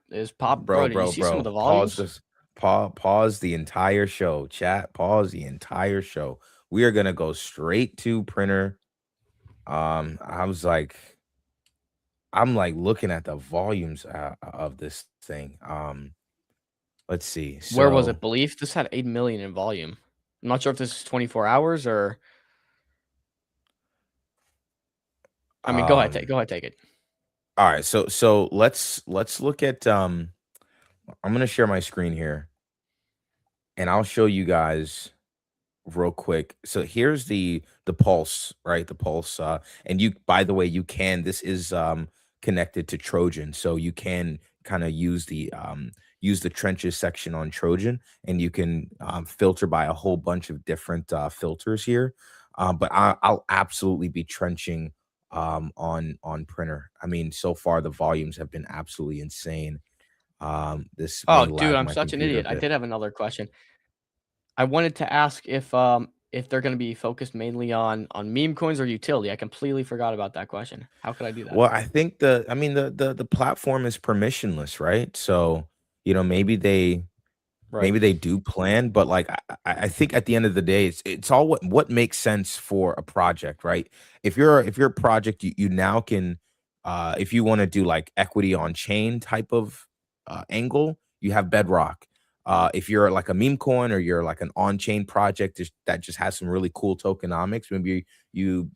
S5: is pop. Bro, did you see some of the volumes?
S6: Pause the entire show. Chat, pause the entire show. We are gonna go straight to Printr. I'm like looking at the volumes of this thing. Let's see.
S5: Where was it? Belief? This had 8 million in volume. I'm not sure if this is 24 hours or. I mean, go ahead, take it.
S6: All right, so let's look at I'm gonna share my screen here, and I'll show you guys real quick. So here's the pulse, right? The pulse, and by the way, this is connected to Trojan, so you can kind of use the trenches section on Trojan, and you can filter by a whole bunch of different filters here. But I'll absolutely be trenching on Printr. I mean, so far the volumes have been absolutely insane.
S5: Dude, I'm such an idiot. I did have another question. I wanted to ask if they're going to be focused mainly on meme coins or utility. I completely forgot about that question. How could I do that?
S6: Well, I think the platform is permissionless, right? So maybe they Maybe they do plan, but like I think at the end of the day, it's all what makes sense for a project, right? If you're a project, you now can if you want to do like equity on chain type of angle, you have Bedrock. If you're like a meme coin or you're like an on-chain project that just has some really cool tokenomics, maybe you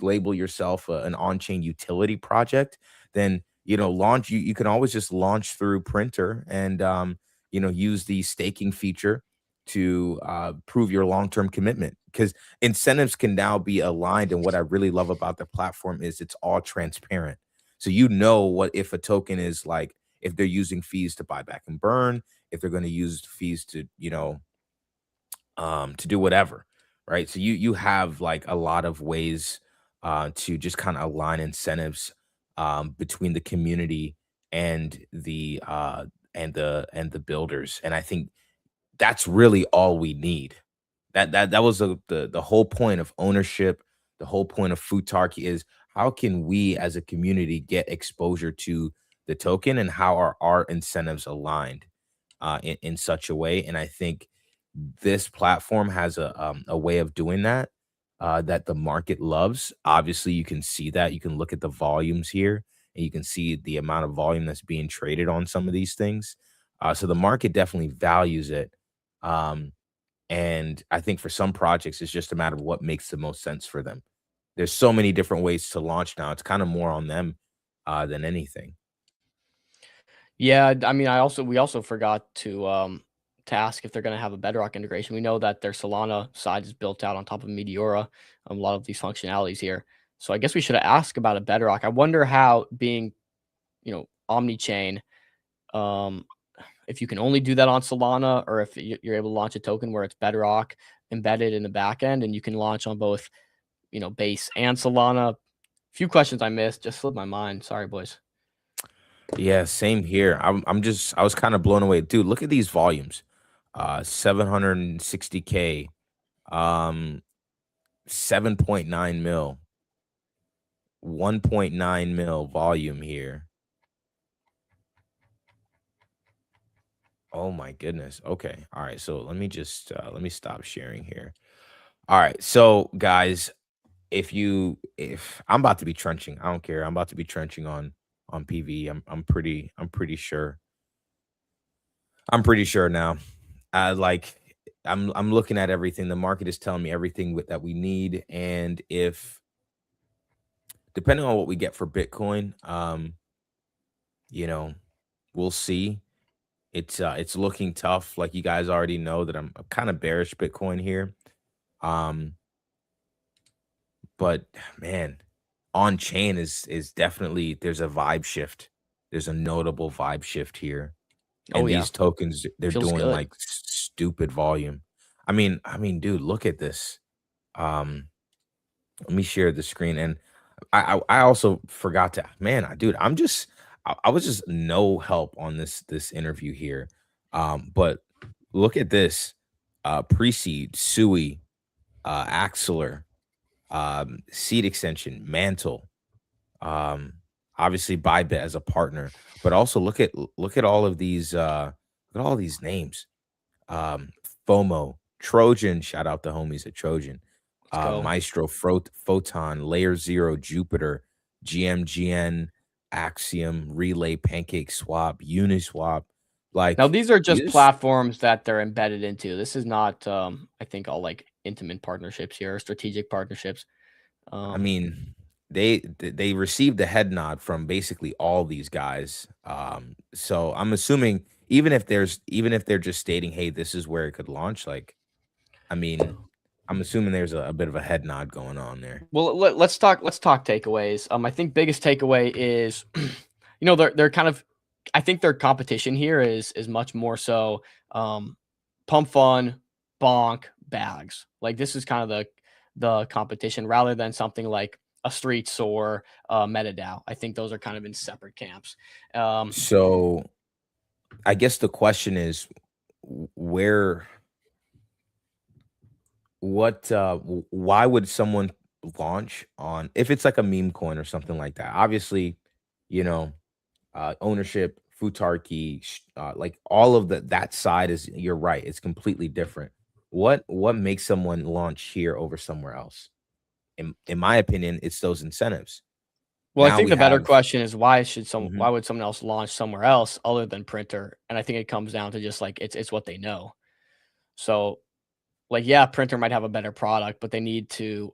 S6: label yourself an on-chain utility project, then launch you can always just launch through Printr and use the staking feature to prove your long-term commitment, because incentives can now be aligned. And what I really love about the platform is it's all transparent. So what if a token is like, if they're using fees to buy back and burn, if they're going to use fees to to do whatever, right? So you have like a lot of ways to just kind of align incentives between the community and the builders. And I think that's really all we need. That was the whole point of ownership. The whole point of Futarki is, how can we as a community get exposure to the token, and how are our incentives aligned in such a way? And I think this platform has a way of doing that that the market loves. Obviously, you can see that. You can look at the volumes here, and you can see the amount of volume that's being traded on some of these things. So the market definitely values it. And I think for some projects, it's just a matter of what makes the most sense for them. There's so many different ways to launch now. It's kind of more on them than anything.
S5: Yeah, I mean, we also forgot to ask if they're going to have a Bedrock integration. We know that their Solana side is built out on top of Meteora, a lot of these functionalities here. So I guess we should have asked about a Bedrock. I wonder how, being, omni-chain, if you can only do that on Solana, or if you're able to launch a token where it's Bedrock embedded in the back end and you can launch on both, Base and Solana. A few questions I missed, just slipped my mind. Sorry, boys.
S6: Yeah, same here. I was kind of blown away. Dude, look at these volumes. 760K, 7.9 mil, 1.9 mil volume here. Oh my goodness. Okay. All right. So let me stop sharing here. All right. So guys, if I'm about to be trenching, I don't care. I'm about to be trenching on PV. I'm pretty sure. I'm pretty sure now. I'm looking at everything. The market is telling me everything that we need. And if, depending on what we get for Bitcoin, we'll see. It's looking tough. Like, you guys already know that I'm kind of bearish Bitcoin here. But man, on chain is definitely, there's a vibe shift. There's a notable vibe shift here. And these tokens, they're
S5: Feels
S6: doing
S5: good.
S6: like stupid volume. I mean, dude, look at this. Let me share the screen. And I also forgot to, dude, I was just no help on this interview here. But look at this. Pre-seed, Sui, Axler, Seed Extension, Mantle, obviously Bybit as a partner, but also look at all of these names. FOMO, Trojan, shout out the homies at Trojan,
S5: go.
S6: Maestro, Photon, Layer Zero, Jupiter, GMGN, Axiom, Relay, Pancake Swap, Uniswap. Like,
S5: Now, these are just platforms that they're embedded into. This is not, I think, all like intimate partnerships here, or strategic partnerships.
S6: I mean, they received a head nod from basically all these guys. So I'm assuming, even if they're just stating, hey, this is where it could launch, like, I mean, I'm assuming there's a bit of a head nod going on there.
S5: Well, let's talk takeaways. I think biggest takeaway is, they're kind of, I think their competition here is much more so pump fun, bonk, bags. Like, this is kind of the competition, rather than something like a Streets or MetaDAO. I think those are kind of in separate camps.
S6: So I guess the question is, why would someone launch on, if it's like a meme coin or something like that? Obviously, ownership, Futarki, like all of that side is, you're right, it's completely different. What makes someone launch here over somewhere else? In my opinion, it's those incentives.
S5: Well, I
S6: Now
S5: think
S6: we
S5: the better
S6: have
S5: question is why
S6: Mhm.
S5: would someone else launch somewhere else other than Printr? And I think it comes down to just like it's what they know. So like yeah, Printr might have a better product, but they need to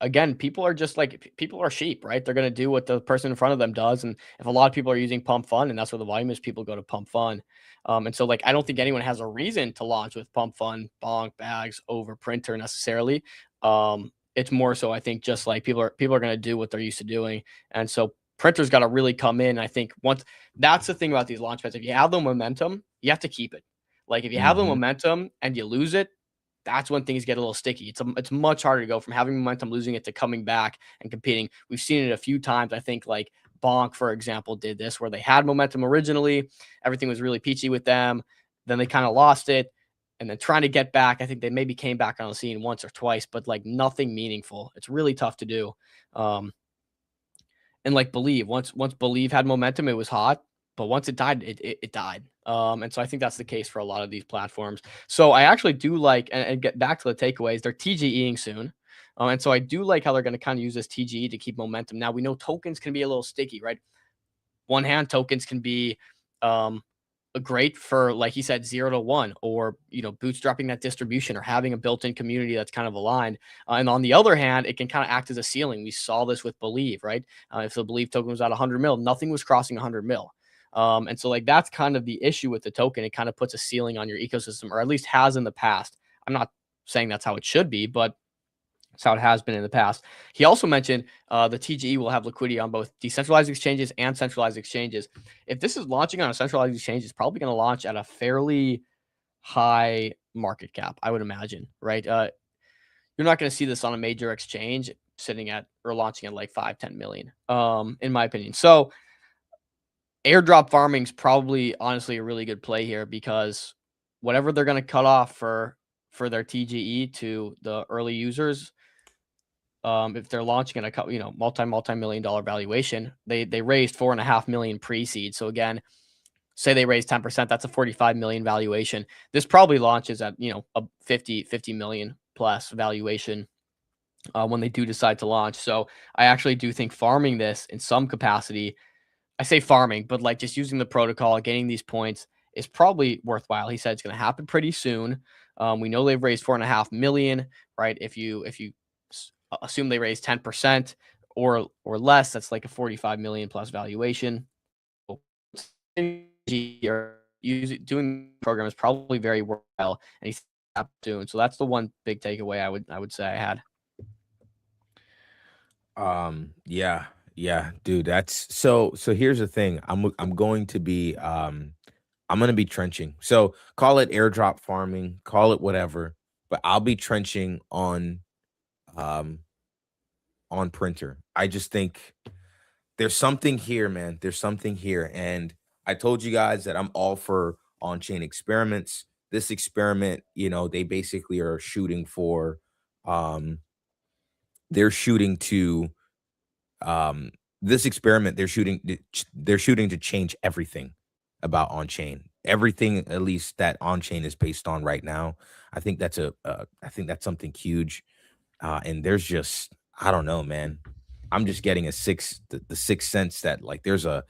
S5: again, people are just like people are sheep, right? They're going to do what the person in front of them does. And if a lot of people are using Pump Fun and that's where the volume is, people go to Pump Fun. And so like I don't think anyone has a reason to launch with Pump Fun, Bonk, Bags over Printr necessarily. It's more so I think just like people are going to do what they're used to doing. And so Printr's got to really come in. I think once that's the thing about these launch pads. If you have the momentum, you have to keep it. Like if you have the
S6: Mhm.
S5: momentum and you lose it, that's when things get a little sticky. It's much harder to go from having momentum, losing it to coming back and competing. We've seen it a few times. I think like Bonk, for example, did this where they had momentum originally. Everything was really peachy with them. Then they kind of lost it. And then trying to get back, I think they maybe came back on the scene once or twice, but like nothing meaningful. It's really tough to do. Um, and like Believe, once Believe had momentum, it was hot, but once it died, it died. And so I think that's the case for a lot of these platforms. So I actually do like, and get back to the takeaways, they're TGEing soon. And so I do like how they're going to kind of use this TGE to keep momentum. Now we know tokens can be a little sticky, right? One hand tokens can be great for, like he said, 0 to 1, or bootstrapping that distribution or having a built-in community that's kind of aligned. And on the other hand, it can kind of act as a ceiling. We saw this with Believe, right? If the Believe token was at 100 mil, nothing was crossing 100 mil. And so like that's kind of the issue with the token. It kind of puts a ceiling on your ecosystem, or at least has in the past. I'm not saying that's how it should be, but that's how it has been in the past. He also mentioned the TGE will have liquidity on both decentralized exchanges and centralized exchanges. If this is launching on a centralized exchange, it's probably going to launch at a fairly high market cap, I would imagine, right? You're not going to see this on a major exchange sitting at or launching at like 5-10 million, in my opinion. So airdrop farming is probably honestly a really good play here, because whatever they're going to cut off for their TGE to the early users, if they're launching at a multi-million dollar valuation, they raised 4.5 million pre-seed. So again, say they raise 10%, that's a 45 million valuation. This probably launches at a 50 million plus valuation when they do decide to launch. So I actually do think farming this in some capacity, I say farming, but like just using the protocol, getting these points is probably worthwhile. He said it's going to happen pretty soon. We know they've raised 4.5 million, right? If you assume they raise 10% or less, that's like a 45 million plus valuation. Doing the program is probably very worthwhile, and he's soon. So that's the one big takeaway I would say I had.
S6: Yeah, dude, that's so here's the thing. I'm going to be trenching. So call it airdrop farming, call it whatever, but I'll be trenching on Printr. I just think there's something here, man. There's something here. And I told you guys that I'm all for on-chain experiments. This experiment, they basically are shooting for they're shooting to this experiment, they're shooting to change everything about on-chain. Everything, at least that on-chain is based on right now. I think that's something huge. And there's just, I don't know, man. I'm just getting the sixth sense that like there's a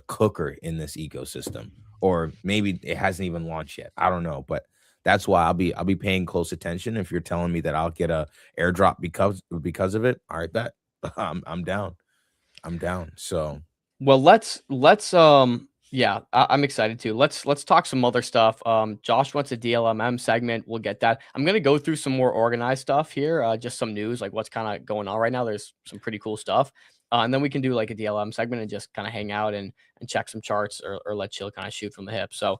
S6: cooker in this ecosystem, or maybe it hasn't even launched yet. I don't know, but that's why I'll be paying close attention. If you're telling me that I'll get a airdrop because of it, all right, bet. I'm down. So
S5: well, let's yeah, I'm excited too. Let's talk some other stuff. Josh wants a DLMM segment. We'll get that. I'm gonna go through some more organized stuff here. Just some news, like what's kind of going on right now. There's some pretty cool stuff. And then we can do like a DLM segment and just kind of hang out and check some charts, or let Chill kind of shoot from the hip. So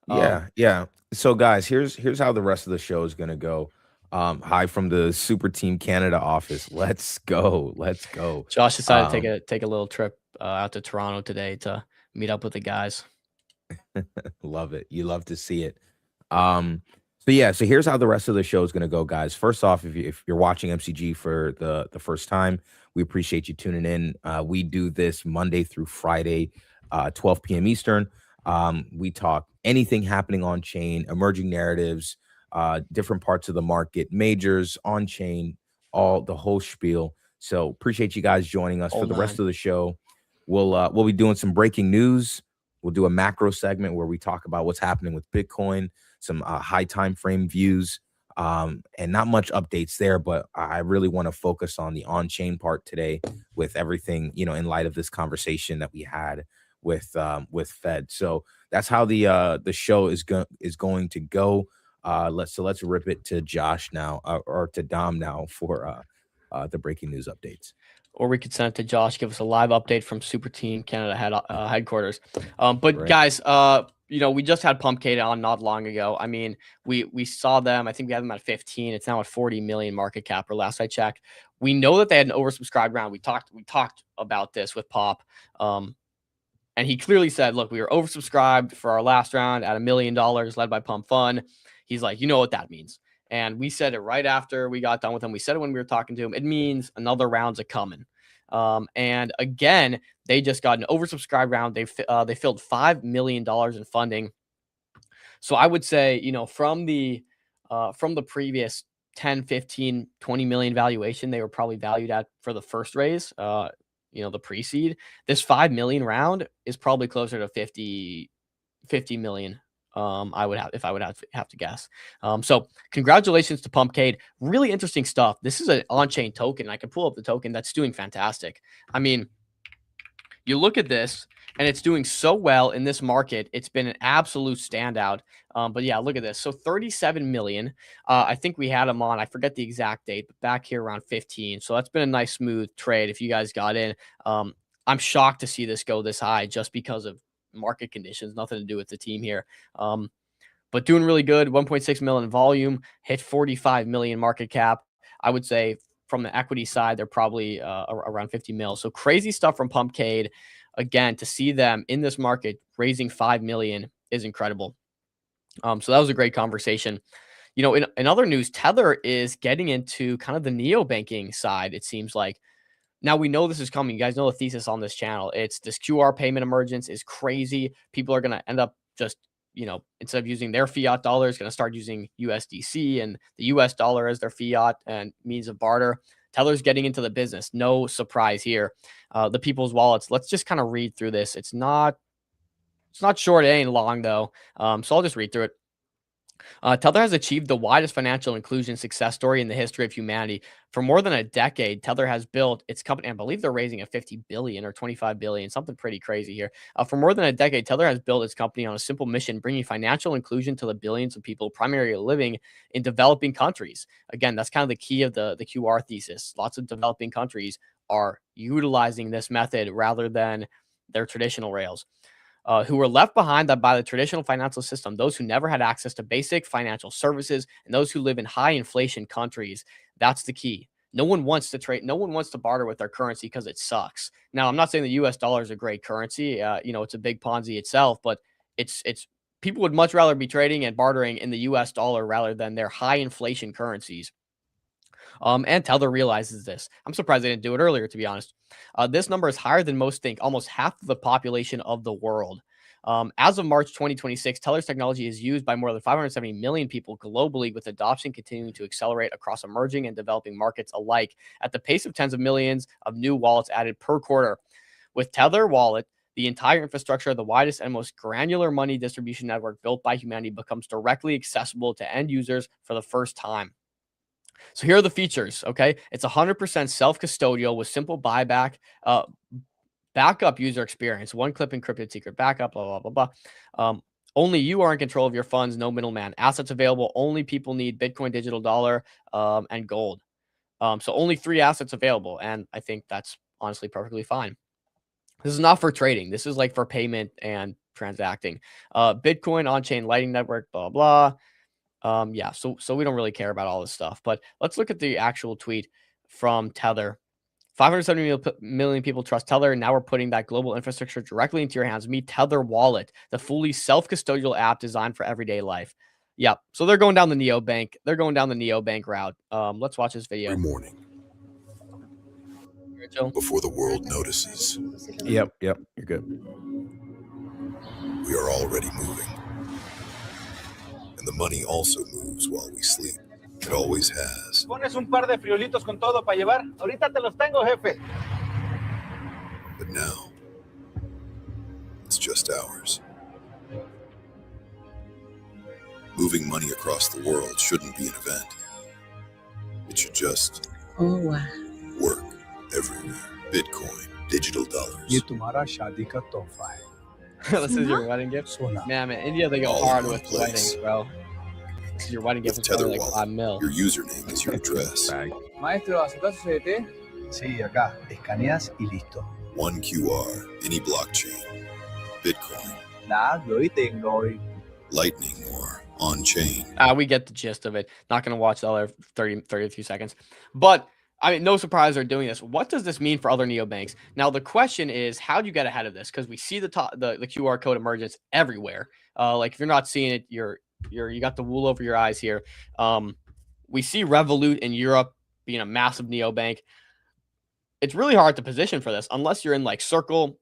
S6: yeah. So guys, here's how the rest of the show is gonna go. Hi from the Super Team Canada office. Let's go.
S5: Josh decided to take a little trip out to Toronto today to meet up with the guys.
S6: Love it. You love to see it. So here's how the rest of the show is going to go, guys. First off, if you're watching MCG for the first time, we appreciate you tuning in. We do this Monday through Friday, 12 p.m. Eastern. We talk anything happening on chain, emerging narratives, different parts of the market, majors, on chain, all the whole spiel. So appreciate you guys joining us for the rest of the show. We'll be doing some breaking news. We'll do a macro segment where we talk about what's happening with Bitcoin, some high time frame views, and not much updates there. But I really want to focus on the on-chain part today, with everything, you know, in light of this conversation that we had with Fed. So that's how the show is going to go. Let's rip it to Josh now, or to Dom now, for the breaking news updates.
S5: Or we could send it to Josh, give us a live update from Super Team Canada headquarters. But
S6: Right.
S5: guys, you know, we just had Pumpcade on not long ago. I mean, we saw them. I think we had them at 15. It's now at 40 million market cap, or last I checked. We know that they had an oversubscribed round. We talked about this with Pop. And he clearly said, look, we were oversubscribed for our last round at $1 million, led by Pump Fun. He's like, you know what that means. And we said it right after we got done with him. We said it when we were talking to him. It means another round's a coming. And again, they just got an oversubscribed round. They filled $5 million in funding. So I would say, you know, from the previous 10, 15, 20 million valuation, they were probably valued at for the first raise, you know, the pre-seed. This 5 million round is probably closer to 50 million. I would have to guess. So congratulations to Pumpcade. Really interesting stuff. This is an on-chain token. I can pull up the token that's doing fantastic. I mean, you look at this and it's doing so well in this market. It's been an absolute standout. But yeah, look at this. So 37 million. I think we had them on, I forget the exact date, but back here around 15. So that's been a nice smooth trade if you guys got in. I'm shocked to see this go this high just because of market conditions, nothing to do with the team here. But doing really good. 1.6 million volume, hit 45 million market cap. I would say from the equity side, they're probably around 50 mil. So crazy stuff from Pumpcade. Again, to see them in this market raising 5 million is incredible. So that was a great conversation. You know, in other news, Tether is getting into kind of the neobanking side, it seems like. Now, we know this is coming. You guys know the thesis on this channel. It's this QR payment emergence is crazy. People are going to end up just, you know, instead of using their fiat dollars, going to start using USDC and the US dollar as their fiat and means of barter. Tether's getting into the business. No surprise here. The people's wallets. Let's just kind of read through this. It's not short. It ain't long, though. So I'll just read through it. Tether has achieved the widest financial inclusion success story in the history of humanity. For more than a decade, Tether has built its company. I believe they're raising a 50 billion or 25 billion, something pretty crazy here. For more than a decade, Tether has built its company on a simple mission, bringing financial inclusion to the billions of people primarily living in developing countries. Again, that's kind of the key of the QR thesis. Lots of developing countries are utilizing this method rather than their traditional rails. Who were left behind by the traditional financial system, those who never had access to basic financial services, and those who live in high inflation countries. That's the key. No one wants to trade. No one wants to barter with their currency because it sucks. Now, I'm not saying the US dollar is a great currency. You know, it's a big Ponzi itself, but it's people would much rather be trading and bartering in the US dollar rather than their high inflation currencies. And Tether realizes this. I'm surprised they didn't do it earlier, to be honest. This number is higher than most think, almost half of the population of the world. As of March 2026, Tether's technology is used by more than 570 million people globally, with adoption continuing to accelerate across emerging and developing markets alike at the pace of tens of millions of new wallets added per quarter. With Tether Wallet, the entire infrastructure of the widest and most granular money distribution network built by humanity becomes directly accessible to end users for the first time. So here are the features, okay? It's 100% self-custodial with simple buyback, backup user experience, one-click encrypted secret backup, blah, blah, blah, blah. Only you are in control of your funds, no middleman. Assets available, only people need Bitcoin, digital dollar, and gold. So only 3 assets available, and I think that's honestly perfectly fine. This is not for trading. This is like for payment and transacting. Bitcoin, on-chain Lightning Network, blah, blah. Yeah, so we don't really care about all this stuff, but let's look at the actual tweet from Tether. 570 million people trust Tether, and now we're putting that global infrastructure directly into your hands. Meet Tether Wallet, the fully self-custodial app designed for everyday life. Yeah, so they're going down the neobank. They're going down the neobank route. Let's watch this video.
S12: Every morning, before the world notices.
S6: Yep, you're good.
S12: We are already moving. And the money also moves while we sleep. It always has.
S13: Pones un par de friolitos con todo para llevar. Ahorita te los tengo, jefe.
S12: But now, it's just ours. Moving money across the world shouldn't be an event. It should just work everywhere. Bitcoin, digital dollars.
S14: ये तुम्हारा शादी का तोहफा है.
S5: This is your wedding gift?
S14: सोना.
S5: Man, India, they go
S12: All
S5: hard
S12: in
S5: with
S12: one place.
S5: weddings, bro. This is your wedding gift.
S12: With
S5: It's probably
S12: Tether
S5: like
S12: Wallet,
S5: 5 mil.
S12: your username is your address.
S14: Maestro, ¿aceptas su CDT? Sí, acá. Escaneas y listo.
S12: One QR, any blockchain. Bitcoin,
S14: Nada, lo tengo.
S12: Lightning, or on-chain.
S5: We get the gist of it. Not going to watch the other 30 few seconds. But, I mean, no surprise they're doing this. What does this mean for other neobanks? Now, the question is, how do you get ahead of this? Because we see the QR code emergence everywhere. Like, if you're not seeing it, you got the wool over your eyes here. We see Revolut in Europe being a massive neobank. It's really hard to position for this unless you're in like Circle,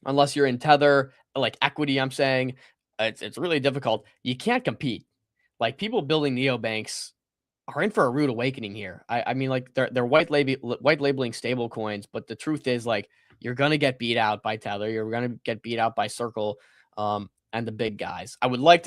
S5: unless you're in Tether, like Equity. I'm saying it's really difficult. You can't compete. Like people building neobanks are in for a rude awakening here. I mean, like they're white labeling stable coins, but the truth is like you're gonna get beat out by Tether. You're gonna get beat out by Circle, and the big guys. I would love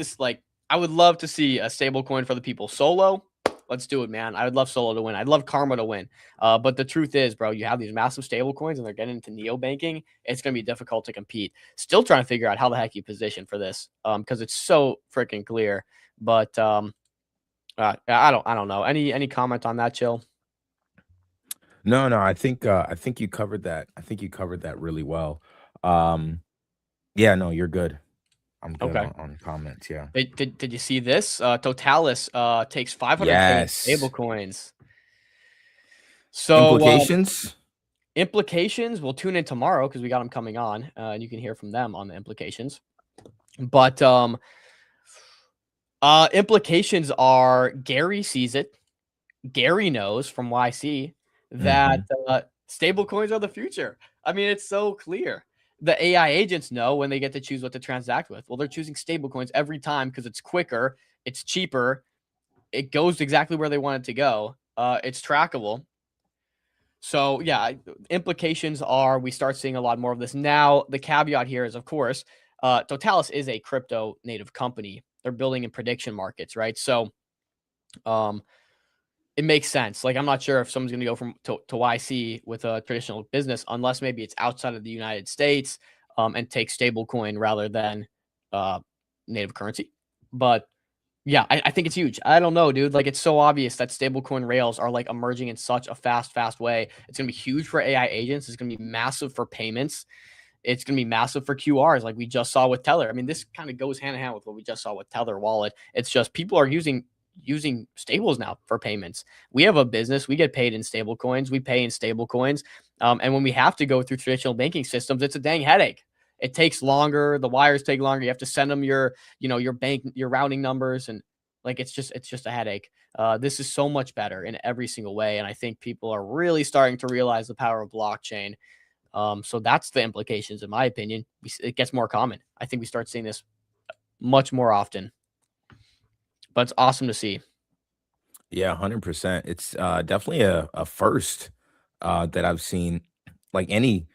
S5: to see a stable coin for the people. Solo, let's do it, man. I would love Solo to win. I'd love Karma to win. But the truth is, bro, you have these massive stable coins and they're getting into neobanking. It's gonna be difficult to compete. Still trying to figure out how the heck you position for this, because it's so freaking clear. But I don't know. Any comment on that, Chill?
S6: No, I think you covered that. I think you covered that really well. Yeah, no, you're good. I'm good on comments. Yeah.
S5: Did you see this? Totalis takes 500 stable coins. So implications. We'll tune in tomorrow because we got them coming on, and you can hear from them on the implications. But implications are Gary sees it. Gary knows from YC that stable coins are the future. I mean, it's so clear. The AI agents know when they get to choose what to transact with. Well, they're choosing stable coins every time because it's quicker, it's cheaper, it goes exactly where they want it to go. It's trackable. So yeah, implications are we start seeing a lot more of this. Now, the caveat here is, of course, Totalis is a crypto native company. They're building in prediction markets, right? So it makes sense. Like, I'm not sure if someone's going to go to YC with a traditional business, unless maybe it's outside of the United States and take stablecoin rather than native currency. But yeah, I think it's huge. I don't know, dude. Like, it's so obvious that stablecoin rails are like emerging in such a fast way. It's going to be huge for AI agents. It's going to be massive for payments. It's going to be massive for QRs, like we just saw with Tether. I mean, this kind of goes hand in hand with what we just saw with Tether Wallet. It's just people are using stables now for payments. We have a business. We get paid in stable coins. We pay in stable coins. And when we have to go through traditional banking systems, it's a dang headache. It takes longer. The wires take longer. You have to send them your routing numbers. And like, it's just a headache. This is so much better in every single way. And I think people are really starting to realize the power of blockchain. So that's the implications, in my opinion. It gets more common. I think we start seeing this much more often. But it's awesome to see.
S6: Yeah, 100%. It's definitely a first that I've seen, like any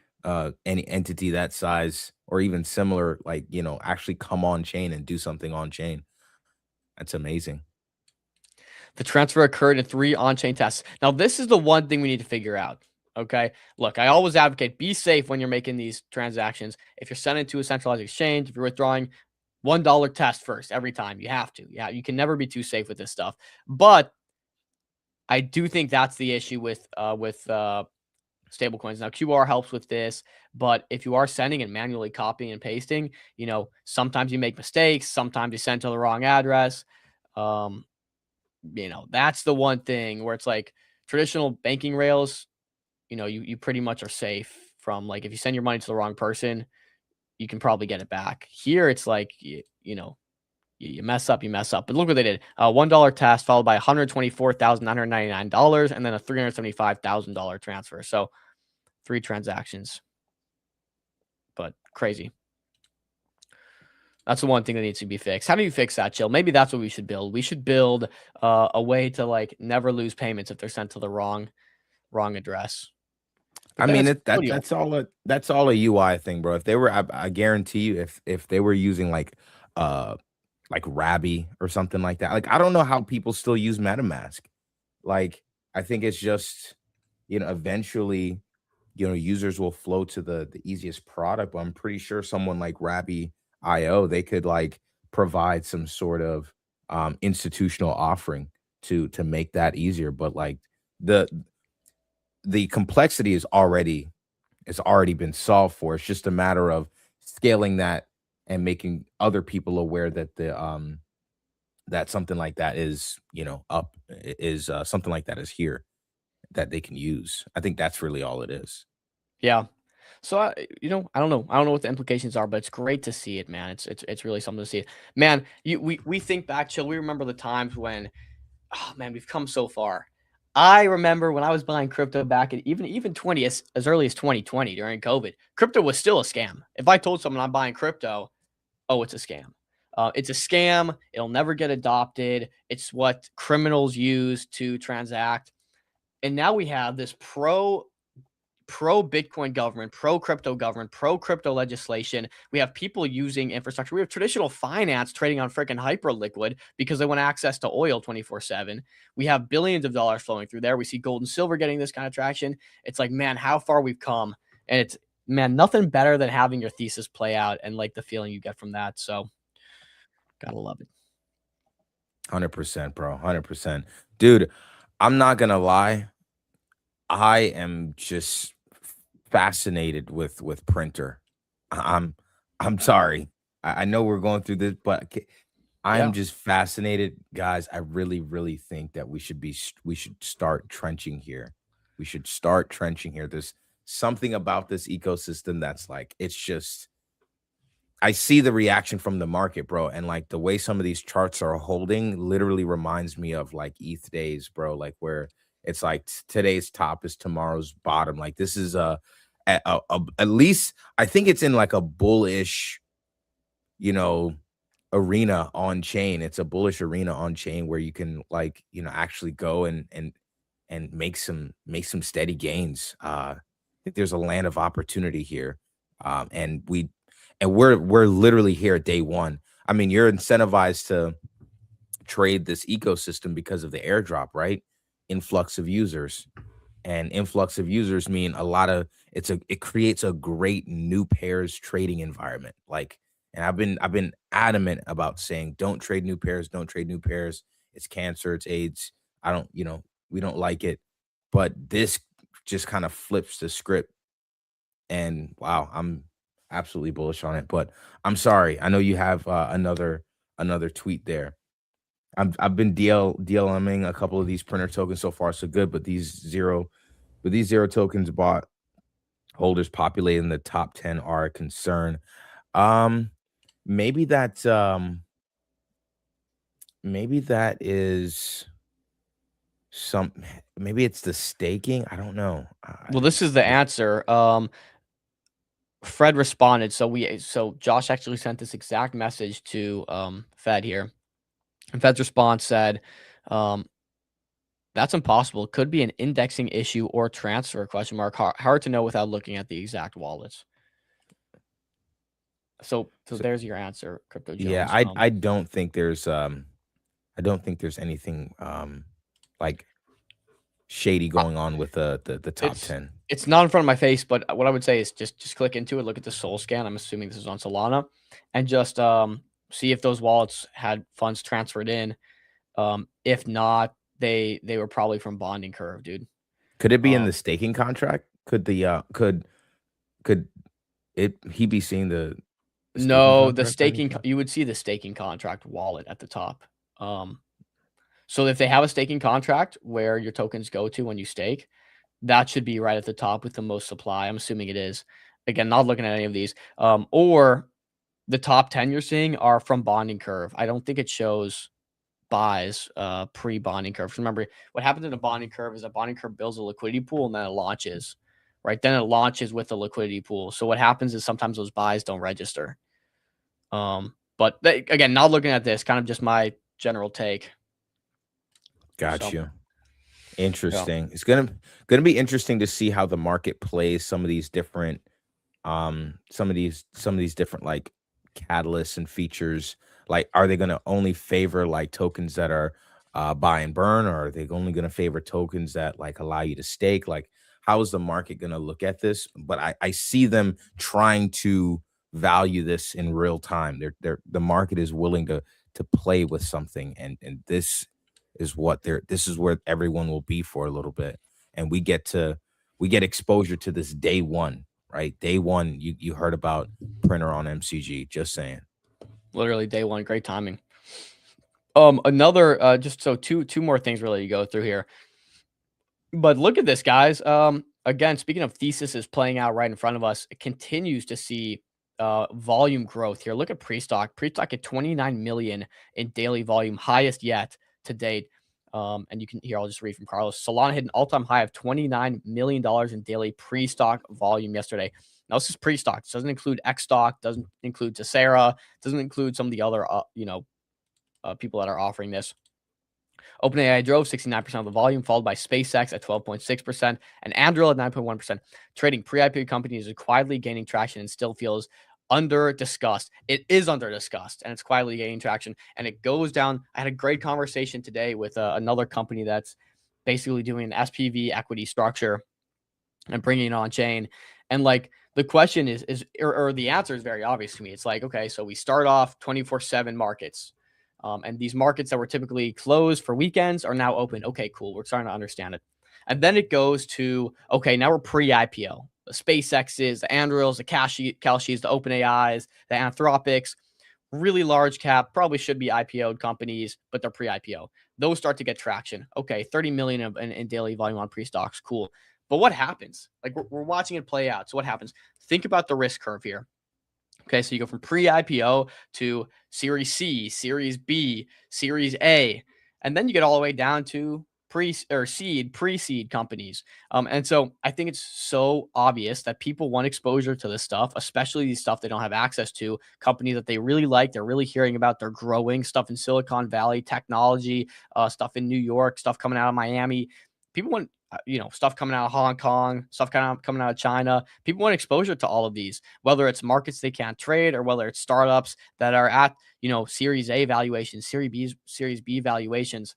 S6: entity that size or even similar, like, actually come on chain and do something on chain. That's amazing.
S5: The transfer occurred in 3 on-chain tests. Now, this is the one thing we need to figure out. Okay. Look, I always advocate be safe when you're making these transactions. If you're sending to a centralized exchange, if you're withdrawing, $1 test first every time. You have to. Yeah, you can never be too safe with this stuff. But I do think that's the issue with stablecoins. Now, QR helps with this, but if you are sending and manually copying and pasting, sometimes you make mistakes. Sometimes you send to the wrong address. That's the one thing where it's like traditional banking rails. You pretty much are safe from, like, if you send your money to the wrong person, you can probably get it back. Here, it's like, you mess up, you mess up. But look what they did. $1 test followed by $124,999 and then a $375,000 transfer. So 3 transactions. But crazy. That's the one thing that needs to be fixed. How do you fix that, Chill? Maybe that's what we should build. We should build a way to like never lose payments if they're sent to the wrong address. But
S6: I
S5: then
S6: mean,
S5: it's custodial.
S6: that's all a UI thing, bro. If they were, I guarantee you, if they were using like Rabby or something like that, like I don't know how people still use MetaMask. Like I think it's just, eventually, users will flow to the easiest product. But I'm pretty sure someone like Rabby IO, they could like provide some sort of institutional offering to make that easier. But like the the complexity it's already been solved for. It's just a matter of scaling that and making other people aware that that something like that is, something like that is here that they can use. I think that's really all it is.
S5: Yeah. So I don't know. I don't know what the implications are, but it's great to see it, man. It's really something to see. Man, we think back, Chill. We remember the times when, oh man, we've come so far. I remember when I was buying crypto back in even 20 as early as 2020 during COVID, crypto was still a scam. If I told someone I'm buying crypto, oh, it's a scam. It's a scam. It'll never get adopted. It's what criminals use to transact. And now we have this pro Bitcoin government, pro crypto government, pro crypto legislation. We have people using infrastructure. We have traditional finance trading on freaking Hyperliquid because they want access to oil 24/7. We have billions of dollars flowing through there. We see gold and silver getting this kind of traction. It's like, man, how far we've come. And it's, man, nothing better than having your thesis play out and like the feeling you get from that. So gotta love it.
S6: 100%, bro. 100%. Dude, I'm not gonna lie. I am just fascinated with Printr. I'm sorry. I know we're going through this, but I'm just fascinated, guys. I really, really think that we should start trenching here. We should start trenching here. There's something about this ecosystem that's like, it's just, I see the reaction from the market, bro. And like the way some of these charts are holding literally reminds me of like ETH days, bro. Like where it's like today's top is tomorrow's bottom. Like this is at least I think it's in like a bullish, arena on chain. It's a bullish arena on chain where you can like, actually go and make some steady gains. I think there's a land of opportunity here. And we're literally here at day one. I mean, you're incentivized to trade this ecosystem because of the airdrop, right? Influx of users, and influx of users mean it creates a great new pairs trading environment. Like, and I've been adamant about saying, don't trade new pairs, don't trade new pairs. It's cancer, it's AIDS. We don't like it. But this just kind of flips the script. And wow, I'm absolutely bullish on it. But I'm sorry. I know you have another tweet there. I've been DLMing a couple of these Printr tokens so far, so good. But these zero tokens bought holders populating the top 10 are a concern. Maybe that is maybe it's the staking. I don't know.
S5: Well, this is the answer. Fred responded. So Josh actually sent this exact message to Fed here. And Fed's response said, that's impossible. It could be an indexing issue or transfer ? Hard to know without looking at the exact wallets. So there's your answer, Crypto Jones.
S6: Yeah, I don't think there's anything like shady going on with the top 10.
S5: It's not in front of my face, but what I would say is just click into it, look at the Sol scan. I'm assuming this is on Solana, and just see if those wallets had funds transferred in. If not, they were probably from bonding curve, dude.
S6: Could it be in the staking contract? Could he be seeing the
S5: no, the staking, you would see the staking contract wallet at the top. So if they have a staking contract where your tokens go to when you stake, that should be right at the top with the most supply. I'm assuming it is. Again, not looking at any of these. Or the top 10 you're seeing are from bonding curve. I don't think it shows buys pre-bonding curve. Remember, what happens in a bonding curve is a bonding curve builds a liquidity pool and then it launches, right? Then it launches with the liquidity pool. So what happens is sometimes those buys don't register. But again, not looking at this, kind of just my general take.
S6: Got
S5: So,
S6: you. Interesting. It's gonna be interesting to see how the market plays some of these different some of these different like catalysts and features. Like, are they gonna only favor like tokens that are buy and burn, or are they only gonna favor tokens that like allow you to stake? Like, how is the market gonna look at this? But I see them trying to value this in real time. The market is willing to play with something, and this is what this is where everyone will be for a little bit, and we get exposure to this day one, right? Day one, you heard about Printer on MCG. Just saying.
S5: Literally day one, great timing. Another just so two more things really to go through here. But look at this, guys. Again, speaking of theses playing out right in front of us, it continues to see volume growth here. Look at pre-stock at 29 million in daily volume, highest yet to date. And you can here, I'll just read from Carlos. Solana hit an all-time high of $29 million in daily pre-stock volume yesterday. Now, this is pre-stock. It doesn't include X-stock, doesn't include Tessera, doesn't include some of the other people that are offering this. OpenAI drove 69% of the volume, followed by SpaceX at 12.6% and Anduril at 9.1%. Trading pre-IPO companies is quietly gaining traction and still feels under discussed. It is under discussed, and it's quietly gaining traction. And it goes down. I had a great conversation today with another company that's basically doing an SPV equity structure and bringing it on chain. And like the question is or the answer is very obvious to me. It's like, okay, so we start off 24/7 markets. And these markets that were typically closed for weekends are now open. Okay, cool. We're starting to understand it. And then it goes to, okay, now we're pre-IPO. The SpaceXs, the Andurils, the Kalshis, the OpenAIs, the Anthropics, really large cap, probably should be IPO'd companies, but they're pre-IPO. Those start to get traction. Okay, 30 million in daily volume on pre-stocks. Cool. But what happens? Like we're watching it play out. So what happens? Think about the risk curve here. Okay, so you go from pre-IPO to Series C, Series B, Series A, and then you get all the way down to pre-seed companies. And so I think it's so obvious that people want exposure to this stuff, especially these stuff they don't have access to, companies that they really like, they're really hearing about, they're growing, stuff in Silicon Valley, technology, stuff in New York, stuff coming out of Miami. People want stuff coming out of Hong Kong, stuff coming out of China. People want exposure to all of these, whether it's markets they can't trade or whether it's startups that are at, Series A valuations, Series B valuations.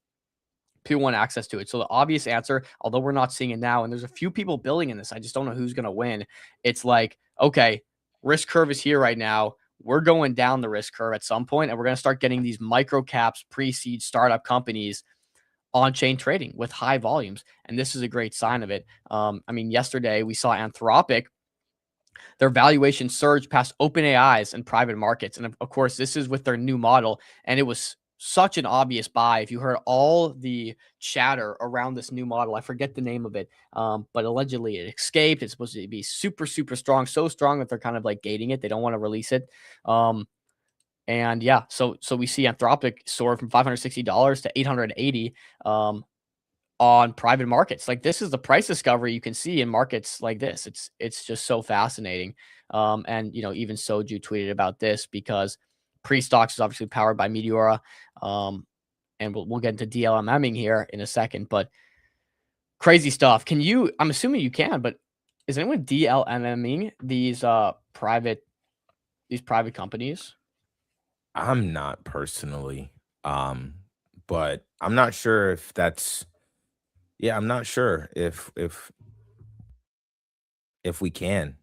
S5: People want access to it. So the obvious answer, although we're not seeing it now, and there's a few people building in this, I just don't know who's going to win. It's like, okay, risk curve is here right now. We're going down the risk curve at some point, and we're going to start getting these micro caps, pre-seed startup companies on-chain trading with high volumes. And this is a great sign of it. Yesterday we saw Anthropic, their valuation surged past OpenAI's in private markets. And of course, this is with their new model. And it was such an obvious buy. If you heard all the chatter around this new model, I forget the name of it, but allegedly it escaped. It's supposed to be super, super strong, so strong that they're kind of like gating it. They don't want to release it. And yeah, so we see Anthropic soar from $560 to $880 on private markets. Like, this is the price discovery you can see in markets like this. It's just so fascinating. And even Soju tweeted about this because pre-stocks is obviously powered by Meteora. And we'll get into DLMMing here in a second, but crazy stuff. I'm assuming you can, but is anyone DLMMing these private companies?
S6: I'm not personally, but I'm not sure if that's. Yeah, I'm not sure if we can,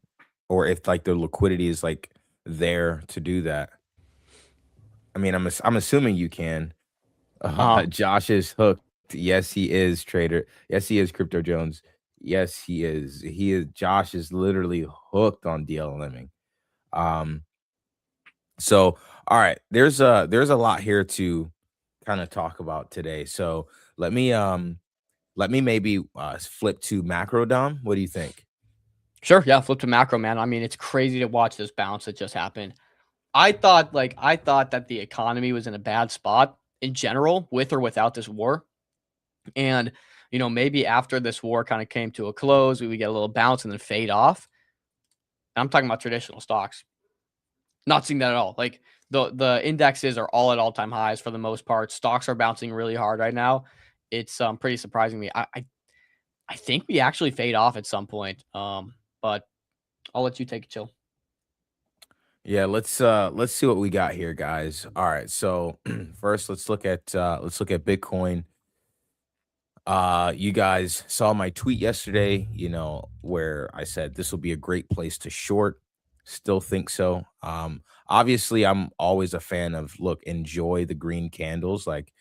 S6: or if like the liquidity is like there to do that. I mean, I'm assuming you can. Josh is hooked. Yes, he is, trader. Yes, he is, Crypto Jones. Yes, he is. Josh is literally hooked on DLMing. So, all right, there's a lot here to kind of talk about today. So let me maybe flip to macro, Dom. What do you think?
S5: Sure, yeah, flip to macro, man. I mean, it's crazy to watch this bounce that just happened. I thought that the economy was in a bad spot in general, with or without this war. And maybe after this war kind of came to a close, we would get a little bounce and then fade off. I'm talking about traditional stocks. Not seeing that at all. Like the indexes are all at all-time highs for the most part. Stocks are bouncing really hard right now. It's pretty surprising to me. I think we actually fade off at some point. But I'll let you take a chill.
S6: Yeah, let's see what we got here, guys. All right, so first let's look at Bitcoin. You guys saw my tweet yesterday, where I said this will be a great place to short. Still think so. Obviously, I'm always a fan of enjoy the green candles. Like,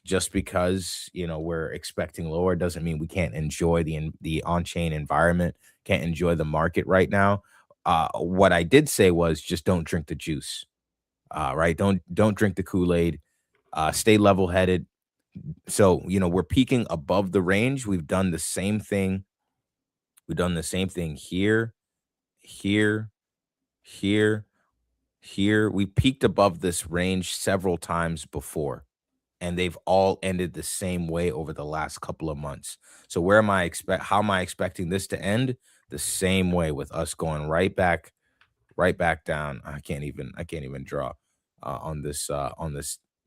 S6: just because we're expecting lower doesn't mean we can't enjoy the on-chain environment, can't enjoy the market right now. What I did say was just don't drink the juice. Right? Don't drink the Kool-Aid. Stay level-headed. So, we're peaking above the range. We've done the same thing. We've done the same thing here, here, here. We peaked above this range several times before, and they've all ended the same way over the last couple of months. So how am I expecting this to end? The same way, with us going right back down. I can't even draw on this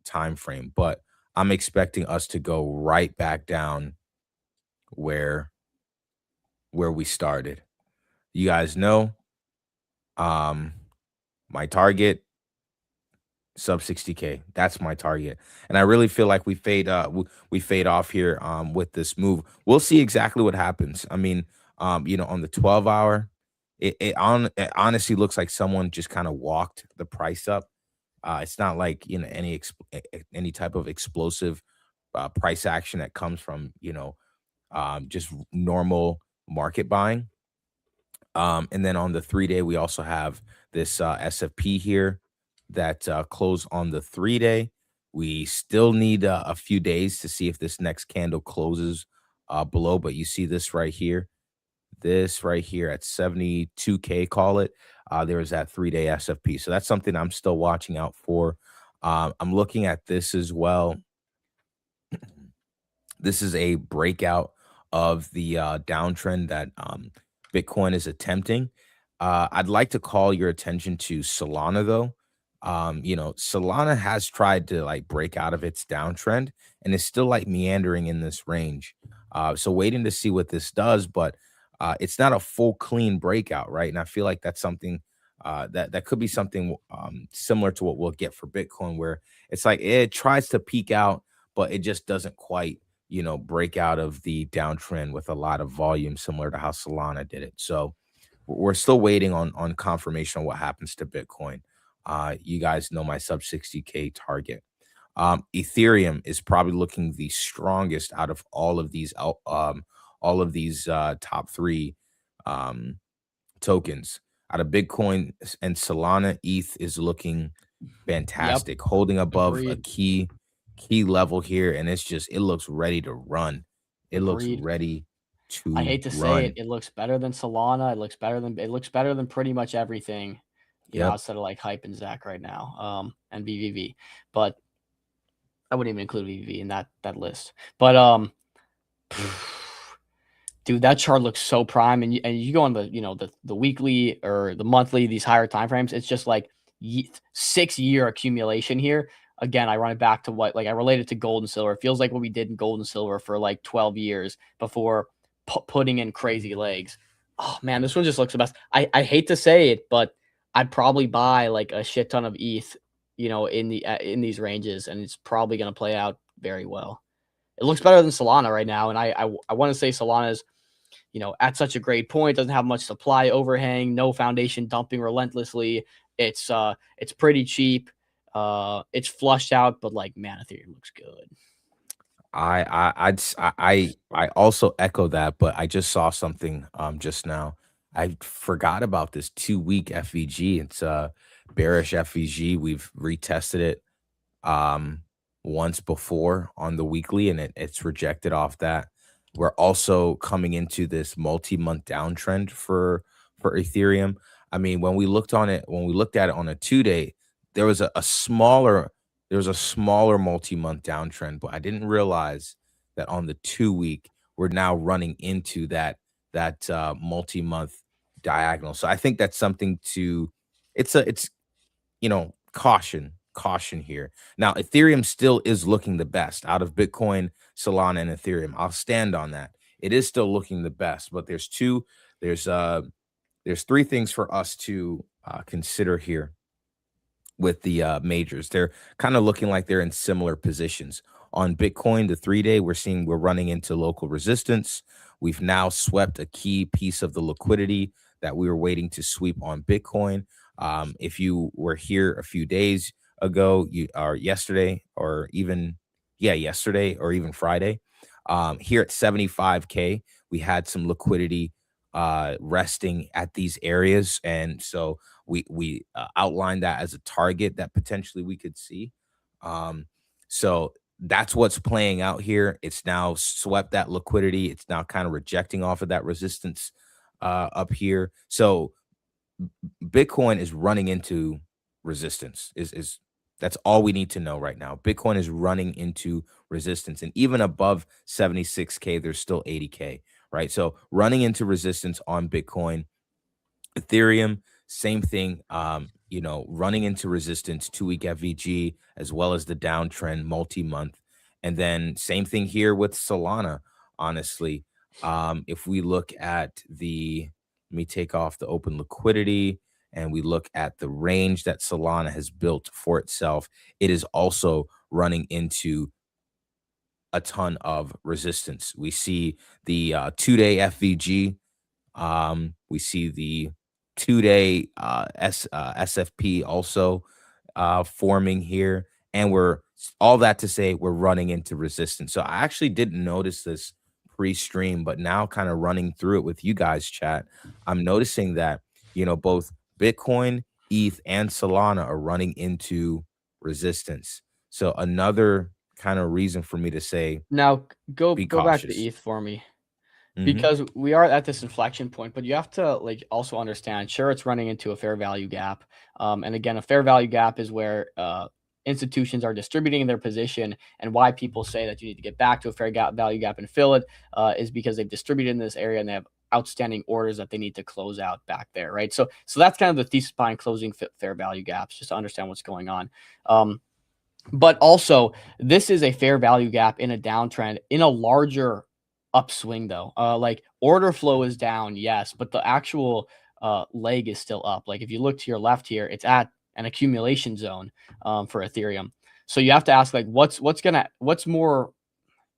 S6: time frame, but I'm expecting us to go right back down where we started. You guys know my target, sub 60K. That's my target. And I really feel like we fade off here with this move. We'll see exactly what happens. I mean, on the 12-hour, it honestly looks like someone just kind of walked the price up. It's not like any type of explosive price action that comes from just normal market buying. And then on the 3-day, we also have this SFP here that closed on the 3-day. We still need a few days to see if this next candle closes below, but you see this right here. This right here at 72K, call it. There is that 3-day SFP. So that's something I'm still watching out for. I'm looking at this as well. This is a breakout of the downtrend that Bitcoin is attempting. I'd like to call your attention to Solana, though. Solana has tried to break out of its downtrend and is still meandering in this range. So waiting to see what this does, but it's not a full clean breakout, right? And I feel like that's something that could be something similar to what we'll get for Bitcoin, where it's it tries to peak out, but it just doesn't quite break out of the downtrend with a lot of volume, similar to how Solana did it. So we're still waiting on confirmation on what happens to Bitcoin. You guys know my sub 60K target. Ethereum is probably looking the strongest out of all of these top three tokens. Out of Bitcoin and Solana, ETH is looking fantastic, holding above a key level here, and it looks ready to run. It looks ready to
S5: I hate to say it looks better than Solana. It looks better than pretty much everything, outside of Hype and Zach right now, and VVV. But I wouldn't even include VVV in that list. But dude, that chart looks so prime, and you go on the weekly or the monthly, these higher time frames. It's just 6-year accumulation here. Again, I run it back to what I relate it to gold and silver. It feels like what we did in gold and silver for 12 years before putting in crazy legs. Oh man, this one just looks the best. I hate to say it, but I'd probably buy a shit ton of ETH, in these ranges, and it's probably going to play out very well. It looks better than Solana right now, and I want to say Solana's at such a great point, doesn't have much supply overhang, no foundation dumping relentlessly. It's pretty cheap. It's flushed out, but man, Ethereum looks good.
S6: I also echo that, but I just saw something just now. I forgot about this 2-week FVG. It's a bearish FVG. We've retested it once before on the weekly, and it's rejected off that. We're also coming into this multi-month downtrend for Ethereum. I mean, when we looked at it on a 2-day, there was a smaller multi-month downtrend, but I didn't realize that on the 2-week we're now running into that multi-month diagonal. So I think that's something to it's caution here. Now, Ethereum still is looking the best out of Bitcoin, Solana, and Ethereum. I'll stand on that. It is still looking the best, but there's three things for us to consider here with the majors. They're kind of looking like they're in similar positions. On Bitcoin, the 3-day, we're running into local resistance. We've now swept a key piece of the liquidity that we were waiting to sweep on Bitcoin. If you were here a few days ago, yesterday or even Friday, here at 75K, we had some liquidity resting at these areas, and so we outlined that as a target that potentially we could see. So that's what's playing out here. It's now swept that liquidity. It's now kind of rejecting off of that resistance up here. So Bitcoin is running into resistance. Is that's all we need to know right now. Bitcoin is running into resistance, and even above 76K, there's still 80K, right? So running into resistance on Bitcoin. Ethereum, same thing, running into resistance, 2-week FVG, as well as the downtrend multi-month. And then same thing here with Solana, honestly. If we look at let me take off the open liquidity, and we look at the range that Solana has built for itself, it is also running into a ton of resistance. We see the 2-day FVG. We see the 2-day SFP also forming here, and we're all that to say we're running into resistance. So I actually didn't notice this pre-stream, but now kind of running through it with you guys, chat, I'm noticing that both Bitcoin, ETH, and Solana are running into resistance. So another kind of reason for me to say,
S5: Now go
S6: be
S5: back to
S6: cautious.
S5: ETH for me.
S6: Mhm.
S5: Because we are at this inflection point, but you have to also understand, sure, it's running into a fair value gap. And again, a fair value gap is where institutions are distributing their position, and why people say that you need to get back to a fair value gap and fill it is because they've distributed in this area and they have outstanding orders that they need to close out back there, right? So that's kind of the thesis behind closing fair value gaps, just to understand what's going on. But also, this is a fair value gap in a downtrend in a larger upswing, though. Order flow is down, yes, but the actual leg is still up. Like if you look to your left here, it's at an accumulation zone for Ethereum. So you have to ask,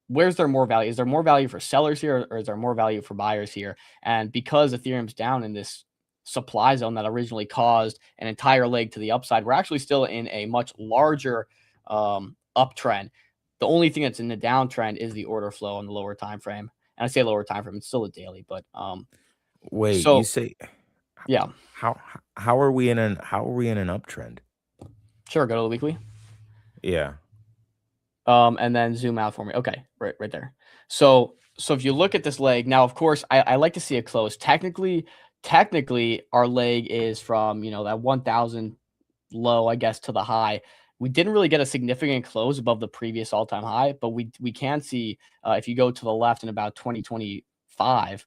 S5: where's there more value? Is there more value for sellers here, or is there more value for buyers here? And because Ethereum's down in this supply zone that originally caused an entire leg to the upside, we're actually still in a much larger uptrend. The only thing that's in the downtrend is the order flow on the lower time frame. And I say lower time frame, it's still a daily, but
S6: wait,
S5: so
S6: you say,
S5: yeah.
S6: How are we in an uptrend?
S5: Sure, go to the weekly.
S6: Yeah.
S5: And then zoom out for me. Okay, right there. So if you look at this leg, now of course I like to see it close. Technically our leg is from that 1,000 low, I guess, to the high. We didn't really get a significant close above the previous all-time high, but we can see if you go to the left in about 2025,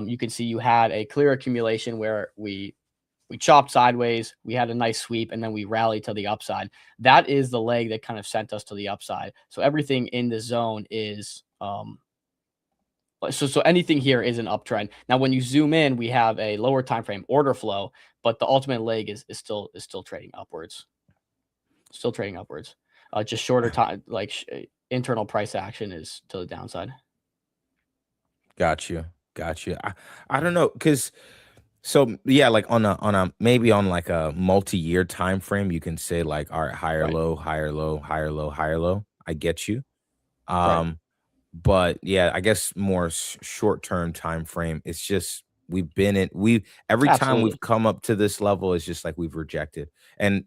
S5: you can see you had a clear accumulation where we chopped sideways, we had a nice sweep, and then we rallied to the upside. That is the leg that kind of sent us to the upside. So everything in the zone is so anything here is an uptrend. Now, when you zoom in, we have a lower time frame order flow, but the ultimate leg is still trading upwards. Still trading upwards. Just shorter time, internal price action is to the downside.
S6: Got you. I don't know, because so yeah, like on a maybe on like a multi-year time frame, you can say like, all right, higher,
S5: Right.
S6: low, higher, low, higher, low, higher, low. I get you.
S5: Right.
S6: But yeah, I guess more short-term time frame. It's just every time
S5: Absolutely.
S6: we've come up to this level, it's just like we've rejected. And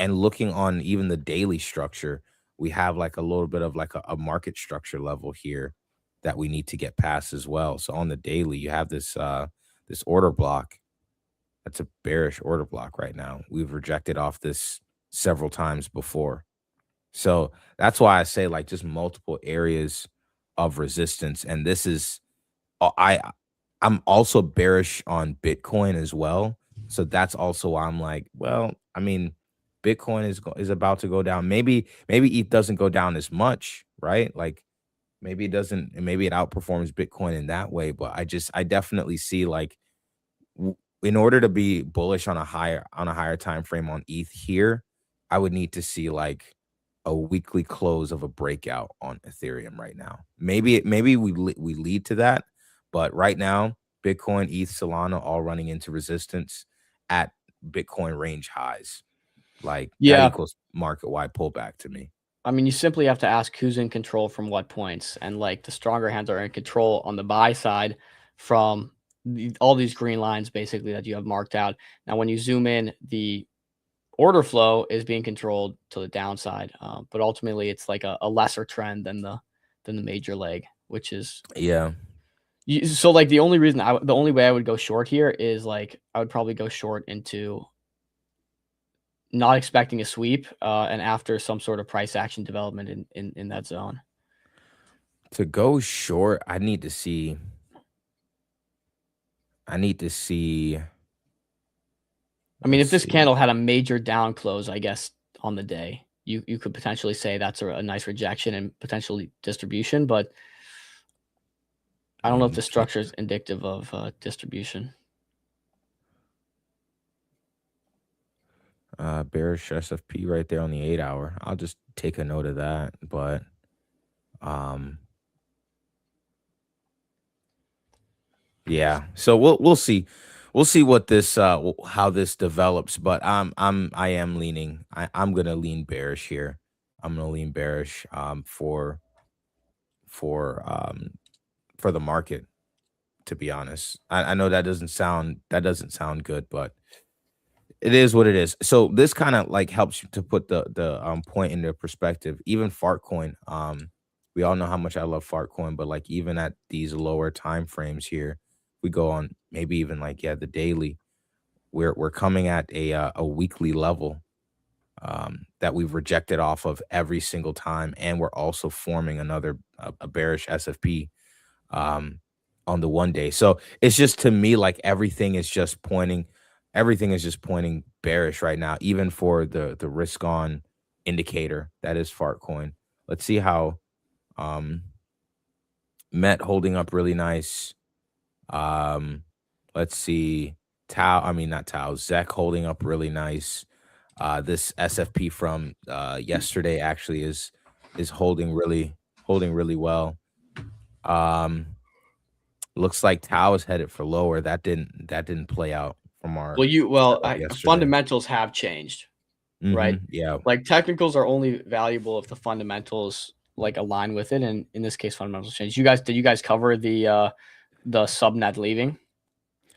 S6: looking on even the daily structure, we have like a little bit of like a market structure level here that we need to get past as well. So on the daily, you have this this order block. That's a bearish order block right now. We've rejected off this several times before. So that's why I say like just multiple areas of resistance. And this is I'm also bearish on Bitcoin as well. So that's also why I'm like, well, I mean, Bitcoin is about to go down. Maybe ETH doesn't go down as much, right? Like maybe it doesn't, maybe it outperforms Bitcoin in that way. But I definitely see like in order to be bullish on a higher time frame on ETH here, I would need to see like a weekly close of a breakout on Ethereum right now. Maybe we lead to that, but right now Bitcoin, ETH, Solana all running into resistance at Bitcoin range highs. Like that equals market wide pullback to me.
S5: I mean, you simply have to ask who's in control from what points, and like the stronger hands are in control on the buy side from all these green lines basically that you have marked out. Now, when you zoom in, the order flow is being controlled to the downside, but ultimately it's like a lesser trend than the major leg, which is so like the only way I would go short here is like I would probably go short into not expecting a sweep and after some sort of price action development in that zone.
S6: To go short, I need to see. I
S5: mean, if this candle had a major down close, I guess on the day, you could potentially say that's a nice rejection and potentially distribution, but I don't know if the structure is indicative of distribution.
S6: Bearish SFP right there on the 8-hour. I'll just take a note of that, but yeah. So we'll see. We'll see what this how this develops, but I am leaning. I'm gonna lean bearish here. I'm gonna lean bearish for the market, to be honest. I know that doesn't sound good, but it is what it is. So this kind of like helps you to put the point into perspective. Even Fartcoin, we all know how much I love Fartcoin, but like even at these lower time frames here, we go on maybe even like the daily, we're coming at a weekly level that we've rejected off of every single time, and we're also forming another a bearish SFP on the 1 day. So it's just, to me, like everything is just pointing bearish right now, even for the risk on indicator that is Fartcoin. Let's see how Met holding up really nice. Let's see Zec holding up really nice. This SFP from yesterday actually is holding really well. Looks like Tau is headed for lower. That didn't play out from our
S5: fundamentals have changed, right?
S6: Yeah.
S5: Like technicals are only valuable if the fundamentals like align with it, and in this case, fundamentals change. Did you guys cover the subnet leaving?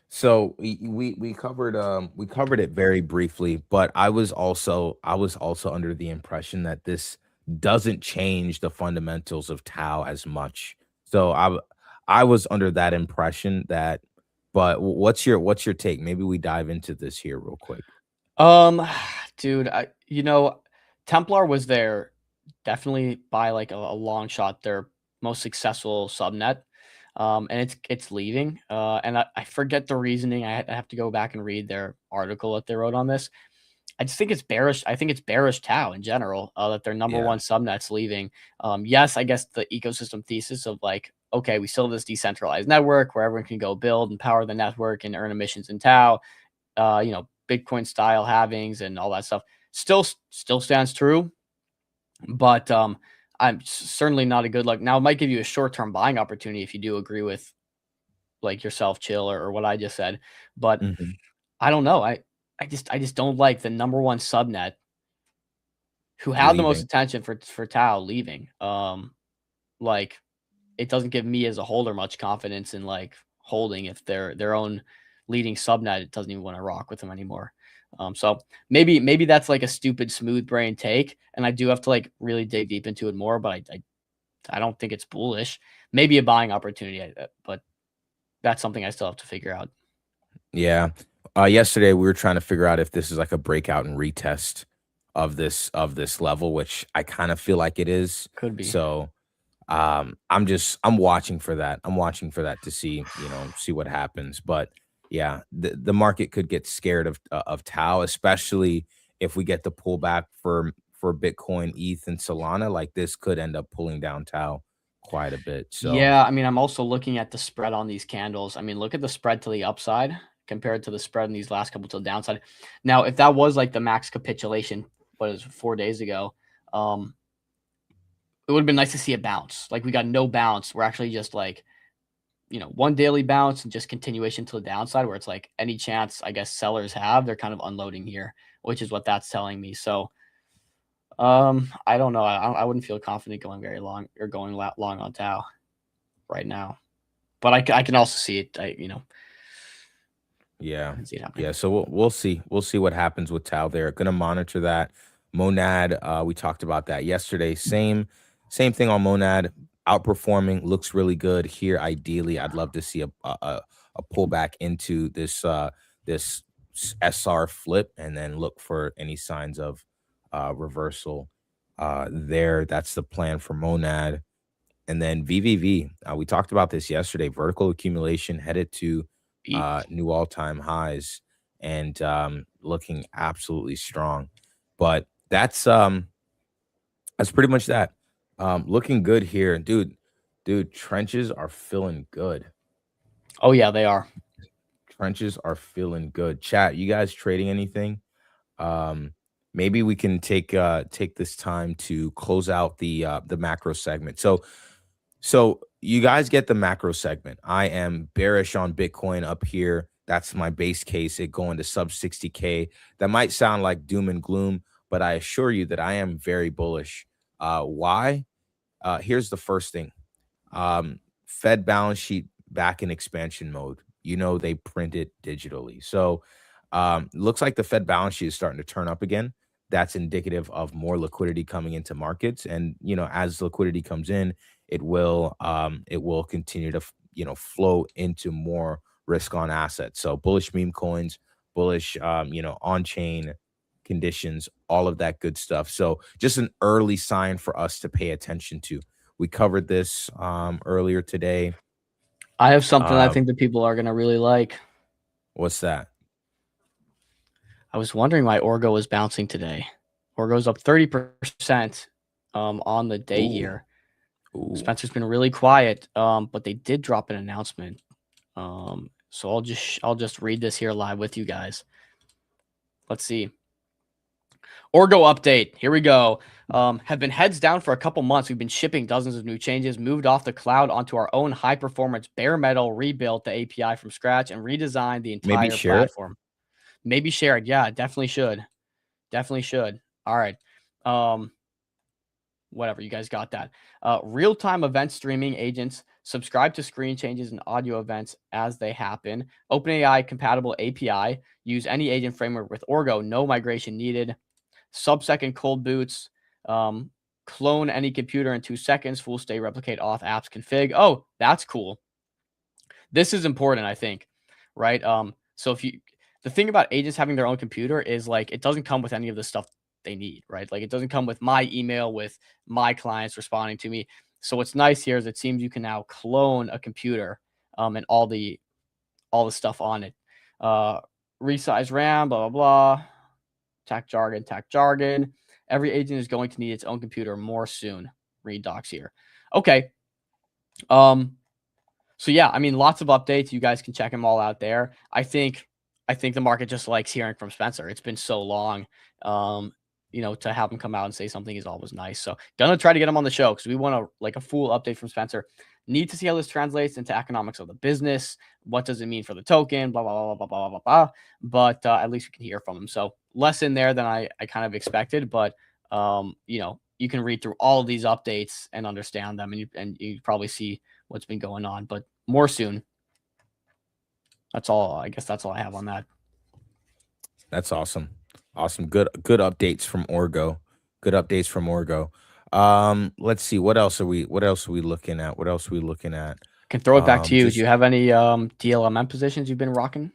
S6: So we covered it very briefly, but I was also under the impression that this doesn't change the fundamentals of Tau as much. So I was under that impression that, but what's your take? Maybe we dive into this here real quick.
S5: Dude, Templar was there definitely by like a long shot, their most successful subnet. And it's leaving. And I forget the reasoning. I have to go back and read their article that they wrote on this. I just think it's bearish. I think it's bearish Tau in general, that their number one subnet's leaving. Yes, I guess the ecosystem thesis of like, okay, we still have this decentralized network where everyone can go build and power the network and earn emissions in Tau, Bitcoin style halvings and all that stuff still stands true. But I'm certainly not a good luck. Now, it might give you a short-term buying opportunity if you do agree with like yourself, Chill, or what I just said. But I don't know. I just don't like the number one subnet who had the most attention for Tau leaving. Like it doesn't give me as a holder much confidence in like holding if their own leading subnet, it doesn't even want to rock with them anymore. So maybe that's like a stupid smooth brain take, and I do have to like really dig deep into it more, but I don't think it's bullish. Maybe a buying opportunity, but that's something I still have to figure out.
S6: Yeah. Yesterday we were trying to figure out if this is like a breakout and retest of this level, which I kind of feel like it is.
S5: Could be.
S6: So I'm watching for that. I'm watching for that to see what happens. But yeah, the market could get scared of Tau, especially if we get the pullback for Bitcoin, ETH, and Solana, like this could end up pulling down Tau quite a bit. So
S5: yeah, I mean, I'm also looking at the spread on these candles. I mean, look at the spread to the upside compared to the spread in these last couple to the downside. Now, if that was like the max capitulation, what is 4 days ago, it would have been nice to see a bounce. Like we got no bounce. We're actually just like, one daily bounce and just continuation to the downside where it's like any chance, I guess, sellers have, they're kind of unloading here, which is what that's telling me. So I don't know. I wouldn't feel confident going very long or going long on Tau right now, but I can also see it.
S6: yeah,
S5: I can see it happening.
S6: yeah. So we'll see. We'll see what happens with Tau. They're gonna monitor that. Monad, we talked about that yesterday. Same thing on Monad. Outperforming, looks really good here. Ideally, I'd love to see a pullback into this this SR flip, and then look for any signs of reversal there. That's the plan for Monad. And then VVV, we talked about this yesterday. Vertical accumulation headed to new all-time highs, and looking absolutely strong. But that's pretty much that. Looking good here, dude. Trenches are feeling good.
S5: Oh yeah, they are.
S6: Trenches are feeling good. Chat, you guys trading anything? Maybe we can take this time to close out the macro segment. So you guys get the macro segment. I am bearish on Bitcoin up here. That's my base case. It going to sub 60K. That might sound like doom and gloom, but I assure you that I am very bullish. Why? Here's the first thing. Fed balance sheet back in expansion mode. They print it digitally. So looks like the Fed balance sheet is starting to turn up again. That's indicative of more liquidity coming into markets. And, as liquidity comes in, it will continue to, flow into more risk on assets. So bullish meme coins, bullish, on-chain conditions, all of that good stuff. So just an early sign for us to pay attention to. We covered this earlier today.
S5: I have something I think that people are going to really like.
S6: What's that?
S5: I was wondering why Orgo is bouncing today. Orgo's up 30% on the day here.
S6: Ooh.
S5: Spencer's been really quiet, but they did drop an announcement. So I'll just read this here live with you guys. Let's see. Orgo update. Here we go. Have been heads down for a couple months. We've been shipping dozens of new changes, moved off the cloud onto our own high performance bare metal, rebuilt the API from scratch, and redesigned the entire platform. Maybe share it. Yeah, definitely should. Definitely should. All right. Whatever. You guys got that. Real-time event streaming agents. Subscribe to screen changes and audio events as they happen. OpenAI compatible API. Use any agent framework with Orgo. No migration needed. Sub-second cold boots. Clone any computer in 2 seconds. Full state replicate auth apps config. Oh, that's cool. This is important, I think. Right? So the thing about agents having their own computer is like it doesn't come with any of the stuff they need, right? Like it doesn't come with my email with my clients responding to me. So what's nice here is it seems you can now clone a computer and all the stuff on it. Resize RAM, blah, blah, blah. Tac jargon. Every agent is going to need its own computer more soon. Read docs here. Okay. So yeah, I mean, lots of updates. You guys can check them all out there. I think the market just likes hearing from Spencer. It's been so long. To have him come out and say something is always nice. So gonna try to get him on the show because we want a full update from Spencer. Need to see how this translates into economics of the business. What does it mean for the token? Blah, blah, blah, blah, blah, blah, blah. But at least we can hear from him. So less in there than I kind of expected. But, you can read through all of these updates and understand them. And you probably see what's been going on. But more soon. That's all. I guess that's all I have on that.
S6: That's awesome. Awesome. Good updates from Orgo. Let's see. What else are we looking at?
S5: I can throw it back to you. Do you have any DLMM positions you've been rocking?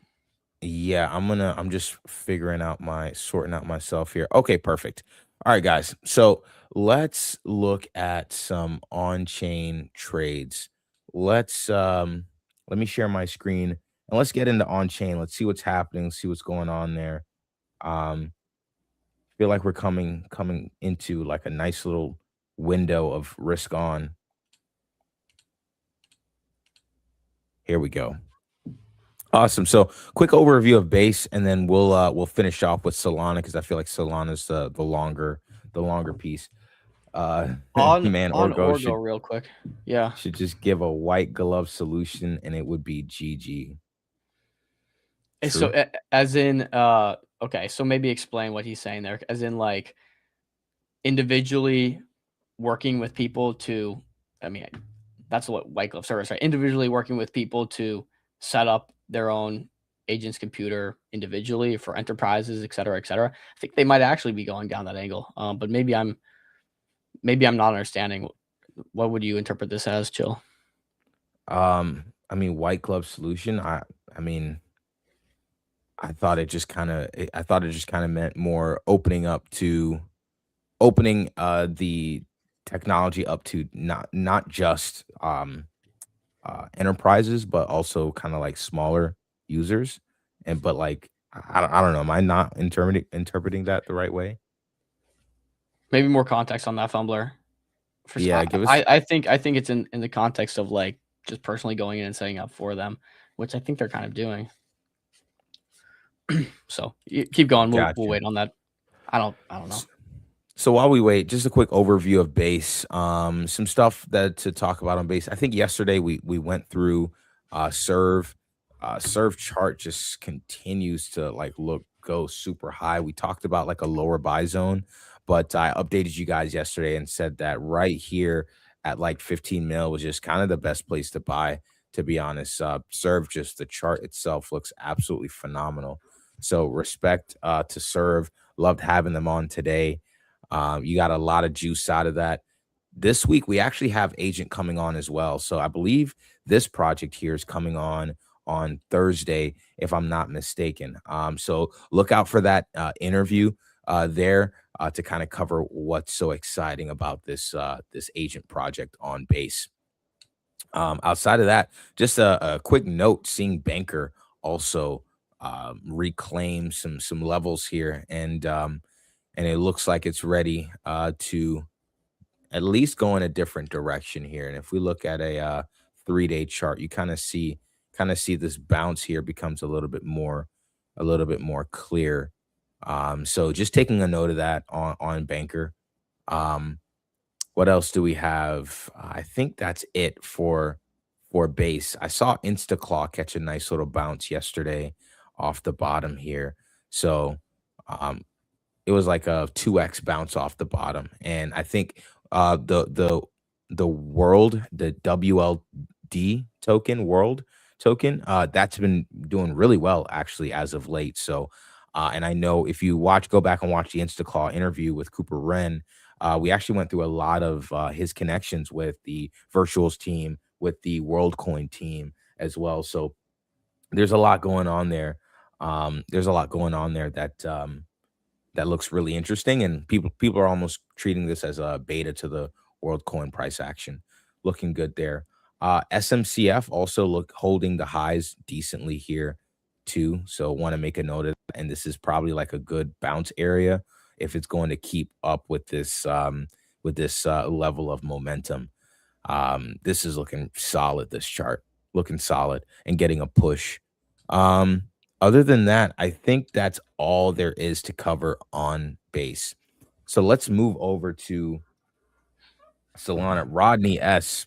S6: Yeah, I'm just sorting out myself here. Okay, perfect. All right, guys. So let's look at some on-chain trades. Let me share my screen and let's get into on-chain. Let's see what's happening, see what's going on there. feel like we're coming into like a nice little window of risk on. Here we go. Awesome. So quick overview of base, and then we'll finish off with Solana because I feel like Solana's the longer piece.
S5: On
S6: Man,
S5: Orgo
S6: should
S5: real quick. Yeah.
S6: just give a white glove solution, and it would be GG.
S5: So
S6: True.
S5: as in okay, so maybe explain what he's saying there. As in like individually working with people to, I mean, that's what white glove service, right? Individually working with people to set up their own agent's computer individually for enterprises, et cetera, et cetera. I think they might actually be going down that angle. But maybe I'm not understanding. What would you interpret this as, Chill?
S6: I mean, white glove solution. I mean, I thought it just kind of meant more opening the technology up to not just enterprises, but also kind of like smaller users. And but like I don't know, am I not interpreting that the right way?
S5: Maybe more context on that, Fumbler.
S6: Yeah, give us.
S5: I think it's in the context of like just personally going in and setting up for them, which I think they're kind of doing. So keep going. We'll
S6: Gotcha.
S5: wait on that. I don't know.
S6: So while we wait, just a quick overview of base. Some stuff that to talk about on base. I think yesterday we went through Serv. Serv chart just continues to like go super high. We talked about like a lower buy zone, but I updated you guys yesterday and said that right here at like 15 mil was just kind of the best place to buy, to be honest. Serv, just the chart itself looks absolutely phenomenal. So respect to Serv. Loved having them on today. You got a lot of juice out of that. This week, we actually have Agent coming on as well. So I believe this project here is coming on Thursday, if I'm not mistaken. So look out for that interview there to kind of cover what's so exciting about this Agent project on base. Outside of that, just a quick note, seeing Banker also reclaim some levels here, and it looks like it's ready to at least go in a different direction here. And if we look at a 3-day chart, you kind of see this bounce here becomes a little bit more clear. So just taking a note of that on Banker. What else do we have? I think that's it for base. I saw Instaclaw catch a nice little bounce yesterday off the bottom here. So it was like a 2x bounce off the bottom. And I think the world, the WLD token, world token, that's been doing really well actually as of late. So and I know if you go back and watch the Instaclaw interview with Cooper Wren, we actually went through a lot of his connections with the Virtuals team, with the WorldCoin team as well. So there's a lot going on there. That looks really interesting, and people are almost treating this as a beta to the WorldCoin price action. Looking good there. SMCF also holding the highs decently here too. So want to make a note of that. And this is probably like a good bounce area if it's going to keep up with this level of momentum. This is looking solid. This chart looking solid and getting a push. Other than that, I think that's all there is to cover on base. So let's move over to Solana. Rodney S.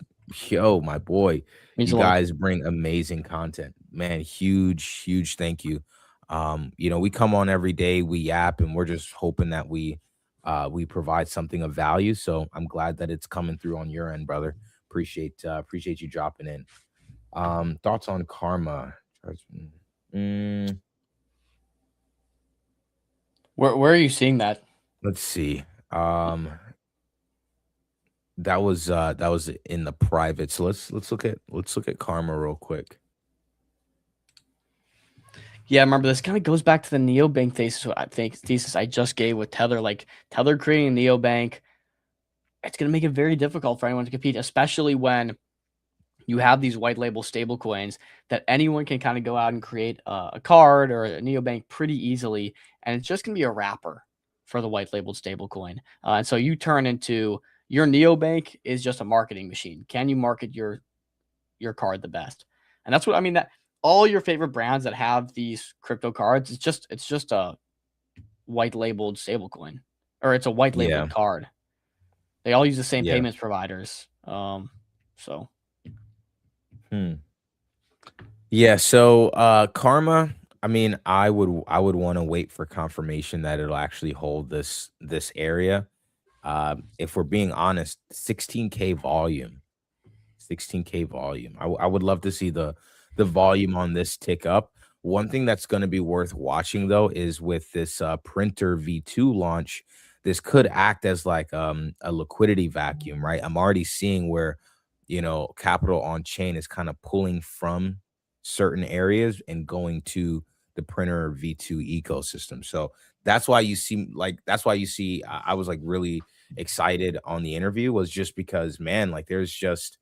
S6: Yo, my boy.
S5: Means
S6: You
S5: a lot.
S6: guys bring amazing content. Man, huge thank you. We come on every day, we yap, and we're just hoping that we provide something of value. So I'm glad that it's coming through on your end, brother. Appreciate you dropping in. Thoughts on Karma?
S5: Where are you seeing that?
S6: Let's see. That was in the private. So let's look at Karma real quick.
S5: Yeah, remember this kind of goes back to the neobank thesis I just gave with Tether. Like Tether creating a neobank, it's going to make it very difficult for anyone to compete, especially when you have these white label stable coins that anyone can kind of go out and create a card or a neobank pretty easily, and it's just going to be a wrapper for the white labeled stablecoin. And so you turn into your neobank is just a marketing machine. Can you market your card the best? And that's what I mean. That all your favorite brands that have these crypto cards, it's just a white labeled stablecoin, or it's a white labeled
S6: Yeah.
S5: card. They all use the same
S6: Yeah.
S5: payments providers. So
S6: Yeah, so Karma, I mean, I would want to wait for confirmation that it'll actually hold this area. If we're being honest, 16K volume. 16K volume. I would love to see the volume on this tick up. One thing that's going to be worth watching though is with this Printr V2 launch, this could act as like a liquidity vacuum, right? I'm already seeing where capital on chain is kind of pulling from certain areas and going to the Printr V2 ecosystem. So that's why you see I was like really excited on the interview, was just because, man, like there's just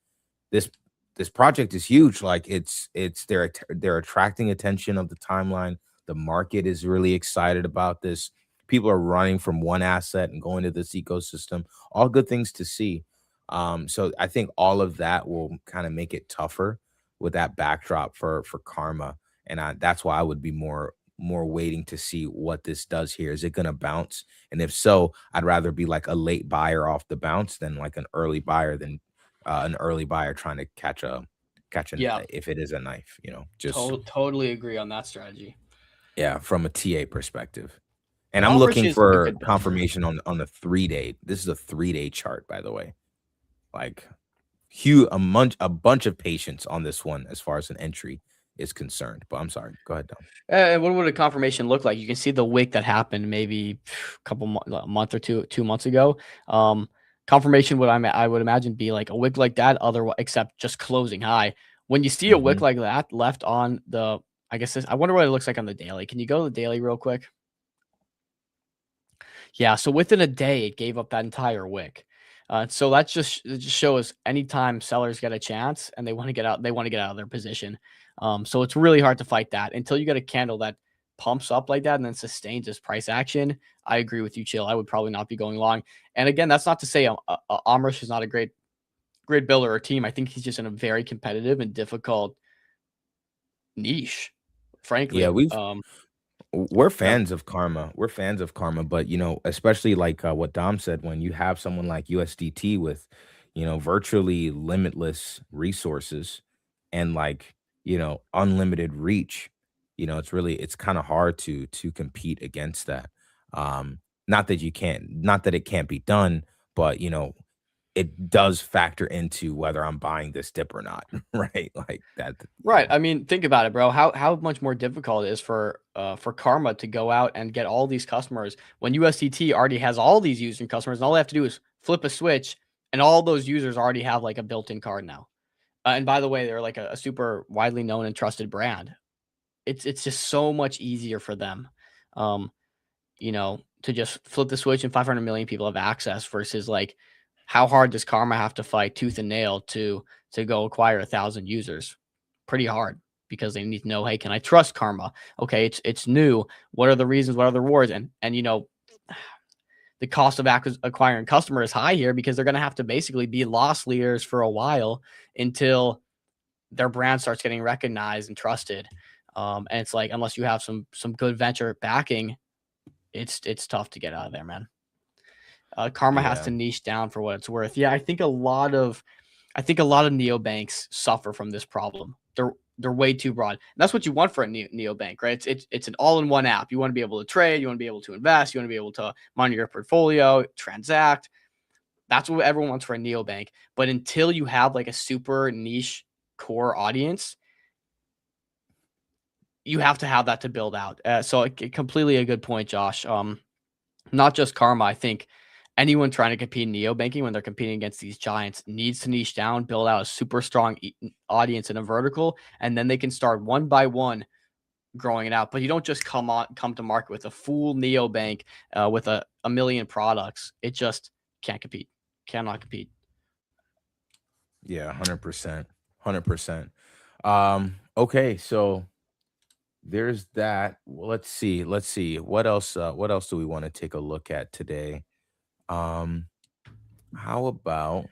S6: this project is huge. Like they're attracting attention of the timeline. The market is really excited about this. People are running from one asset and going to this ecosystem. All good things to see. So I think all of that will kind of make it tougher with that backdrop for Karma, and that's why I would be more waiting to see what this does here. Is it going to bounce? And if so, I'd rather be like a late buyer off the bounce than like an early buyer trying to catch
S5: yeah,
S6: if it is a knife, just
S5: totally agree on that strategy.
S6: yeah, from a TA perspective. And I'm
S5: Commerce
S6: looking
S5: is a
S6: for
S5: good bet.
S6: confirmation on the 3-day. This is a 3-day chart, by the way. Like a bunch of patience on this one as far as an entry is concerned. But I'm sorry. Go ahead, Dom.
S5: And what would a confirmation look like? You can see the wick that happened maybe a month or 2 months ago. Confirmation would I would imagine be like a wick like that, except just closing high. When you see a wick like that left on the, I wonder what it looks like on the daily. Can you go to the daily real quick? Yeah, so within a day, it gave up that entire wick. So it just shows anytime sellers get a chance and they want to get out of their position. So it's really hard to fight that until you get a candle that pumps up like that and then sustains this price action. I agree with you, Chill. I would probably not be going long. And again, that's not to say Amrish is not a great builder or team. I think he's just in a very competitive and difficult niche, frankly.
S6: Yeah, we're fans of Karma. We're fans of Karma, but especially like what Dom said, when you have someone like USDT with, virtually limitless resources and like, unlimited reach, it's kind of hard to compete against that. Not that it can't be done, but it does factor into whether I'm buying this dip or not, right? Like that.
S5: Right. I mean, think about it, bro. How much more difficult it is for Karma to go out and get all these customers when USDT already has all these using customers, and all they have to do is flip a switch, and all those users already have like a built-in card now. And by the way, they're like a super widely known and trusted brand. It's just so much easier for them, to just flip the switch and 500 million people have access versus like how hard does Karma have to fight tooth and nail to go acquire 1,000 users? Pretty hard, because they need to know, hey, can I trust Karma? Okay, it's new. What are the reasons? What are the rewards? And the cost of acquiring customer is high here because they're going to have to basically be loss leaders for a while until their brand starts getting recognized and trusted. And it's like, unless you have some good venture backing, it's tough to get out of there, man. Karma has to niche down for what it's worth. Yeah, I think a lot of neobanks suffer from this problem. They're way too broad. And that's what you want for a neobank, right? It's an all-in-one app. You want to be able to trade, you want to be able to invest, you want to be able to monitor your portfolio, transact. That's what everyone wants for a neobank. But until you have like a super niche core audience, you have to have that to build out. So completely a good point, Josh. Not just Karma. I think anyone trying to compete in neobanking when they're competing against these giants needs to niche down, build out a super strong audience in a vertical, and then they can start one by one growing it out. But you don't just come to market with a full neobank with a million products. It just can't compete. Cannot compete.
S6: Yeah, 100%. 100%. Okay, so there's that. Well, let's see. Let's see. What else? What else do we want to take a look at today? How about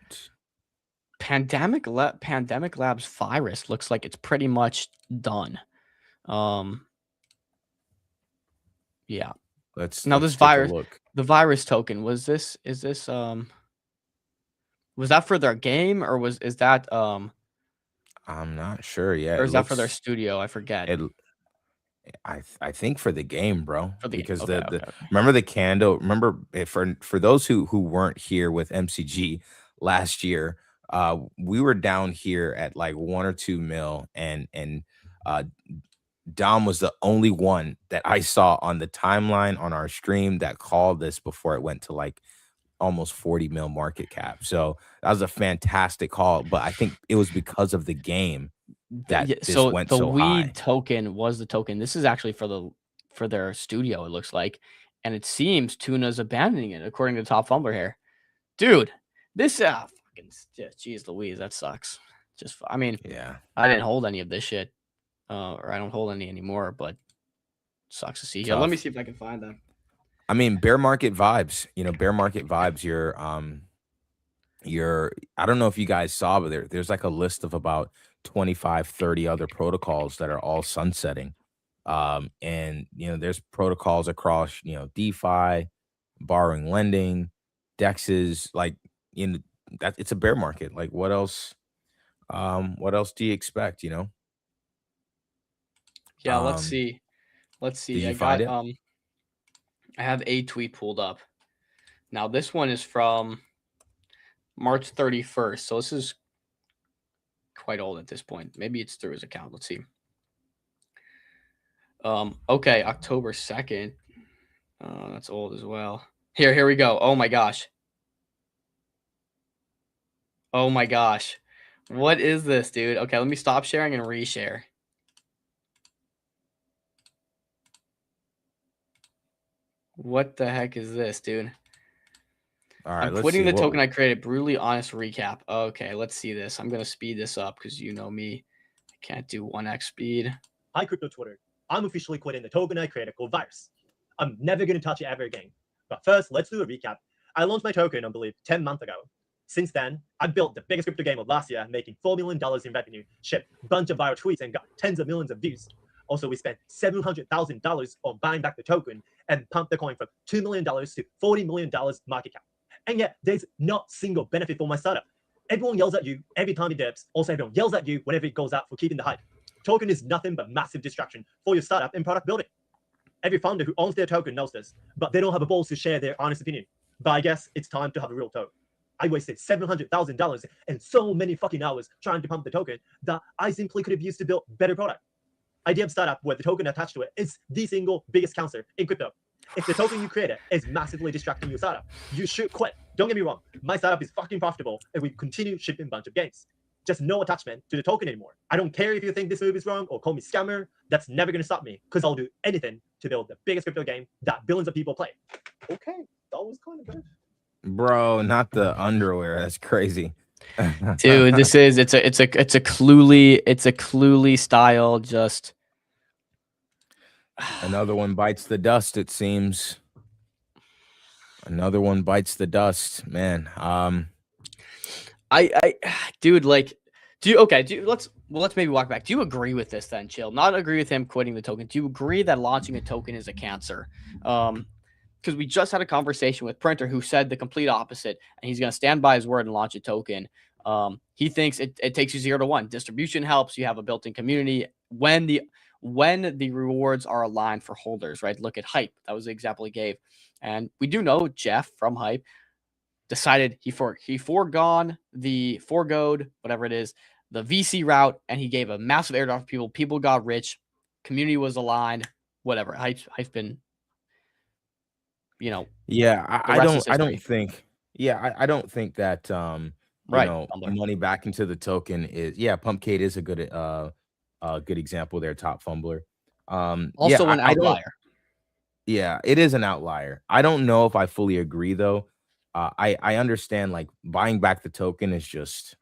S5: Pandemic Labs virus looks like it's pretty much done. Yeah. Now this
S6: let's take a
S5: virus,
S6: look.
S5: the virus token, was this was that for their game, or is that
S6: I'm not sure yet.
S5: or
S6: It
S5: is that for their
S6: looks
S5: studio? I forget.
S6: it. I think for the game, bro.
S5: For the game.
S6: Because
S5: Okay,
S6: the
S5: okay.
S6: remember the candle. Remember for those who weren't here with MCG last year, we were down here at like 1 or 2 mil, and Dom was the only one that I saw on the timeline on our stream that called this before it went to like almost 40 mil market cap. So that was a fantastic call, but I think it was because of the game that this
S5: So
S6: went
S5: the
S6: so
S5: weed
S6: high.
S5: token was the token. This is actually for their studio, it looks like. And it seems Tuna's abandoning it, according to Top Fumbler here. Dude, this fucking jeez Louise, that sucks. Just I mean,
S6: yeah.
S5: I didn't hold any of this shit. Or I don't hold any anymore, but sucks to see. Yeah, let
S6: Tough.
S5: me see if I can find them.
S6: I mean, bear market vibes, bear market vibes. I don't know if you guys saw, but there's like a list of about 25, 30 other protocols that are all sunsetting. And there's protocols across, DeFi, borrowing, lending, DEXs, like that it's a bear market. Like what else do you expect,
S5: Yeah, let's see. Let's see.
S6: Did you
S5: I
S6: find
S5: got
S6: it?
S5: I have a tweet pulled up. Now this one is from March 31st. So this is quite old at this point. Maybe it's through his account. Let's see. Okay, October 2nd. That's old as well. Here we go. Oh my gosh. Oh my gosh. What is this, dude? Okay, let me stop sharing and reshare. What the heck is this, dude?
S6: All right,
S5: I'm
S6: let's
S5: quitting
S6: see.
S5: the token I created. Brutally honest recap. Okay, let's see this. I'm gonna speed this up because you know me. I can't do 1x speed.
S15: Hi, Crypto Twitter. I'm officially quitting the token I created called Virus. I'm never gonna touch it ever again. But first, let's do a recap. I launched my token, I believe, 10 months ago. Since then, I built the biggest crypto game of last year, making $4 million in revenue, shipped a bunch of viral tweets, and got tens of millions of views. Also, we spent $700,000 on buying back the token and pumped the coin from $2 million to $40 million market cap. And yet, there's not single benefit for my startup. Everyone yells at you every time it dips. Also, everyone yells at you whenever it goes out for keeping the hype. Token is nothing but massive distraction for your startup and product building. Every founder who owns their token knows this, but they don't have the balls to share their honest opinion. But I guess it's time to have a real talk. I wasted $700,000 and so many fucking hours trying to pump the token that I simply could have used to build better product. Idea of startup where the token attached to it is the single biggest cancer in crypto. If the token you created is massively distracting your startup, you should quit. Don't get me wrong, my startup is fucking profitable and we continue shipping a bunch of games. Just no attachment to the token anymore. I don't care if you think this move is wrong or call me scammer. That's never going to stop me because I'll do anything to build the biggest crypto game that billions of people play. Okay, that was kind of good.
S6: Bro, not the underwear. That's crazy.
S5: Dude, it's a Cluely style. Just
S6: another one bites the dust. It seems. Another one bites the dust, man.
S5: Dude, like, let's maybe walk back. Do you agree with this then, Chill? Not agree with him quitting the token. Do you agree that launching a token is a cancer? Because we just had a conversation with Printr who said the complete opposite, and he's going to stand by his word and launch a token. He thinks it takes you 0 to 1. Distribution helps. You have a built-in community when the rewards are aligned for holders, right? Look at Hype. That was the example he gave. And we do know Jeff from Hype decided he foregoed whatever it is, the VC route, and he gave a massive airdrop to people. People got rich. Community was aligned. Whatever. Hype's been,
S6: Yeah, I don't think that
S5: right,
S6: money back into the token is Pumpkade is a good example there, Top Fumbler.
S5: Also an outlier.
S6: Yeah, it is an outlier. I don't know if I fully agree though. I understand like buying back the token is just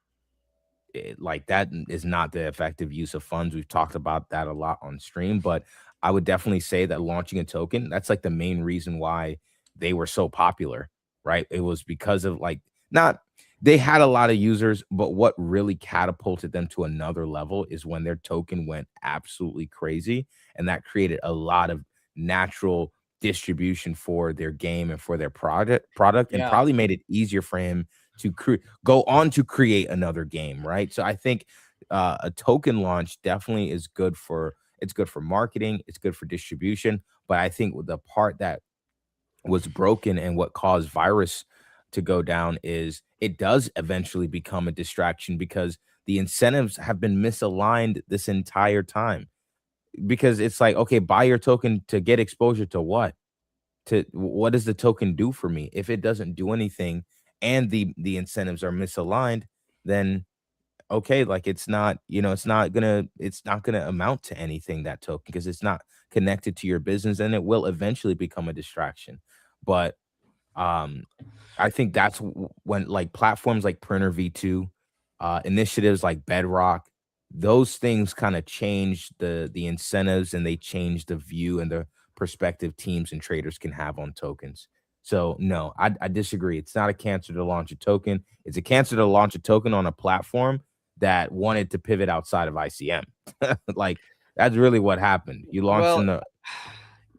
S6: like that is not the effective use of funds. We've talked about that a lot on stream, but I would definitely say that launching a token, that's like the main reason why they were so popular, right? It was because of like, not, they had a lot of users, but what really catapulted them to another level is when their token went absolutely crazy, and that created a lot of natural distribution for their game and for their product, and
S5: Yeah.
S6: probably made it easier for him to go on to create another game, right? So I think a token launch definitely is good for, it's good for marketing, it's good for distribution, but I think the part that was broken and what caused virus to go down is it does eventually become a distraction because the incentives have been misaligned this entire time. Because it's like, okay, buy your token to get exposure to what? To what does the token do for me? If it doesn't do anything and the incentives are misaligned, then okay, like it's not, it's not gonna amount to anything, that token, because it's not connected to your business, and it will eventually become a distraction. But um I think that's when like platforms like Printer V2, initiatives like Bedrock, those things kind of change the incentives, and they change the view and the perspective teams and traders can have on tokens. So no, I disagree. It's not a cancer to launch a token. It's a cancer to launch a token on a platform that wanted to pivot outside of ICM. Like that's really what happened. You launched in the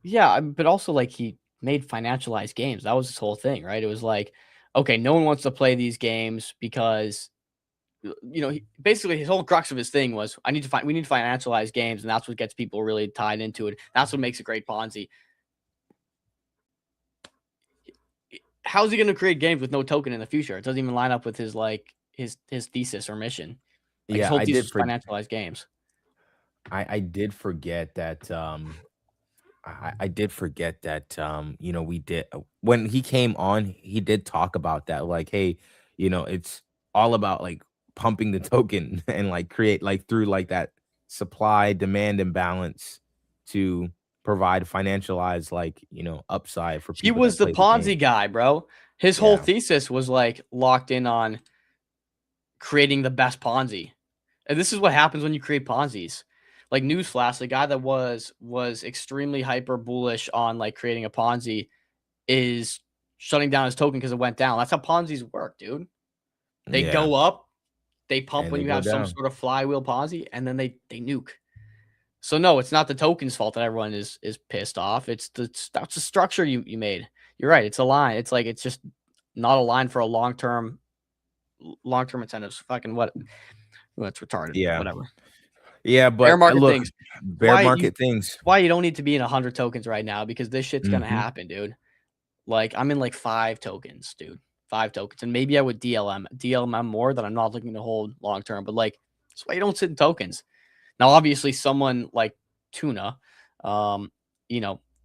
S5: Yeah, but also like he made financialized games. That was his whole thing, right? It was like, okay, no one wants to play these games because basically his whole crux of his thing was we need to financialize games, and that's what gets people really tied into it. That's what makes a great Ponzi. How's he going to create games with no token in the future? It doesn't even line up with his his thesis or mission. Like his
S6: yeah,
S5: whole
S6: I
S5: thesis
S6: did
S5: was financialized games.
S6: I did forget that I did forget that we did when he came on, he did talk about that, like, hey, it's all about like pumping the token and like create like through like that supply demand imbalance to provide financialized like upside for
S5: He
S6: people
S5: was
S6: that
S5: the
S6: play the game.
S5: Ponzi guy, bro. His whole
S6: Yeah.
S5: thesis was like locked in on creating the best Ponzi. And this is what happens when you create Ponzi's. Like newsflash, the guy that was extremely hyper bullish on like creating a Ponzi is shutting down his token because it went down. That's how Ponzi's work, dude. They
S6: Yeah.
S5: go up, they pump
S6: And
S5: when
S6: they
S5: you
S6: go
S5: have some
S6: down.
S5: sort of flywheel Ponzi, and then they nuke. So no, it's not the token's fault that everyone is pissed off. That's the structure you made. You're right. It's a line. It's like it's just not a line for a long-term incentives. Fucking what? Well, it's retarded.
S6: Yeah.
S5: Whatever.
S6: Yeah,
S5: Bear
S6: but
S5: market
S6: look,
S5: things.
S6: bear market things.
S5: Why you don't need to be in 100 tokens right now, because this shit's gonna
S6: Mhm.
S5: happen, dude. Like I'm in like 5 tokens, dude. 5 tokens, and maybe I would DLM more that I'm not looking to hold long term. But like that's why you don't sit in tokens. Now, obviously, someone like Tuna, I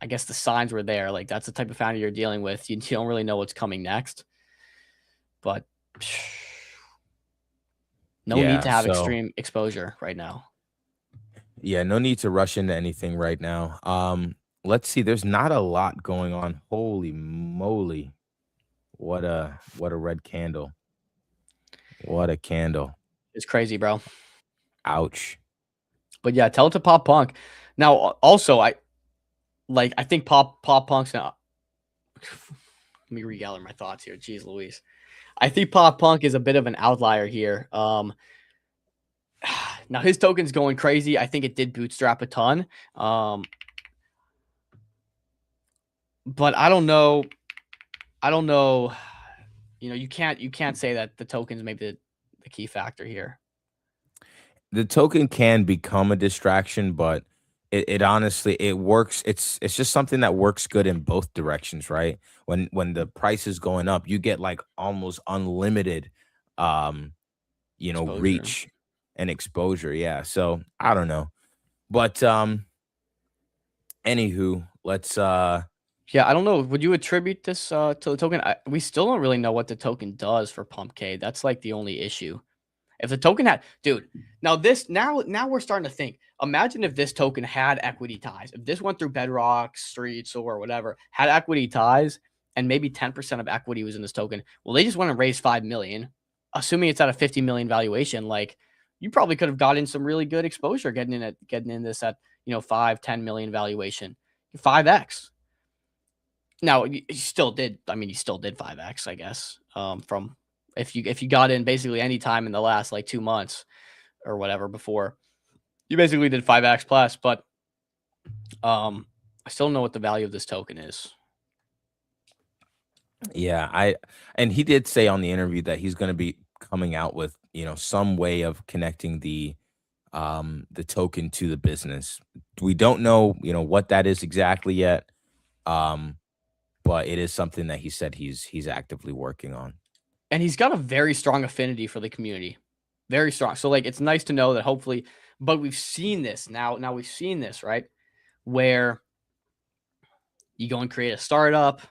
S5: guess the signs were there. Like that's the type of founder you're dealing with. You don't really know what's coming next, but no need
S6: Yeah,
S5: to have
S6: so
S5: extreme exposure right now.
S6: yeah, no need to rush into anything right now. Let's see. There's not a lot going on. Holy moly. What a red candle. What a candle.
S5: It's crazy, bro.
S6: Ouch.
S5: But yeah, tell it to Pop Punk. Now, also, I think Pop Punk's now. Let me regather my thoughts here. Jeez Louise. I think Pop Punk is a bit of an outlier here. Now his token's going crazy. I think it did bootstrap a ton. But I don't know. You can't say that the tokens may be the key factor here.
S6: The token can become a distraction, but it honestly it works. It's just something that works good in both directions, right? When the price is going up, you get like almost unlimited
S5: Exposure.
S6: reach and exposure. Yeah. So I don't know. But anywho, let's
S5: Yeah, I don't know. Would you attribute this to the token? We still don't really know what the token does for Pump K. That's like the only issue. If the token had, dude, now we're starting to think. Imagine if this token had equity ties. If this went through Bedrock, Streets, or whatever, had equity ties, and maybe 10% of equity was in this token. Well, they just went and raised $5 million. assuming it's at a 50 million valuation, like you probably could have gotten some really good exposure getting in this at, 5-10 million valuation, 5x. Now you still did. I mean, you still did 5x, I guess. From if you got in basically any time in the last like 2 months or whatever before, you basically did 5x plus. But I still don't know what the value of this token is.
S6: Yeah, and he did say on the interview that he's going to be coming out with, some way of connecting the token to the business. We don't know, what that is exactly yet. But it is something that he said he's actively working on.
S5: And he's got a very strong affinity for the community. Very strong. So like it's nice to know that hopefully, but we've seen this now we've seen this, right? Where you go and create a startup,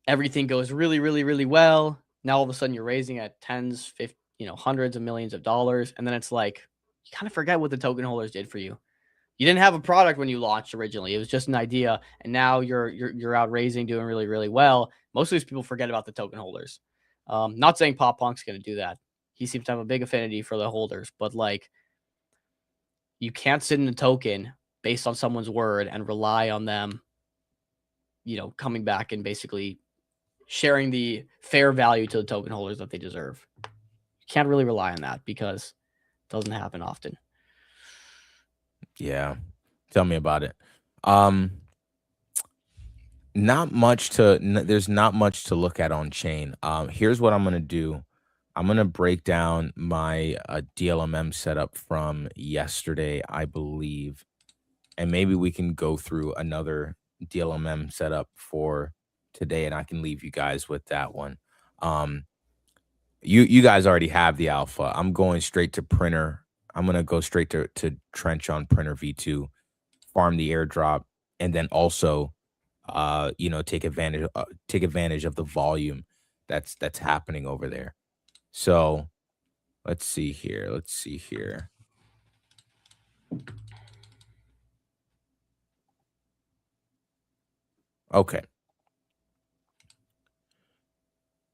S5: everything goes really, really, really well. Now all of a sudden you're raising at tens, 50, hundreds of millions of dollars. And then it's like, you kind of forget what the token holders did for you. You didn't have a product when you launched originally. It was just an idea. And now you're out raising, doing really, really well. Most of these people forget about the token holders. Not saying Pop Punk's going to do that. He seems to have a big affinity for the holders, but like you can't sit in a token based on someone's word and rely on them, coming back and basically sharing the fair value to the token holders that they deserve. You can't really rely on that because it doesn't happen often.
S6: Yeah. Tell me about it. There's not much to look at on chain. Here's what I'm going to do. I'm going to break down my DLMM setup from yesterday, I believe. And maybe we can go through another DLMM setup for today, and I can leave you guys with that one. You guys already have the alpha. I'm going straight to Printr. I'm going to go straight to Trench on Printr V2, farm the airdrop, and then also take advantage of the volume that's happening over there. So let's see here. Okay.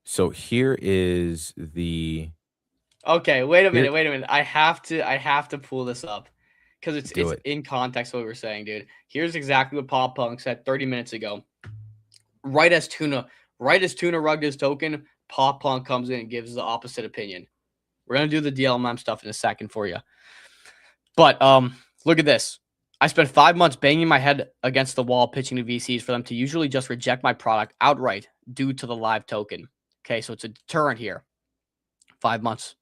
S6: So here is the.
S5: Okay, wait a minute. I have to pull this up because it's in context what we were saying, dude. Here's exactly what Pop Punk said 30 minutes ago. Right as Tuna rugged his token, Pop Punk comes in and gives the opposite opinion. We're gonna do the DLMM stuff in a second for you. But look at this. I spent 5 months banging my head against the wall pitching to VCs for them to usually just reject my product outright due to the live token. Okay, so it's a deterrent here. 5 months.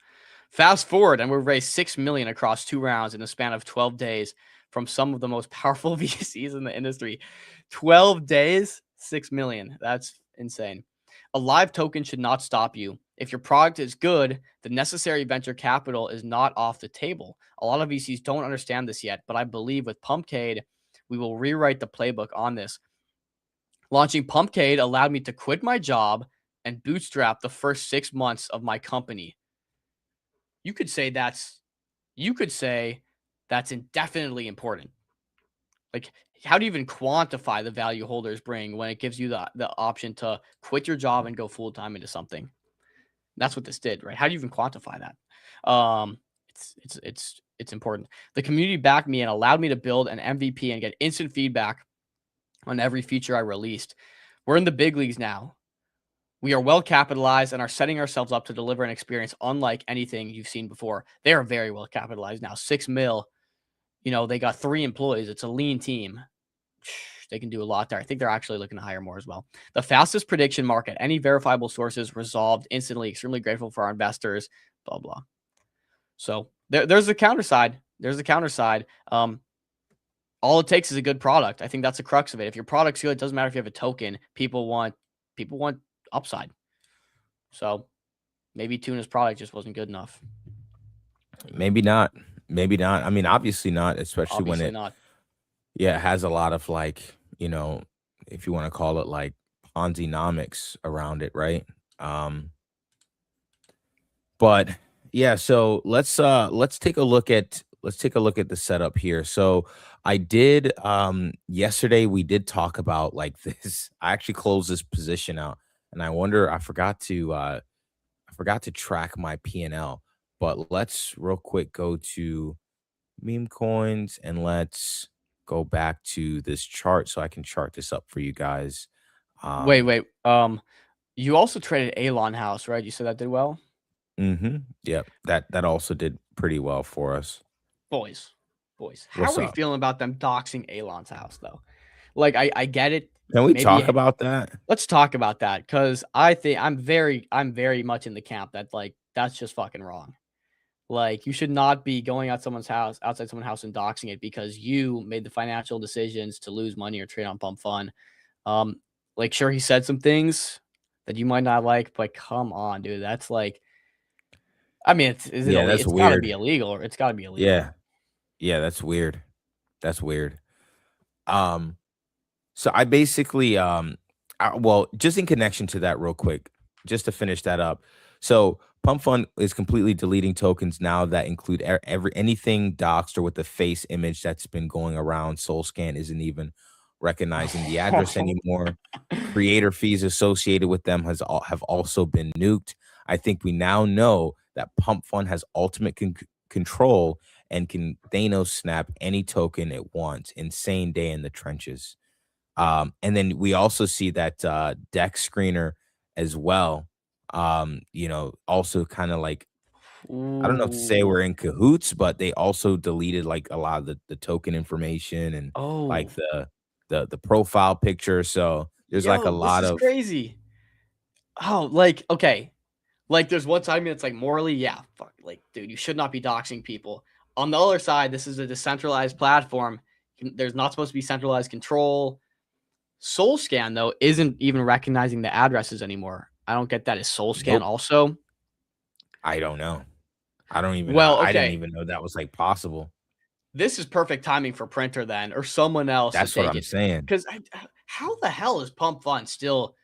S5: Fast forward, and we've raised $6 million across 2 rounds in the span of 12 days from some of the most powerful VCs in the industry. 12 days, $6 million. That's insane. A live token should not stop you. If your product is good, the necessary venture capital is not off the table. A lot of VCs don't understand this yet, but I believe with Pumpcade, we will rewrite the playbook on this. Launching Pumpcade allowed me to quit my job and bootstrap the first 6 months of my company. You could say that's indefinitely important. Like, how do you even quantify the value holders bring when it gives you the option to quit your job and go full time into something? That's what this did, right? How do you even quantify that? It's important. The community backed me and allowed me to build an MVP and get instant feedback on every feature I released. We're in the big leagues now. We are well capitalized and are setting ourselves up to deliver an experience unlike anything you've seen before. They are very well capitalized now. 6 mil. They got 3 employees. It's a lean team. They can do a lot there. I think they're actually looking to hire more as well. The fastest prediction market. Any verifiable sources resolved instantly. Extremely grateful for our investors. Blah, blah. So there's the counter side. All it takes is a good product. I think that's the crux of it. If your product's good, it doesn't matter if you have a token. People want upside. So maybe Tuna's product just wasn't good enough.
S6: Maybe not. I mean, obviously not, especially when it has a lot of if you want to call it like Ponzi-nomics around it, right? But yeah, so let's take a look at the setup here. So I did yesterday we did talk about like this. I actually closed this position out, and I forgot to forgot to track my P&L, but let's real quick go to meme coins and let's go back to this chart so I can chart this up for you guys.
S5: Wait. You also traded Elon House, right? You said that did well?
S6: Yep. That also did pretty well for us.
S5: Boys, how
S6: What's
S5: are we
S6: up?
S5: feeling about them doxing Elon's house, though? Like, I get it.
S6: Can we
S5: Maybe
S6: talk about that?
S5: Let's talk about that, because I think I'm very much in the camp that, like, that's just fucking wrong. Like, you should not be going outside someone's house and doxing it because you made the financial decisions to lose money or trade on Pump Fun. Like, sure, he said some things that you might not like, but come on, dude. That's like, I mean,
S6: That's
S5: it's gotta
S6: weird.
S5: be illegal. It's gotta be illegal.
S6: Yeah. Yeah, that's weird. That's weird. So I basically, well, just in connection to that real quick, just to finish that up. So Pump Fund is completely deleting tokens now that include anything doxed or with the face image that's been going around. SoulScan isn't even recognizing the address anymore. Creator fees associated with them have also been nuked. I think we now know that Pump Fund has ultimate control and can Thanos snap any token it wants. Insane day in the trenches. And then we also see that deck screener as well. Also kind of like, I don't know if to say we're in cahoots, but they also deleted like a lot of the token information and like the profile picture. So there's like a lot
S5: this is
S6: of
S5: crazy. Oh, like, okay. Like, there's one side of me that's like, morally, yeah, fuck, like, dude, you should not be doxing people. On the other side, this is a decentralized platform. There's not supposed to be centralized control. SoulScan, though, isn't even recognizing the addresses anymore. I don't get that. Is SoulScan also?
S6: I don't know. I don't even
S5: Well,
S6: know. I didn't
S5: okay.
S6: even know that was like possible.
S5: This is perfect timing for Printr then, or someone else
S6: That's
S5: to
S6: what
S5: take
S6: I'm
S5: it.
S6: saying.
S5: Because how the hell is Pump Fun still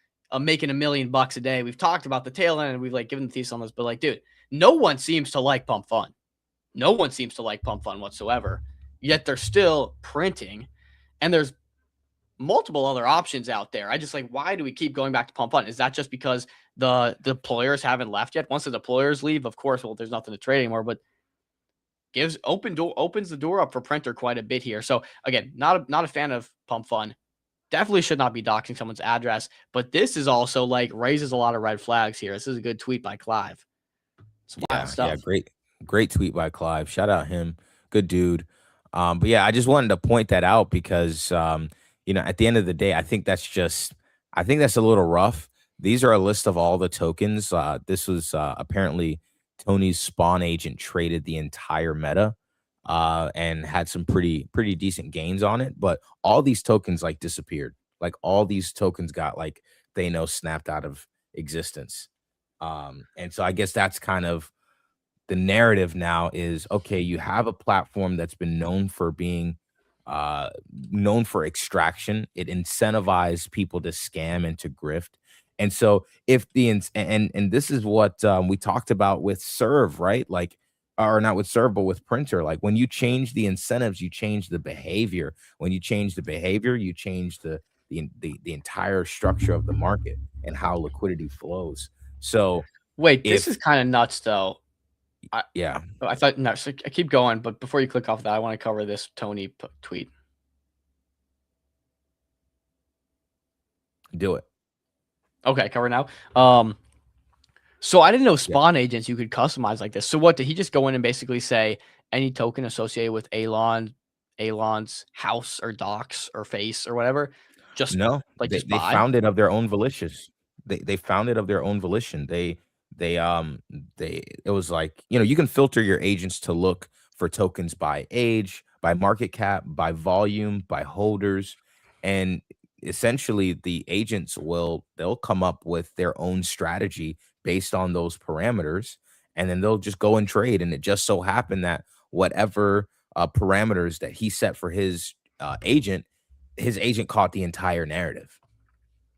S5: making $1 million a day? We've talked about the tail end and we've like given the thesis on this, but like, dude, no one seems to like Pump Fun. No one seems to like Pump Fun whatsoever. Yet they're still printing, and there's multiple other options out there. I just like, why do we keep going back to Pump Fun? Is that just because the deployers haven't left yet? Once the deployers leave, of course, well, there's nothing to trade anymore, but opens the door up for Printr quite a bit here. So again, not a fan of Pump Fun. Definitely should not be doxing someone's address, but this is also like raises a lot of red flags here. This is a good tweet by Clive. It's wild stuff.
S6: Yeah, great tweet by Clive. Shout out him. Good dude. But yeah, I just wanted to point that out because at the end of the day, I think that's a little rough. These are a list of all the tokens. This was apparently Tony's spawn agent traded the entire meta and had some pretty decent gains on it. But all these tokens like disappeared. Like all these tokens got like Thanos snapped out of existence. And so I guess that's kind of the narrative now is, okay, you have a platform that's been known for being known for extraction. It incentivized people to scam and to grift. And so if and this is what we talked about with Serv, right? Like, or not with Serv, but with Printr. Like when you change the incentives, you change the behavior. When you change the behavior, you change the entire structure of the market and how liquidity flows. So
S5: wait, this is kind of nuts though. I thought no. So I keep going, but before you click off that, I want to cover this Tony tweet.
S6: Do it.
S5: Okay, cover now. So I didn't know spawn agents you could customize like this. So what did he just go in and basically say any token associated with Elon's house or docs or face or whatever? Just
S6: no,
S5: like
S6: they found it of their own volition. They found it of their own volition. It was like, you can filter your agents to look for tokens by age, by market cap, by volume, by holders, and essentially the agents they'll come up with their own strategy based on those parameters, and then they'll just go and trade. And it just so happened that whatever parameters that he set for his agent caught the entire narrative.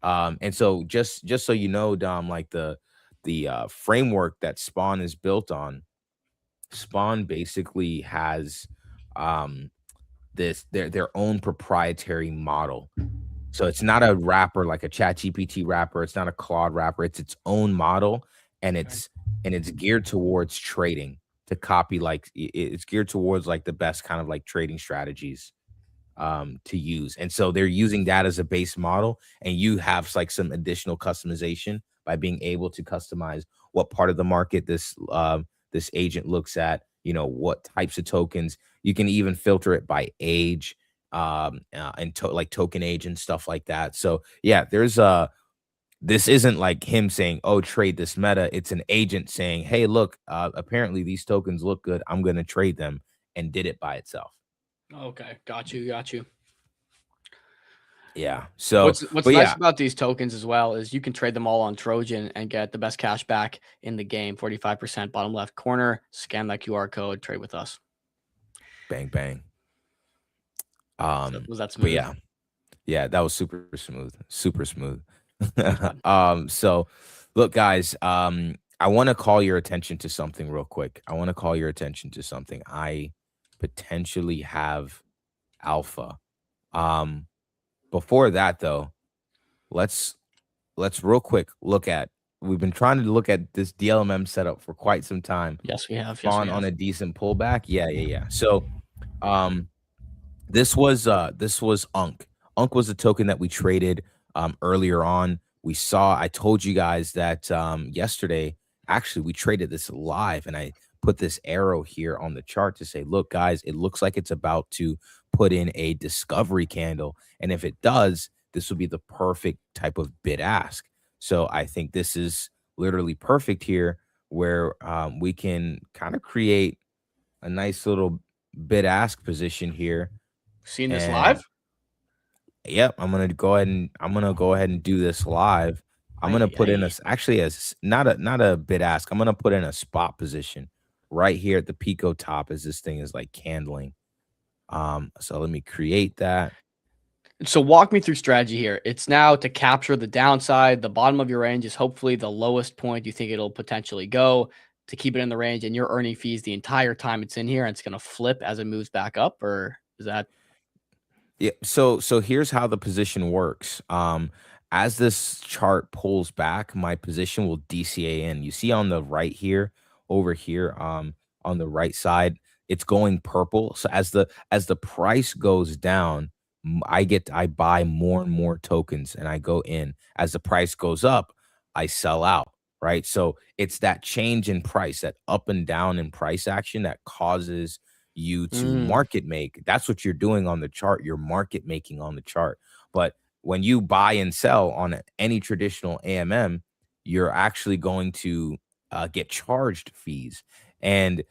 S6: And so just so you know, Dom, like the framework that Spawn is built on, Spawn basically has their own proprietary model. So it's not a wrapper like a ChatGPT wrapper. It's not a Claude wrapper. It's its own model, and it's and it's geared towards trading to copy like it's geared towards like the best kind of like trading strategies to use. And so they're using that as a base model, and you have like some additional customization by being able to customize what part of the market this agent looks at, you know, what types of tokens. You can even filter it by age, and like token age and stuff like that. So yeah, there's this isn't like him saying, oh, trade this meta. It's an agent saying, hey, look, apparently these tokens look good, I'm going to trade them, and did it by itself.
S5: Okay, got you.
S6: Yeah. So
S5: What's
S6: but
S5: nice
S6: yeah,
S5: about these tokens as well is you can trade them all on Trojan and get the best cash back in the game. 45% bottom left corner. Scan that QR code. Trade with us.
S6: bang bang.
S5: Was that
S6: But
S5: smooth?
S6: yeah, that was super smooth.
S5: Thanks, bud.
S6: So look, guys, I want to call your attention to something real quick. I potentially have alpha. Before that though, let's real quick look at, we've been trying to look at this DLMM setup for quite some time.
S5: Yes, we have.
S6: On a decent pullback. Yeah. So this was Unk. Unk was a token that we traded earlier on. I told you guys that yesterday, actually, we traded this live, and I put this arrow here on the chart to say, look, guys, it looks like it's about to put in a discovery candle. And if it does, this will be the perfect type of bid ask. So I think this is literally perfect here, where we can kind of create a nice little bid ask position here.
S5: Seen this
S6: And
S5: live?
S6: Yep, I'm gonna go ahead and do this live. I'm gonna put in actually as not a bid ask. I'm gonna put in a spot position right here at the Pico top as this thing is like candling. So let me create that.
S5: So walk me through strategy here. It's now to capture the downside. The bottom of your range is hopefully the lowest point you think it'll potentially go, to keep it in the range, and you're earning fees the entire time it's in here, and it's going to flip as it moves back up, or is that?
S6: Yeah, so here's how the position works. As this chart pulls back, my position will DCA in. You see on the right here, over here, on the right side, it's going purple. So as the price goes down, I buy more and more tokens, and I go in. As the price goes up, I sell out. Right. So it's that change in price, that up and down in price action, that causes you to market make. That's what you're doing on the chart. You're market making on the chart. But when you buy and sell on any traditional AMM, you're actually going to get charged fees. And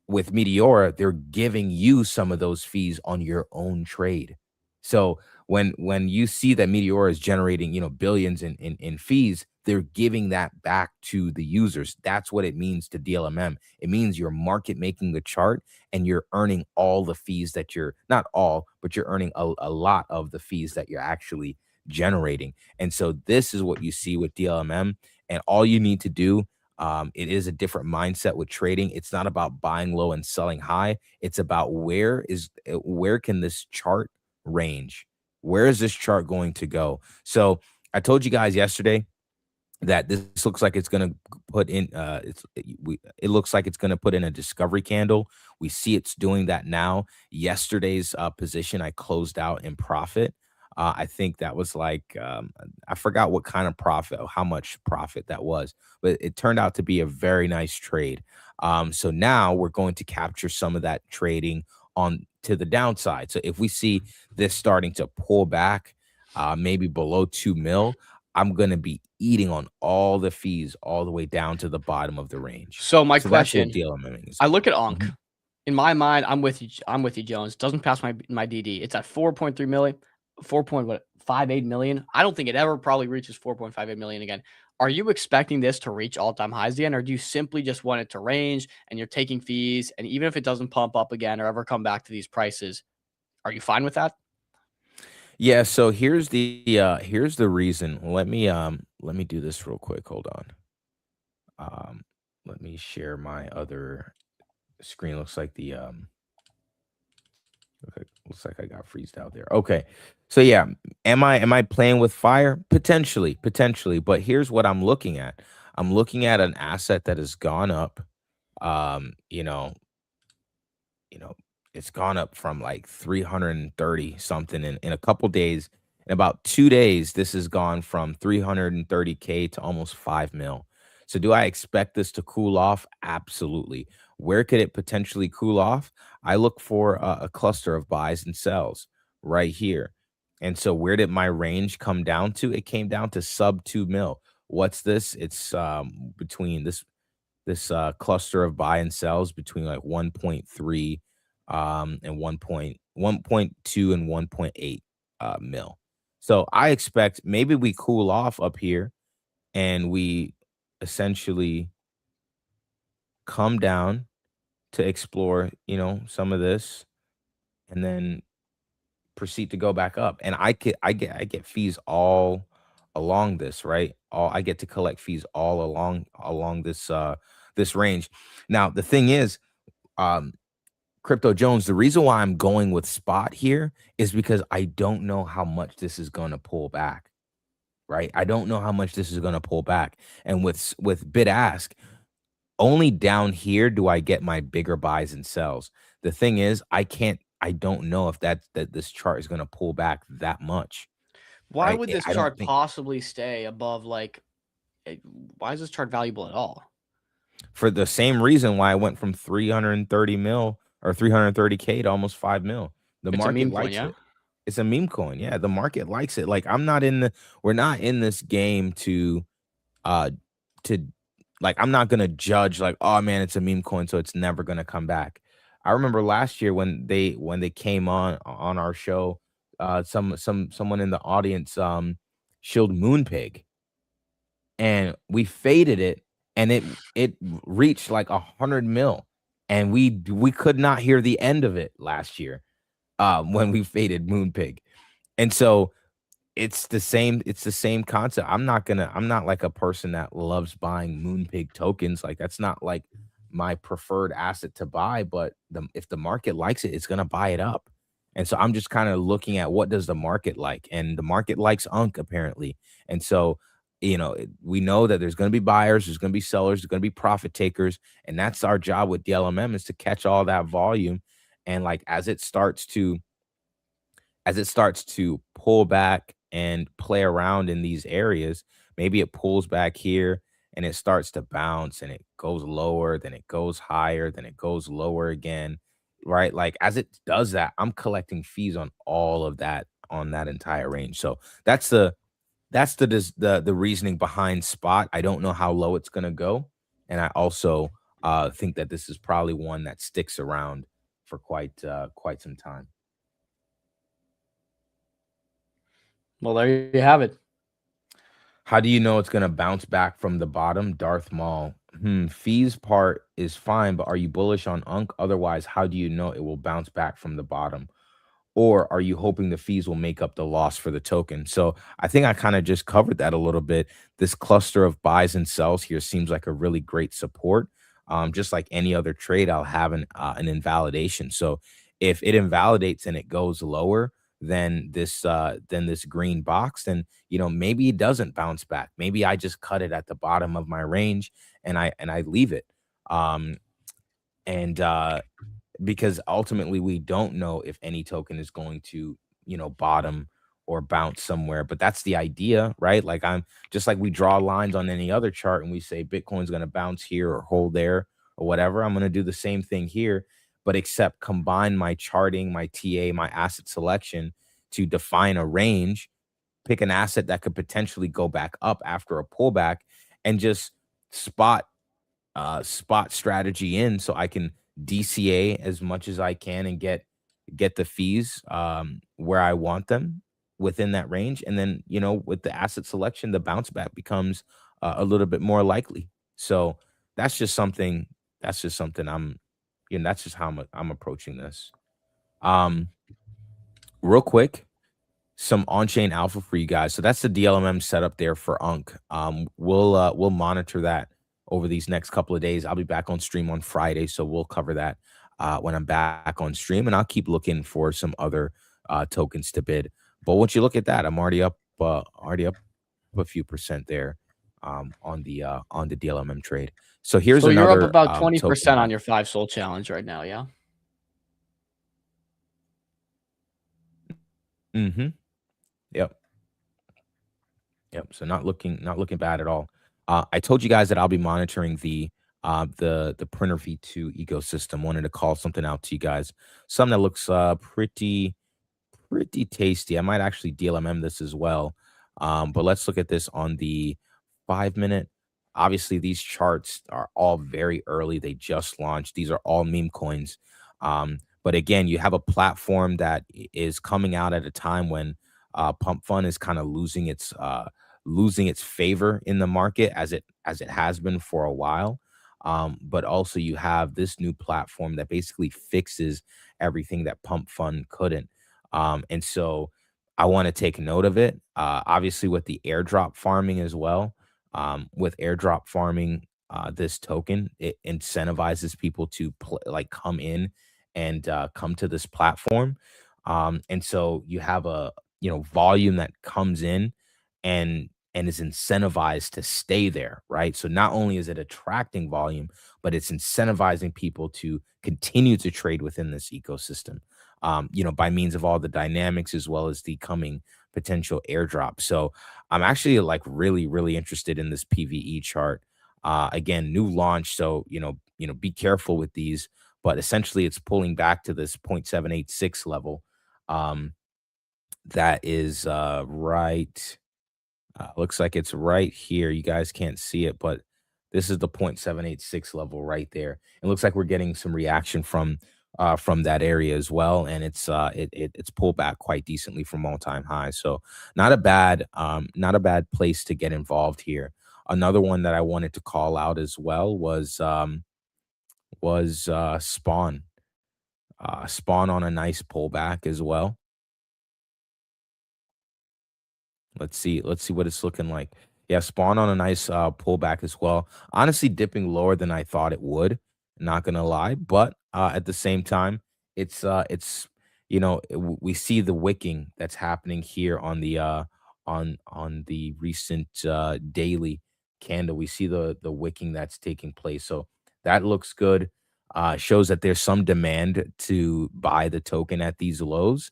S6: with Meteora, they're giving you some of those fees on your own trade. So when you see that Meteora is generating, you know, billions in fees, they're giving that back to the users. That's what it means to DLMM. It means you're market making the chart, and you're earning all the fees that you're not all, but you're earning a lot of the fees that you're actually generating. And so this is what you see with DLMM, and all you need to do, it is a different mindset with trading. It's not about buying low and selling high. It's about where can this chart range? Where is this chart going to go? So I told you guys yesterday that this looks like it's going to put in it looks like it's going to put in a discovery candle. We see it's doing that now. Yesterday's position, I closed out in profit. I think that was like I forgot what kind of profit, how much profit that was, but it turned out to be a very nice trade. So now we're going to capture some of that trading on to the downside. So if we see this starting to pull back, maybe below 2 mil, I'm going to be eating on all the fees all the way down to the bottom of the range.
S5: So my question,
S6: that's what DLMM is.
S5: I look at Unk. In my mind, I'm with you, Jones. Doesn't pass my DD. It's at 4.3 million, 4.58 million. I don't think it ever probably reaches 4.58 million again. Are you expecting this to reach all-time highs again, or do you simply just want it to range and you're taking fees, and even if it doesn't pump up again or ever come back to these prices, are you fine with that?
S6: Yeah, so here's the reason. Let me do this real quick. Hold on. Let me share my other screen. Looks like the Okay, looks like I got freezed out there. Okay. So yeah, am I playing with fire? Potentially, but here's what I'm looking at. I'm looking at an asset that has gone up. Um, you know, you know, it's gone up from like 330 something in a couple days. In about 2 days, this has gone from 330K to almost 5 mil. So do I expect this to cool off? Absolutely. Where could it potentially cool off? I look for a cluster of buys and sells right here. And so where did my range come down to? It came down to sub 2 mil. What's this? It's between this cluster of buy and sells between like 1.3 and 1.2 and 1.8 mil. So I expect maybe we cool off up here and we essentially come down to explore, some of this and then proceed to go back up. And I get fees all along this, right? I get to collect fees all along this range. Now, the thing is, um Crypto Jones, the reason why I'm going with spot here is because I don't know how much this is going to pull back, right? I don't know how much this is going to pull back. And with bid ask, only down here do I get my bigger buys and sells. The thing is, I don't know if that this chart is going to pull back that much.
S5: Why
S6: Right?
S5: would this
S6: I don't
S5: chart
S6: think
S5: possibly stay above why is this chart valuable at all?
S6: for the same reason why I went from 330 mil or 330K to almost 5 mil. The
S5: It's a
S6: market
S5: meme coin,
S6: likes
S5: yeah?
S6: it. It's a meme coin. Yeah, the market likes it. Like we're not in this game uh to like I'm not gonna judge like, oh man, it's a meme coin, so it's never gonna come back. I remember last year when they came on our show, someone in the audience shilled Moonpig and we faded it and it reached like 100 mil and we could not hear the end of it last year when we faded Moonpig. And so it's the same concept. I'm not like a person that loves buying Moonpig tokens. Like that's not like my preferred asset to buy, but if the market likes it, it's gonna buy it up. And so I'm just kind of looking at what does the market like, and the market likes UNC apparently. And so we know that there's going to be buyers, there's going to be sellers, there's going to be profit takers, and that's our job with DLMM is to catch all that volume. And like as it starts to pull back and play around in these areas, maybe it pulls back here and it starts to bounce and it goes lower, then it goes higher, then it goes lower again, right? Like as it does that, I'm collecting fees on all of that on that entire range. So that's the reasoning behind spot. I don't know how low it's going to go, and I also think that this is probably one that sticks around for quite some time.
S5: Well, there you have it.
S6: How do you know it's going to bounce back from the bottom? Darth Maul. Fees part is fine, but are you bullish on UNC? Otherwise, how do you know it will bounce back from the bottom? Or are you hoping the fees will make up the loss for the token? So I think I kind of just covered that a little bit. This cluster of buys and sells here seems like a really great support. Just like any other trade, I'll have an invalidation. So if it invalidates and it goes lower than this green box, then maybe it doesn't bounce back. Maybe I just cut it at the bottom of my range and I leave it. And because ultimately we don't know if any token is going to bottom or bounce somewhere, but that's the idea, right? Like I'm just like we draw lines on any other chart and we say Bitcoin's going to bounce here or hold there or whatever. I'm going to do the same thing here, but except combine my charting, my TA, my asset selection to define a range, pick an asset that could potentially go back up after a pullback, and just spot strategy in so I can DCA as much as I can and get the fees where I want them within that range. And then, with the asset selection, the bounce back becomes a little bit more likely. So that's just something that's just how I'm approaching this. Real quick, some on-chain alpha for you guys. So that's the DLMM setup there for UNC. We'll monitor that over these next couple of days. I'll be back on stream on Friday, so we'll cover that. when I'm back on stream, and I'll keep looking for some other tokens to bid. But once you look at that, I'm already up a few percent there on the DLMM trade. So here's
S5: So you're up
S6: another
S5: about
S6: token
S5: 20% on
S6: that-
S5: your 5 soul challenge right now, yeah?
S6: Mhm. Yep. Yep. So not looking bad at all. I told you guys that I'll be monitoring the Printer V2 ecosystem. Wanted to call something out to you guys. Something that looks pretty tasty. I might actually DLMM this as well. But let's look at this on the 5-minute. Obviously, these charts are all very early. They just launched. These are all meme coins. But again, you have a platform that is coming out at a time when Pump Fund is kind of losing its favor in the market as it has been for a while. But also you have this new platform that basically fixes everything that Pump Fund couldn't. And so I want to take note of it. Obviously, with the airdrop farming as well. With airdrop farming, this token, it incentivizes people to come in and come to this platform. And so you have a volume that comes in and is incentivized to stay there, right? So not only is it attracting volume, but it's incentivizing people to continue to trade within this ecosystem, by means of all the dynamics as well as the coming potential airdrop. So I'm actually like really, really interested in this PVE chart. Again, new launch. So, be careful with these, but essentially it's pulling back to this 0.786 level. That is right. Looks like it's right here. You guys can't see it, but this is the 0.786 level right there. It looks like we're getting some reaction from that area as well, and it's pulled back quite decently from all-time highs. So not a bad place to get involved here. Another one that I wanted to call out as well was Spawn. Spawn on a nice pullback as well. Let's see what it's looking like. Yeah, Spawn on a nice pullback as well. Honestly, dipping lower than I thought it would. Not gonna lie, but at the same time, it's we see the wicking that's happening here on the on the recent daily candle. We see the wicking that's taking place, so that looks good. Shows that there's some demand to buy the token at these lows.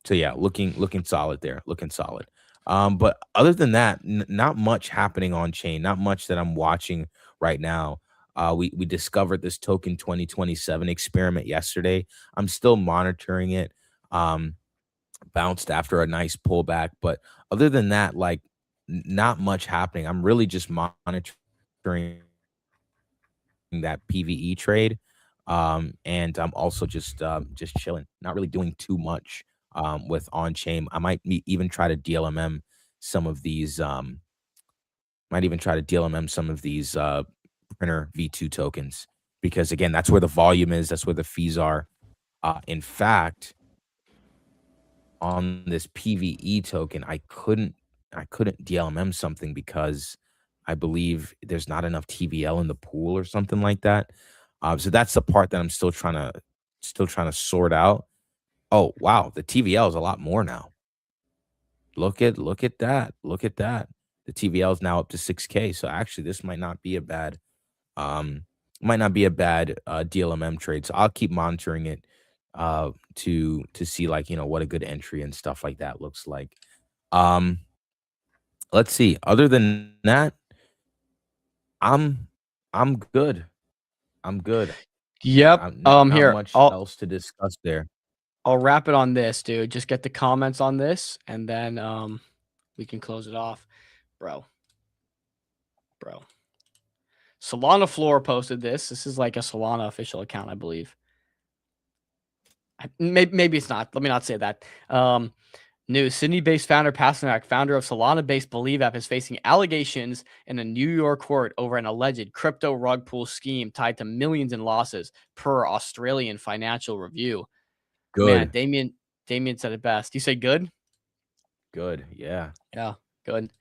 S6: So yeah, looking solid there, looking solid. But other than that, not much happening on chain, not much that I'm watching right now. We discovered this token 2027 experiment yesterday. I'm still monitoring it. Bounced after a nice pullback, but other than that, like not much happening. I'm really just monitoring that PVE trade. And I'm also just chilling, not really doing too much with on chain. I might even try to DLMM some of these. Might even try to DLMM some of these Printer V2 tokens because again, that's where the volume is. That's where the fees are. In fact, on this PVE token, I couldn't DLMM something because I believe there's not enough TVL in the pool or something like that. So that's the part that I'm still trying to sort out. Oh wow, the TVL is a lot more now. Look at that. Look at that. The TVL is now up to 6K. So actually, this might not be a bad DLMM trade. So I'll keep monitoring it to see like what a good entry and stuff like that looks like. Let's see. Other than that, I'm good. I'm good.
S5: Yep.
S6: Not
S5: Here,
S6: much else to discuss there.
S5: I'll wrap it on this, dude. Just get the comments on this, and then we can close it off, bro. Solana Floor posted this. This is like a Solana official account, I believe. Maybe it's not. Let me not say that. News: Sydney-based founder Pasternak, founder of Solana-based Believe app, is facing allegations in a New York court over an alleged crypto rug pull scheme tied to millions in losses, per Australian Financial Review.
S6: Good.
S5: Man, Damien said it best. You say good?
S6: Good. Yeah.
S5: Yeah. Good.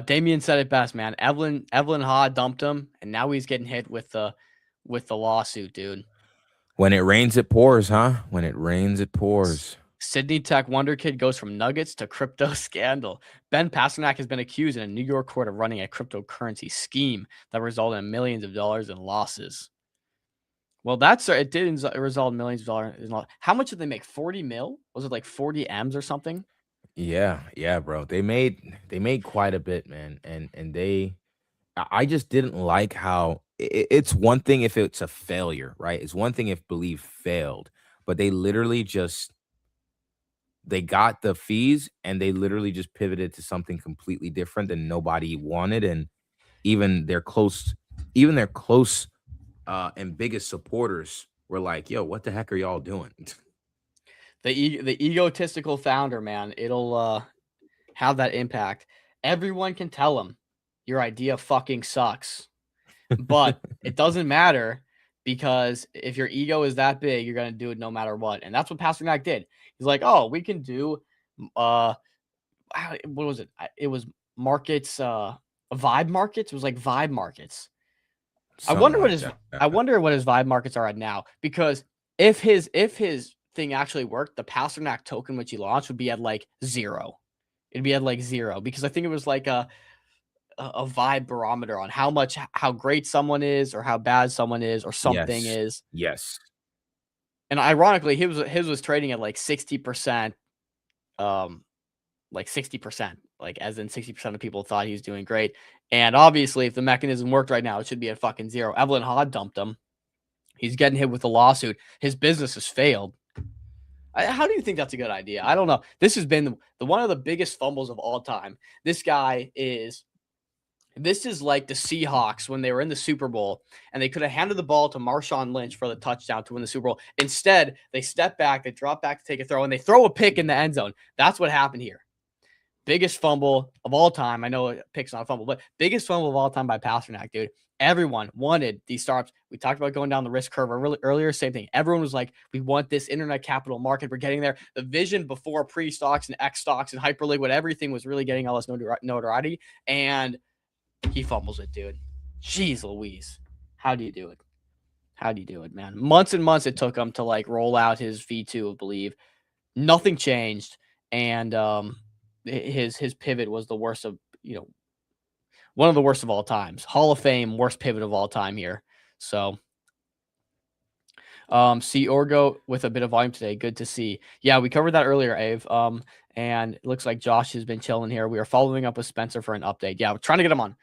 S5: Damien said it best, man. Evelyn Ha dumped him, and now he's getting hit with the with the lawsuit, dude.
S6: When it rains, it pours, huh? When it rains, it pours.
S5: Sydney Tech wonder kid goes from nuggets to crypto scandal. Ben Pasternak has been accused in a New York court of running a cryptocurrency scheme that resulted in millions of dollars in losses. Well, it did result in millions of dollars in loss. How much did they make? 40 mil? Was it like 40 M's or something?
S6: Yeah, bro. They made quite a bit, man. And I just didn't like how it's one thing if it's a failure, right? It's one thing if Believe failed, but they literally just they got the fees and they literally just pivoted to something completely different than nobody wanted. And even their close and biggest supporters were like, yo, what the heck are y'all doing?
S5: The egotistical founder, man, it'll have that impact. Everyone can tell him your idea fucking sucks, but it doesn't matter because if your ego is that big, you're gonna do it no matter what. And that's what Pasternak did. He's like, oh, we can do what was it? It was markets, vibe markets. It was like vibe markets. I wonder what his vibe markets are at now, because if his thing actually worked, the Pasternak token which he launched would be at like 0. It'd be at like 0 because I think it was like a vibe barometer on how great someone is or how bad someone is or something is.
S6: Yes.
S5: And ironically, his was trading at like 60%, like 60%, like as in 60% of people thought he was doing great. And obviously, if the mechanism worked right now, it should be at fucking 0. Evelyn Haud dumped him. He's getting hit with a lawsuit. His business has failed. How do you think that's a good idea? I don't know. This has been the one of the biggest fumbles of all time. This is like the Seahawks when they were in the Super Bowl and they could have handed the ball to Marshawn Lynch for the touchdown to win the Super Bowl. Instead, they step back, they drop back to take a throw, and they throw a pick in the end zone. That's what happened here. Biggest fumble of all time. I know a pick's not a fumble, but biggest fumble of all time by Pasternak, dude. Everyone wanted these startups. We talked about going down the risk curve earlier. Same thing. Everyone was like, we want this internet capital market. We're getting there. The vision before pre-stocks and X stocks and hyperliquid, everything was really getting all this notoriety. And he fumbles it, dude. Jeez Louise. How do you do it? How do you do it, man? Months and months it took him to like roll out his V2 of Believe. Nothing changed. And his pivot was the worst of, one of the worst of all times. Hall of Fame, worst pivot of all time here. So see Orgo with a bit of volume today. Good to see. Yeah, we covered that earlier, Ave. And it looks like Josh has been chilling here. We are following up with Spencer for an update. Yeah, we're trying to get him on.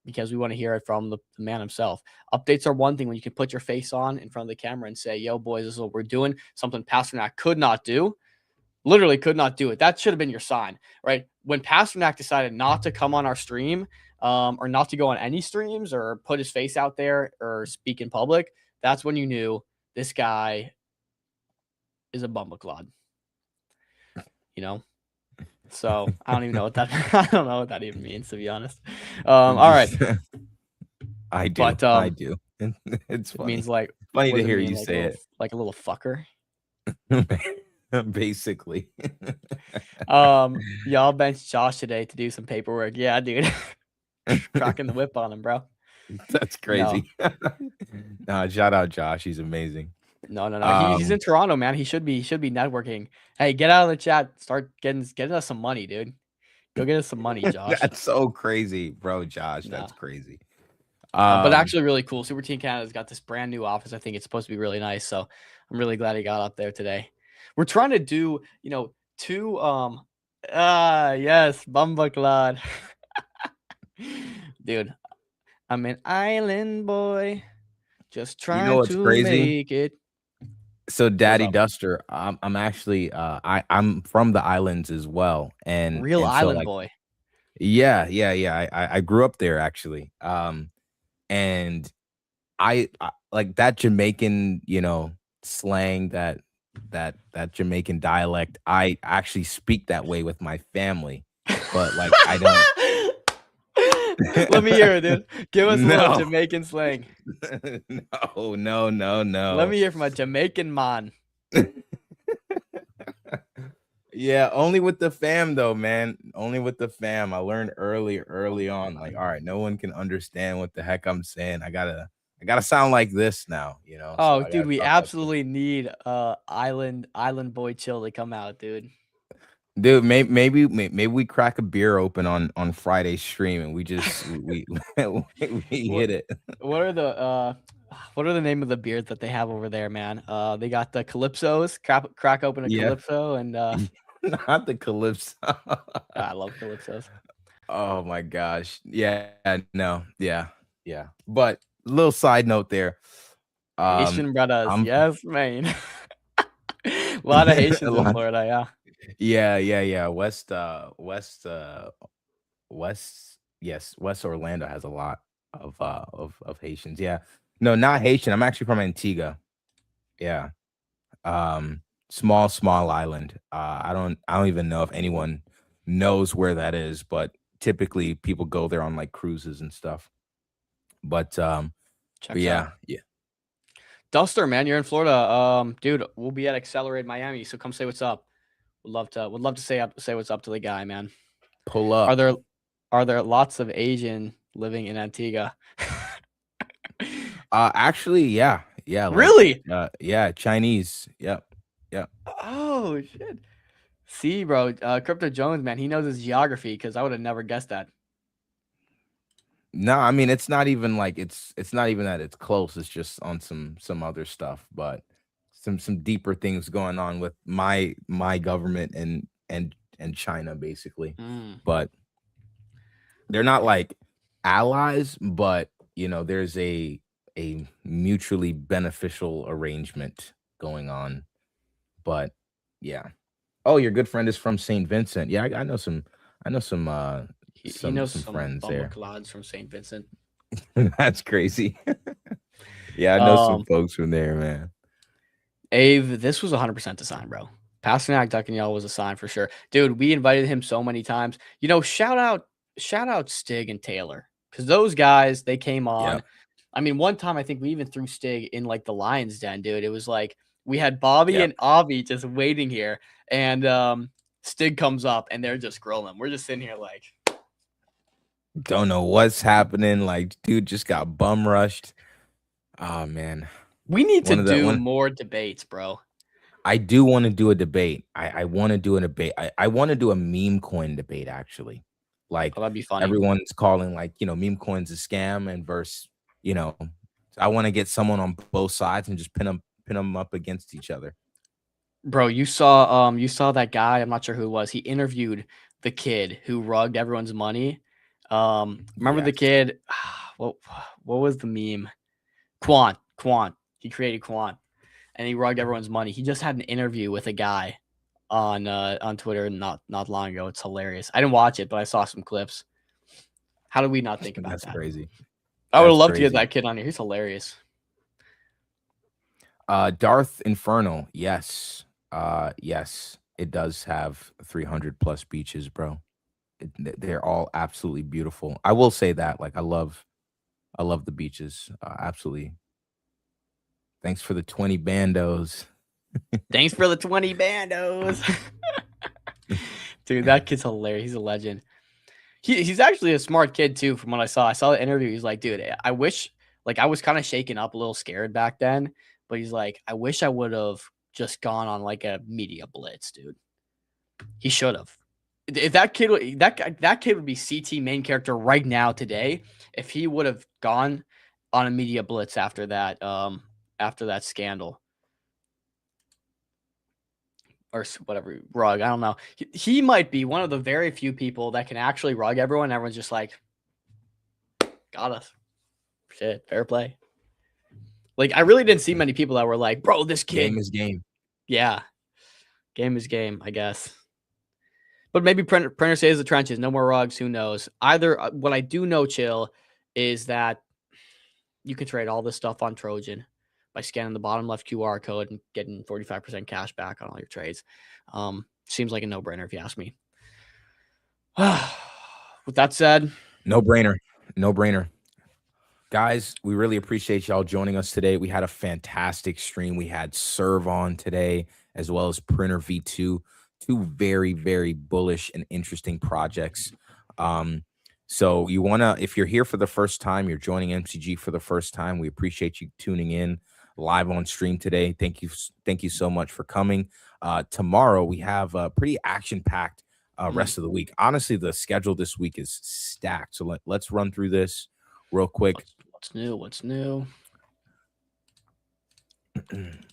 S5: Because we want to hear it from the man himself. Updates are one thing when you can put your face on in front of the camera and say, yo, boys, this is what we're doing. Something Pasternak could not do. Literally could not do it. That should have been your sign, right? When Pasternak decided not to come on our stream or not to go on any streams or put his face out there or speak in public, that's when you knew this guy is a bumbleclod. So I don't even know what that I don't know what that even means, to be honest. All right.
S6: I do.
S5: But,
S6: I do. It's funny.
S5: It means like
S6: funny
S5: what
S6: to
S5: does
S6: hear
S5: mean?
S6: you
S5: Like
S6: say
S5: a
S6: it.
S5: little, like a little fucker.
S6: Basically.
S5: Y'all benched Josh today to do some paperwork. Yeah, dude. Cracking the whip on him, bro.
S6: That's crazy. No, shout out Josh. He's amazing.
S5: No. He's in Toronto, man. He should be networking. Hey, get out of the chat. Start getting us some money, dude. Go get us some money, Josh.
S6: That's so crazy, bro, Josh. That's crazy.
S5: But actually really cool. Super Team Canada's got this brand new office. I think it's supposed to be really nice. So I'm really glad he got up there today. We're trying to do, 2 yes, Bumbleclad. Dude, I'm an island boy. Just trying to make it.
S6: So Daddy Duster, I'm actually I'm from the islands as well. And
S5: real
S6: so,
S5: island
S6: like,
S5: boy.
S6: Yeah. I grew up there actually. And I like that Jamaican, slang, that Jamaican dialect. I actually speak that way with my family, but like I don't.
S5: Let me hear it, dude. Give us a little Jamaican slang.
S6: No.
S5: Let me hear from a Jamaican man.
S6: Yeah, only with the fam though, man. Only with the fam. I learned early on. Like, all right, no one can understand what the heck I'm saying. I gotta I gotta sound like this now, you know.
S5: Oh,
S6: I
S5: dude,
S6: gotta
S5: we
S6: talk like this.
S5: absolutely need Island Boy Chill to come out, dude.
S6: Dude, maybe we crack a beer open on Friday stream and we just we hit it.
S5: What are the name of the beers that they have over there, man? They got the Calypsos. Crack open a
S6: Yeah.
S5: Calypso and
S6: Not the Calypso.
S5: I love Calypsos.
S6: Oh my gosh. Yeah, no. Yeah. But little side note there.
S5: Haitian brothers,
S6: I'm
S5: yes, man. A lot of Haitians
S6: a
S5: in
S6: lot.
S5: Florida, yeah.
S6: Yeah. West Orlando has a lot of Haitians. Yeah. No, not Haitian. I'm actually from Antigua. Yeah. Small island. I don't even know if anyone knows where that is, but typically people go there on like cruises and stuff. But
S5: Checks
S6: yeah,
S5: out.
S6: yeah.
S5: Duster, man, you're in Florida. Dude, we'll be at Accelerate Miami, so come say what's up. Would love to say what's up to the guy, man.
S6: Pull up.
S5: Are there lots of Asian living in Antigua?
S6: Actually, yeah. Like,
S5: Really?
S6: yeah, Chinese. Yep.
S5: Oh shit. See, bro, Crypto Jones, man, he knows his geography because I would have never guessed that.
S6: No, I mean it's not even like it's not even that it's close. It's just on some other stuff, but some deeper things going on with my government and China basically. But they're not like allies, but you know, there's a mutually beneficial arrangement going on. But yeah. Oh, your good friend is from St. Vincent. Yeah, I know some
S5: He knows
S6: some friends
S5: bumble
S6: there.
S5: clods from St. Vincent.
S6: That's crazy. Yeah, I know some
S5: Um,
S6: folks from there, man.
S5: Ave, this was 100% a sign, bro. Pasternak ducking y'all was a sign for sure. Dude, we invited him so many times. You know, shout out Stig and Taylor. Because those guys, they came on.
S6: Yep.
S5: I mean, one time I think we even threw Stig in like the Lions Den, dude. It was like we had Bobby
S6: Yep.
S5: and Avi just waiting here. And Stig comes up and they're just grilling. We're just sitting here like,
S6: Don't know what's happening. Like, dude just got bum rushed. Oh man.
S5: we need
S6: One
S5: to
S6: of the-
S5: do
S6: one-
S5: more debates, bro.
S6: I do want to do a debate. I want to do a debate. I want to do a meme coin debate, actually. Like
S5: Oh, that'd be funny.
S6: everyone's calling like, you know, meme coins a scam and versus, you know, I want to get someone on both sides and just pin them up against each other.
S5: Bro, you saw that guy, I'm not sure who it was. He interviewed the kid who rugged everyone's money. Remember the
S6: Yes.
S5: kid? What was the meme? Quant. He created Quant and he rugged everyone's money. He just had an interview with a guy on Twitter not long ago. It's hilarious. I didn't watch it, but I saw some clips. How do we not think about
S6: That's
S5: that?
S6: crazy.
S5: I would
S6: That's
S5: love to get
S6: crazy.
S5: that kid on here. He's hilarious.
S6: Darth Infernal, yes. Yes, it does have 300 plus beaches, bro. They're all absolutely beautiful. I will say that, like, I love the beaches. Absolutely. Thanks for the 20 bandos.
S5: Thanks for the 20 bandos. Dude, that kid's hilarious. He's a legend. He's actually a smart kid too, from what I saw. I saw the interview. He's like, dude, I wish, like, I was kind of shaken up, a little scared back then, but he's like, I wish I would have just gone on like a media blitz, dude. He should have. If that kid would be CT main character right now today, if he would have gone on a media blitz after that scandal. Or whatever, rug. I don't know. He might be one of the very few people that can actually rug everyone. Everyone's just like, got us. Shit, fair play. Like, I really didn't see many people that were like, bro, this kid.
S6: Game is game.
S5: Yeah. Game is game, I guess. But maybe Printer saves the trenches. No more rugs. Who knows? Either what I do know, Chill, is that you can trade all this stuff on Trojan by scanning the bottom left QR code and getting 45% cash back on all your trades. Seems like a no-brainer if you ask me. With that said,
S6: No brainer. Guys, we really appreciate y'all joining us today. We had a fantastic stream. We had Serv on today, as well as Printr V2, two very, very bullish and interesting projects. So you want to, if you're here for the first time, you're joining MCG for the first time, we appreciate you tuning in live on stream today. Thank you so much for coming. Tomorrow we have a pretty action-packed rest of the week. Honestly, the schedule this week is stacked. So let's run through this real quick.
S5: What's new?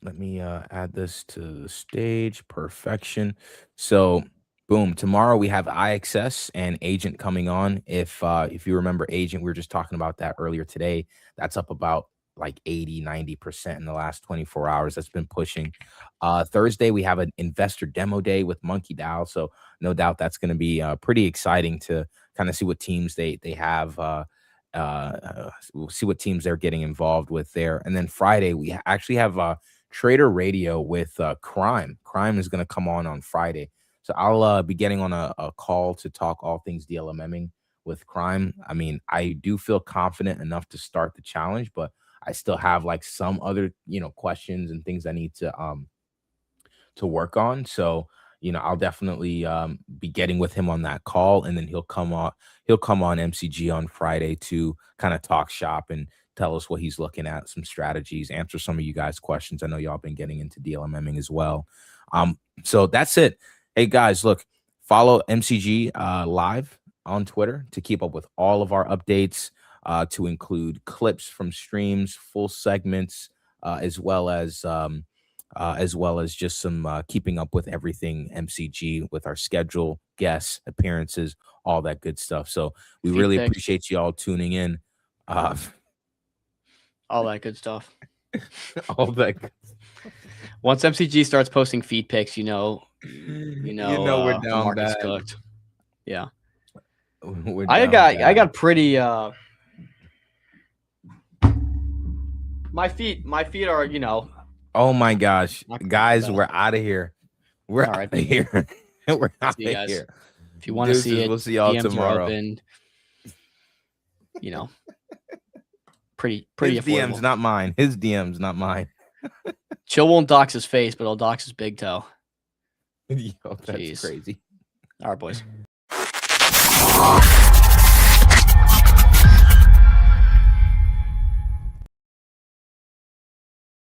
S6: Let me add this to the stage. Perfection. So boom, tomorrow we have IXS and Agent coming on. If you remember Agent, we were just talking about that earlier today. That's up about like 80-90% in the last 24 hours. That's been pushing. Thursday we have an investor demo day with Monkey DAO, so no doubt that's going to be pretty exciting to kind of see what teams they have. We'll see what teams they're getting involved with there. And then Friday we actually have Trader Radio with Crime. Crime is going to come on Friday. So I'll be getting on a call to talk all things DLMMing with Crime. I mean, I do feel confident enough to start the challenge, but I still have like some other, questions and things I need to work on. So, I'll definitely be getting with him on that call, and then he'll come on MCG on Friday to kind of talk shop and tell us what he's looking at, some strategies, answer some of you guys' questions. I know y'all been getting into DLMMing as well. So that's it. Hey guys, look, follow MCG live on Twitter to keep up with all of our updates, to include clips from streams, full segments, as well as just some keeping up with everything MCG with our schedule, guests, appearances, all that good stuff. So we really appreciate you all tuning in.
S5: All that good stuff.
S6: All that.
S5: Once MCG starts posting feed pics, we're down market's
S6: bad.
S5: cooked. Yeah.
S6: I
S5: got pretty my feet are,
S6: Oh my gosh, guys, we're out of here. We're
S5: All
S6: out
S5: right.
S6: of here. We're out of
S5: See you guys.
S6: here.
S5: If you want to see
S6: Deuces,
S5: it,
S6: we'll see y'all
S5: DMs are
S6: tomorrow.
S5: open. Pretty
S6: His
S5: affordable.
S6: DMs, not mine. His DMs, not mine.
S5: Chill won't dox his face, but he'll dox his big toe.
S6: Yo, that's
S5: Jeez.
S6: crazy.
S5: All right, boys.